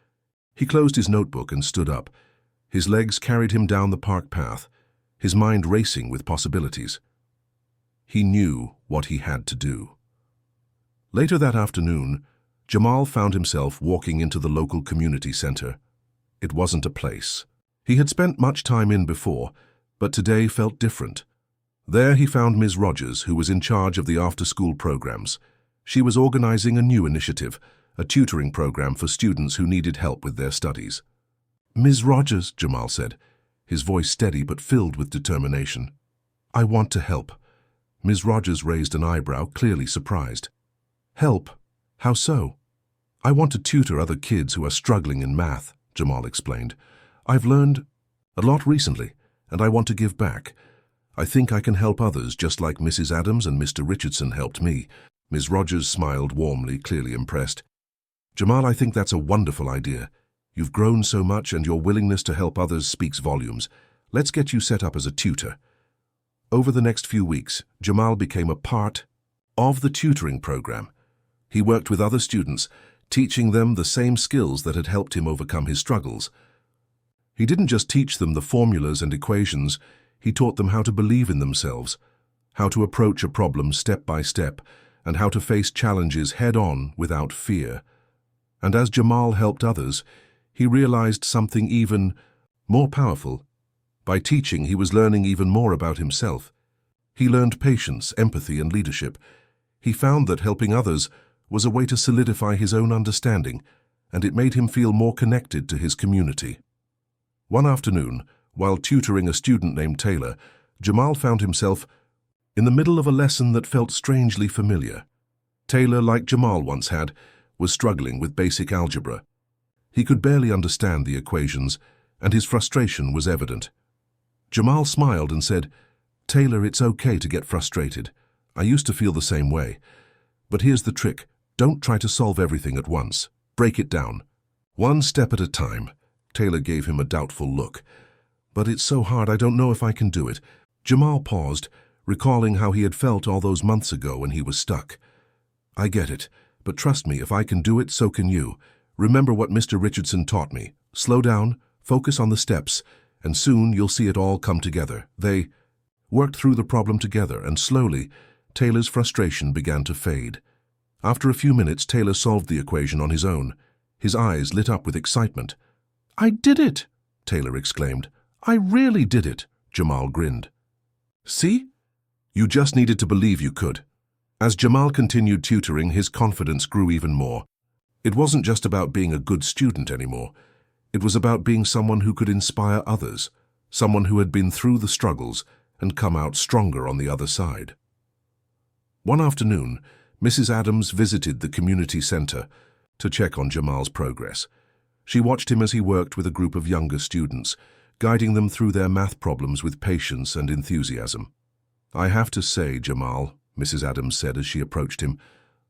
He closed his notebook and stood up. His legs carried him down the park path, his mind racing with possibilities. He knew what he had to do. Later that afternoon, Jamal found himself walking into the local community center. It wasn't a place he had spent much time in before, but today felt different. There he found Ms. Rogers, who was in charge of the after-school programs. She was organizing a new initiative, a tutoring program for students who needed help with their studies. "Ms. Rogers," Jamal said, his voice steady but filled with determination. "I want to help." Ms. Rogers raised an eyebrow, clearly surprised. "Help? How so?" I want to tutor other kids who are struggling in math, Jamal explained. I've learned a lot recently, and I want to give back. I think I can help others just like Mrs. Adams and Mr. Richardson helped me. Ms. Rogers smiled warmly, clearly impressed. Jamal, I think that's a wonderful idea. You've grown so much and your willingness to help others speaks volumes. Let's get you set up as a tutor. Over the next few weeks, Jamal became a part of the tutoring program. He worked with other students, teaching them the same skills that had helped him overcome his struggles. He didn't just teach them the formulas and equations, he taught them how to believe in themselves, how to approach a problem step by step, and how to face challenges head-on without fear. And as Jamal helped others, he realized something even more powerful. By teaching, he was learning even more about himself. He learned patience, empathy, and leadership. He found that helping others was a way to solidify his own understanding, and it made him feel more connected to his community. One afternoon, while tutoring a student named Taylor, Jamal found himself in the middle of a lesson that felt strangely familiar. Taylor, like Jamal once had, was struggling with basic algebra. He could barely understand the equations, and his frustration was evident. Jamal smiled and said, "Taylor, it's okay to get frustrated. I used to feel the same way. But here's the trick. Don't try to solve everything at once. Break it down. One step at a time." Taylor gave him a doubtful look. "But it's so hard, I don't know if I can do it." Jamal paused, recalling how he had felt all those months ago when he was stuck. "I get it, but trust me, if I can do it, so can you. Remember what Mr. Richardson taught me. Slow down, focus on the steps, and soon you'll see it all come together." They worked through the problem together, and slowly, Taylor's frustration began to fade. After a few minutes, Taylor solved the equation on his own. His eyes lit up with excitement. "I did it!" Taylor exclaimed. "I really did it!" Jamal grinned. "See? You just needed to believe you could." As Jamal continued tutoring, his confidence grew even more. It wasn't just about being a good student anymore. It was about being someone who could inspire others, someone who had been through the struggles and come out stronger on the other side. One afternoon, Mrs. Adams visited the community center to check on Jamal's progress. She watched him as he worked with a group of younger students, guiding them through their math problems with patience and enthusiasm. "I have to say, Jamal," Mrs. Adams said as she approached him,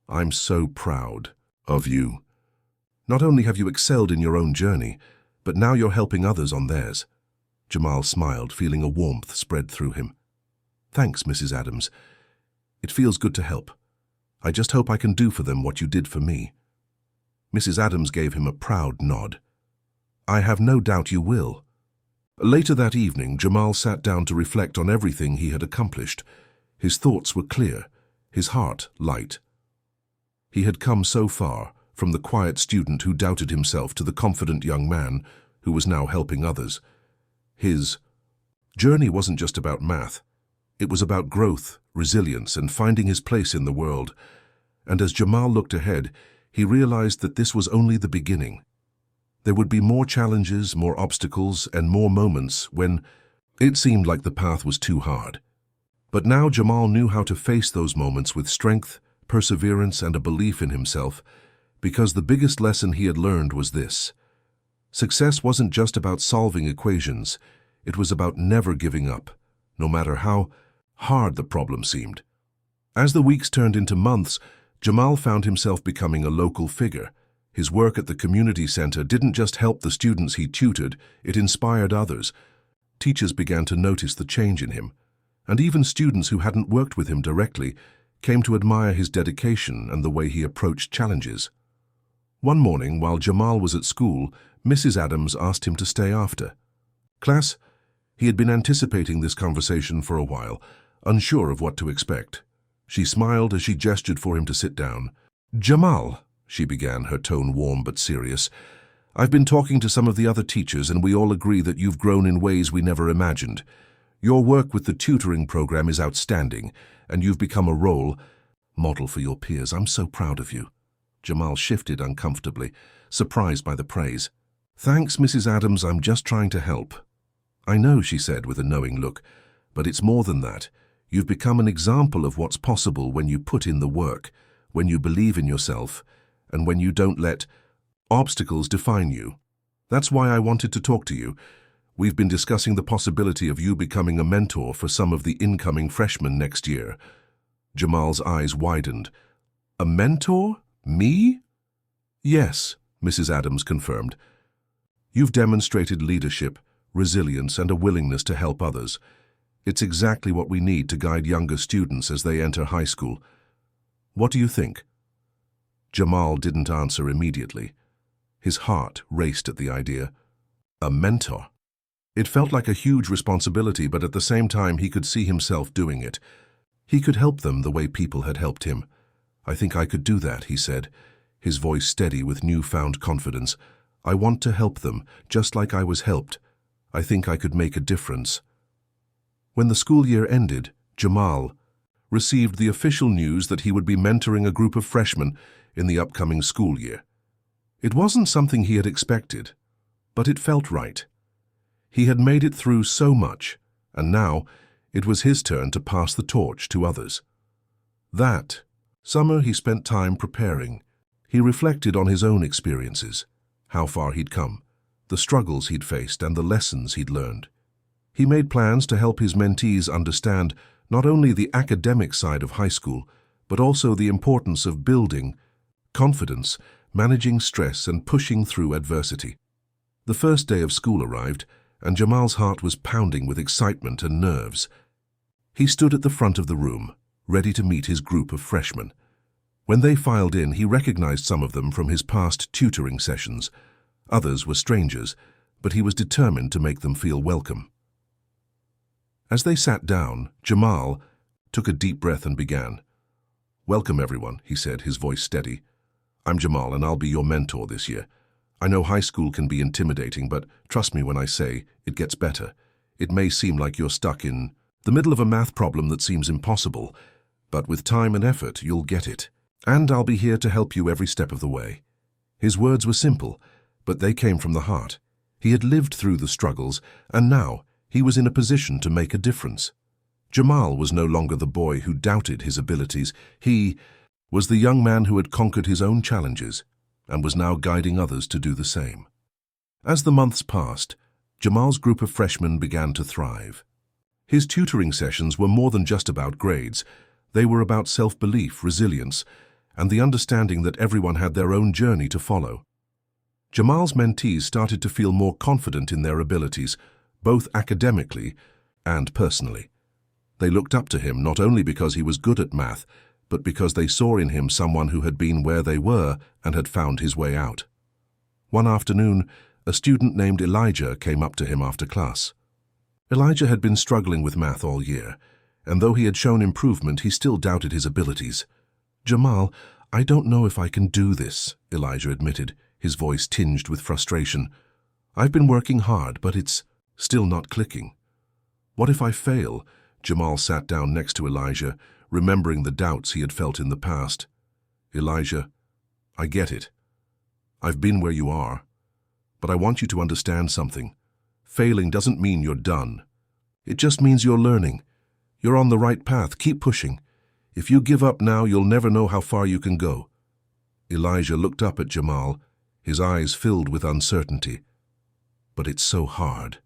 "I'm so proud of you. Not only have you excelled in your own journey, but now you're helping others on theirs." Jamal smiled, feeling a warmth spread through him. "Thanks, Mrs. Adams. It feels good to help. I just hope I can do for them what you did for me." Mrs. Adams gave him a proud nod. "I have no doubt you will." Later that evening, Jamal sat down to reflect on everything he had accomplished. His thoughts were clear, his heart light. He had come so far, from the quiet student who doubted himself to the confident young man who was now helping others. His journey wasn't just about math. It was about growth, resilience, and finding his place in the world. And as Jamal looked ahead, he realized that this was only the beginning. There would be more challenges, more obstacles, and more moments when it seemed like the path was too hard. But now Jamal knew how to face those moments with strength, perseverance, and a belief in himself, because the biggest lesson he had learned was this: success wasn't just about solving equations, it was about never giving up, no matter how hard the problem seemed. As the weeks turned into months, Jamal found himself becoming a local figure. His work at the community center didn't just help the students he tutored, it inspired others. Teachers began to notice the change in him, and even students who hadn't worked with him directly came to admire his dedication and the way he approached challenges. One morning, while Jamal was at school, Mrs. Adams asked him to stay after class. He had been anticipating this conversation for a while, unsure of what to expect. She smiled as she gestured for him to sit down. "Jamal," she began, her tone warm but serious, "I've been talking to some of the other teachers and we all agree that you've grown in ways we never imagined. Your work with the tutoring program is outstanding, and you've become a role model for your peers. I'm so proud of you." Jamal shifted uncomfortably, surprised by the praise. "Thanks, Mrs. Adams, I'm just trying to help." "I know," she said with a knowing look, "but it's more than that. You've become an example of what's possible when you put in the work, when you believe in yourself, and when you don't let obstacles define you. That's why I wanted to talk to you. We've been discussing the possibility of you becoming a mentor for some of the incoming freshmen next year. Jamal's eyes widened. A mentor? Me? Yes, Mrs. Adams confirmed. You've demonstrated leadership, resilience, and a willingness to help others. It's exactly what we need to guide younger students as they enter high school. What do you think? Jamal didn't answer immediately. His heart raced at the idea. A mentor? It felt like a huge responsibility, but at the same time he could see himself doing it. He could help them the way people had helped him. I think I could do that, he said, his voice steady with newfound confidence. I want to help them, just like I was helped. I think I could make a difference. When the school year ended, Jamal received the official news that he would be mentoring a group of freshmen in the upcoming school year. It wasn't something he had expected, but it felt right. He had made it through so much, and now it was his turn to pass the torch to others. That summer he spent time preparing. He reflected on his own experiences, how far he'd come, the struggles he'd faced, and the lessons he'd learned. He made plans to help his mentees understand not only the academic side of high school, but also the importance of building confidence, managing stress, and pushing through adversity. The first day of school arrived, and Jamal's heart was pounding with excitement and nerves. He stood at the front of the room, ready to meet his group of freshmen. When they filed in, he recognized some of them from his past tutoring sessions. Others were strangers, but he was determined to make them feel welcome. As they sat down, Jamal took a deep breath and began. Welcome, everyone, he said, his voice steady. I'm Jamal, and I'll be your mentor this year. I know high school can be intimidating, but trust me when I say it gets better. It may seem like you're stuck in the middle of a math problem that seems impossible, but with time and effort, you'll get it. And I'll be here to help you every step of the way. His words were simple, but they came from the heart. He had lived through the struggles, and now he was in a position to make a difference. Jamal was no longer the boy who doubted his abilities. He was the young man who had conquered his own challenges and was now guiding others to do the same. As the months passed, Jamal's group of freshmen began to thrive. His tutoring sessions were more than just about grades. They were about self-belief, resilience, and the understanding that everyone had their own journey to follow. Jamal's mentees started to feel more confident in their abilities, both academically and personally. They looked up to him not only because he was good at math, but because they saw in him someone who had been where they were and had found his way out. One afternoon, a student named Elijah came up to him after class. Elijah had been struggling with math all year, and though he had shown improvement, he still doubted his abilities. Jamal, I don't know if I can do this, Elijah admitted, his voice tinged with frustration. I've been working hard, but it's still not clicking. What if I fail? Jamal sat down next to Elijah, remembering the doubts he had felt in the past. Elijah, I get it. I've been where you are. But I want you to understand something. Failing doesn't mean you're done. It just means you're learning. You're on the right path. Keep pushing. If you give up now, you'll never know how far you can go. Elijah looked up at Jamal, his eyes filled with uncertainty. But it's so hard.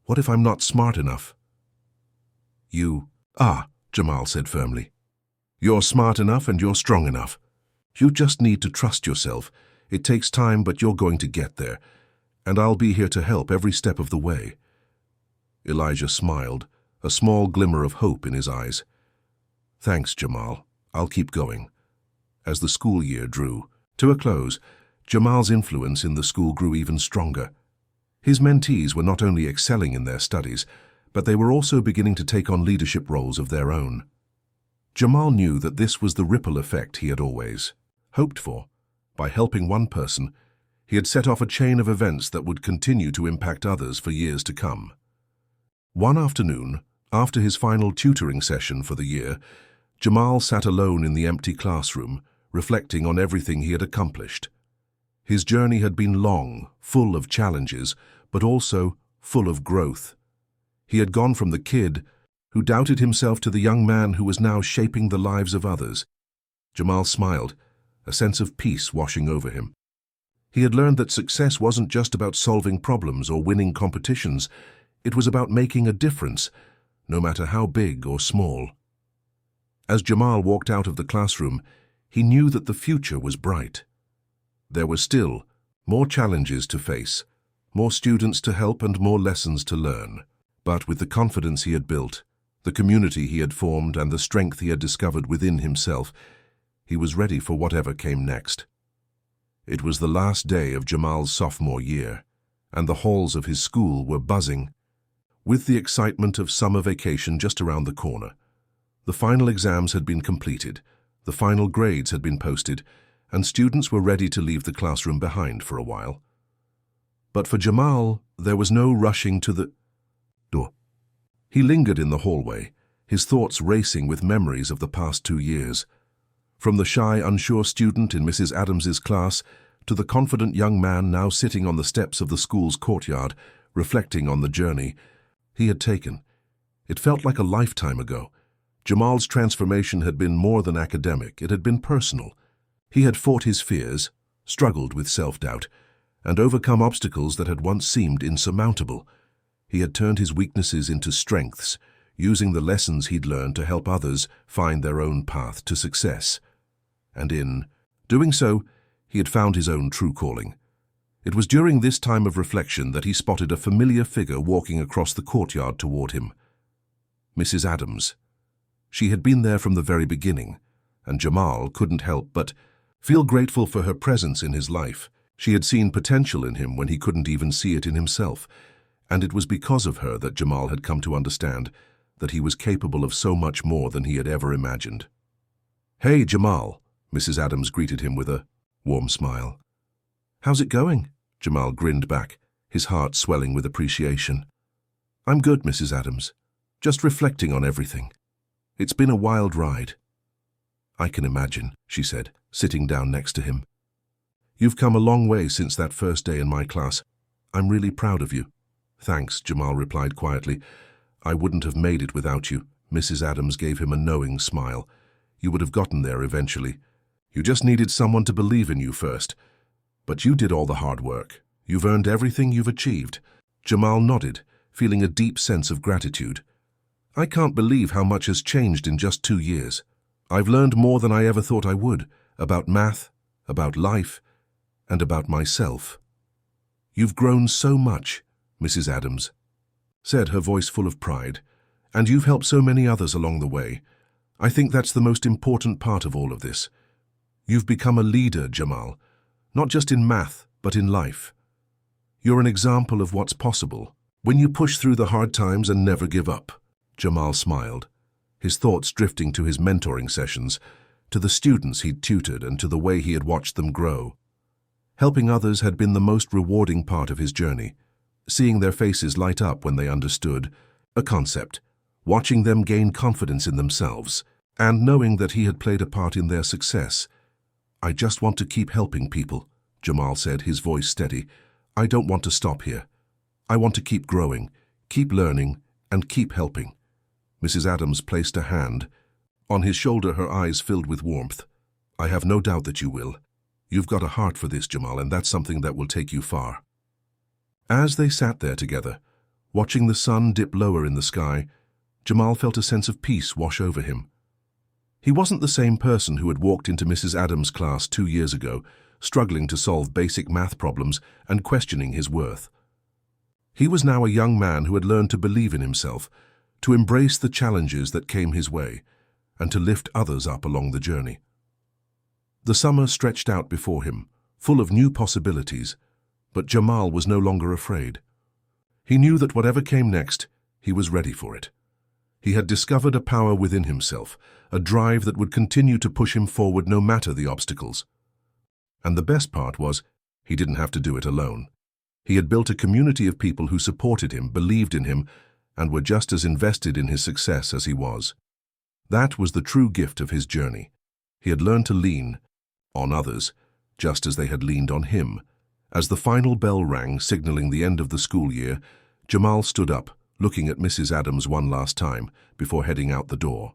What if I'm not smart enough? Jamal said firmly. You're smart enough and you're strong enough. You just need to trust yourself. It takes time, but you're going to get there. And I'll be here to help every step of the way. Elijah smiled, a small glimmer of hope in his eyes. Thanks, Jamal. I'll keep going. As the school year drew to a close, Jamal's influence in the school grew even stronger. His mentees were not only excelling in their studies, but they were also beginning to take on leadership roles of their own. Jamal knew that this was the ripple effect he had always hoped for. By helping one person, he had set off a chain of events that would continue to impact others for years to come. One afternoon, after his final tutoring session for the year, Jamal sat alone in the empty classroom, reflecting on everything he had accomplished. His journey had been long, full of challenges, but also full of growth. He had gone from the kid who doubted himself to the young man who was now shaping the lives of others. Jamal smiled. a sense of peace washing over him. He had learned that success wasn't just about solving problems or winning competitions. It was about making a difference, no matter how big or small. As Jamal walked out of the classroom, he knew that the future was bright. There were still more challenges to face, more students to help and more lessons to learn. But with the confidence he had built, the community he had formed and the strength he had discovered within himself, he was ready for whatever came next. It was the last day of Jamal's sophomore year, and the halls of his school were buzzing with the excitement of summer vacation just around the corner. The final exams had been completed, the final grades had been posted, and students were ready to leave the classroom behind for a while. But for Jamal, there was no rushing to the door. He lingered in the hallway, his thoughts racing with memories of the past 2 years. From the shy, unsure student in Mrs. Adams's class to the confident young man now sitting on the steps of the school's courtyard, reflecting on the journey he had taken. It felt like a lifetime ago. Jamal's transformation had been more than academic, it had been personal. He had fought his fears, struggled with self-doubt, and overcome obstacles that had once seemed insurmountable. He had turned his weaknesses into strengths, using the lessons he'd learned to help others find their own path to success. And in doing so, he had found his own true calling. It was during this time of reflection that he spotted a familiar figure walking across the courtyard toward him. Mrs. Adams. She had been there from the very beginning, and Jamal couldn't help but feel grateful for her presence in his life. She had seen potential in him when he couldn't even see it in himself, and it was because of her that Jamal had come to understand that he was capable of so much more than he had ever imagined. "Hey, Jamal," Mrs. Adams greeted him with a warm smile. "How's it going?" Jamal grinned back, his heart swelling with appreciation. "I'm good, Mrs. Adams. Just reflecting on everything. It's been a wild ride." "I can imagine," she said, sitting down next to him. "You've come a long way since that first day in my class. I'm really proud of you." "Thanks," Jamal replied quietly. "I wouldn't have made it without you." Mrs. Adams gave him a knowing smile. "You would have gotten there eventually. You just needed someone to believe in you first. But you did all the hard work. You've earned everything you've achieved." Jamal nodded, feeling a deep sense of gratitude. "I can't believe how much has changed in just 2 years. I've learned more than I ever thought I would, about math, about life, and about myself." "You've grown so much," Mrs. Adams said, her voice full of pride, "and you've helped so many others along the way. I think that's the most important part of all of this. You've become a leader, Jamal, not just in math, but in life. You're an example of what's possible when you push through the hard times and never give up." Jamal smiled, his thoughts drifting to his mentoring sessions, to the students he'd tutored and to the way he had watched them grow. Helping others had been the most rewarding part of his journey, seeing their faces light up when they understood a concept, watching them gain confidence in themselves, and knowing that he had played a part in their success. "I just want to keep helping people," Jamal said, his voice steady. "I don't want to stop here. I want to keep growing, keep learning, and keep helping." Mrs. Adams placed a hand on his shoulder, her eyes filled with warmth. "I have no doubt that you will. You've got a heart for this, Jamal, and that's something that will take you far." As they sat there together, watching the sun dip lower in the sky, Jamal felt a sense of peace wash over him. He wasn't the same person who had walked into Mrs. Adams' class 2 years ago, struggling to solve basic math problems and questioning his worth. He was now a young man who had learned to believe in himself, to embrace the challenges that came his way, and to lift others up along the journey. The summer stretched out before him, full of new possibilities, but Jamal was no longer afraid. He knew that whatever came next, he was ready for it. He had discovered a power within himself, a drive that would continue to push him forward no matter the obstacles. And the best part was, he didn't have to do it alone. He had built a community of people who supported him, believed in him, and were just as invested in his success as he was. That was the true gift of his journey. He had learned to lean on others, just as they had leaned on him. As the final bell rang, signaling the end of the school year, Jamal stood up, looking at Mrs. Adams one last time before heading out the door.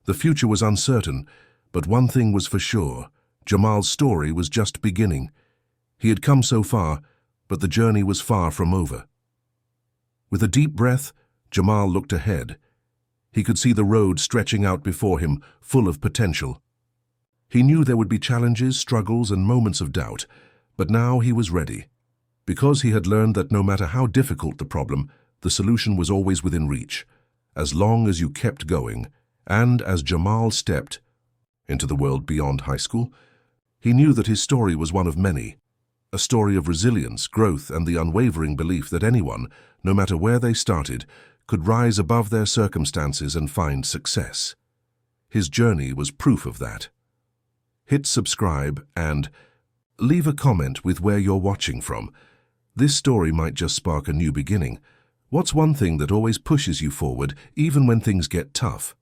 The future was uncertain, but one thing was for sure: Jamal's story was just beginning. He had come so far, but the journey was far from over. With a deep breath, Jamal looked ahead. He could see the road stretching out before him, full of potential. He knew there would be challenges, struggles, and moments of doubt, but now he was ready. Because he had learned that no matter how difficult the problem, the solution was always within reach, as long as you kept going. And as Jamal stepped into the world beyond high school, he knew that his story was one of many, a story of resilience, growth, and the unwavering belief that anyone, no matter where they started, could rise above their circumstances and find success. His journey was proof of that. Hit subscribe and leave a comment with where you're watching from. This story might just spark a new beginning. What's one thing that always pushes you forward, even when things get tough?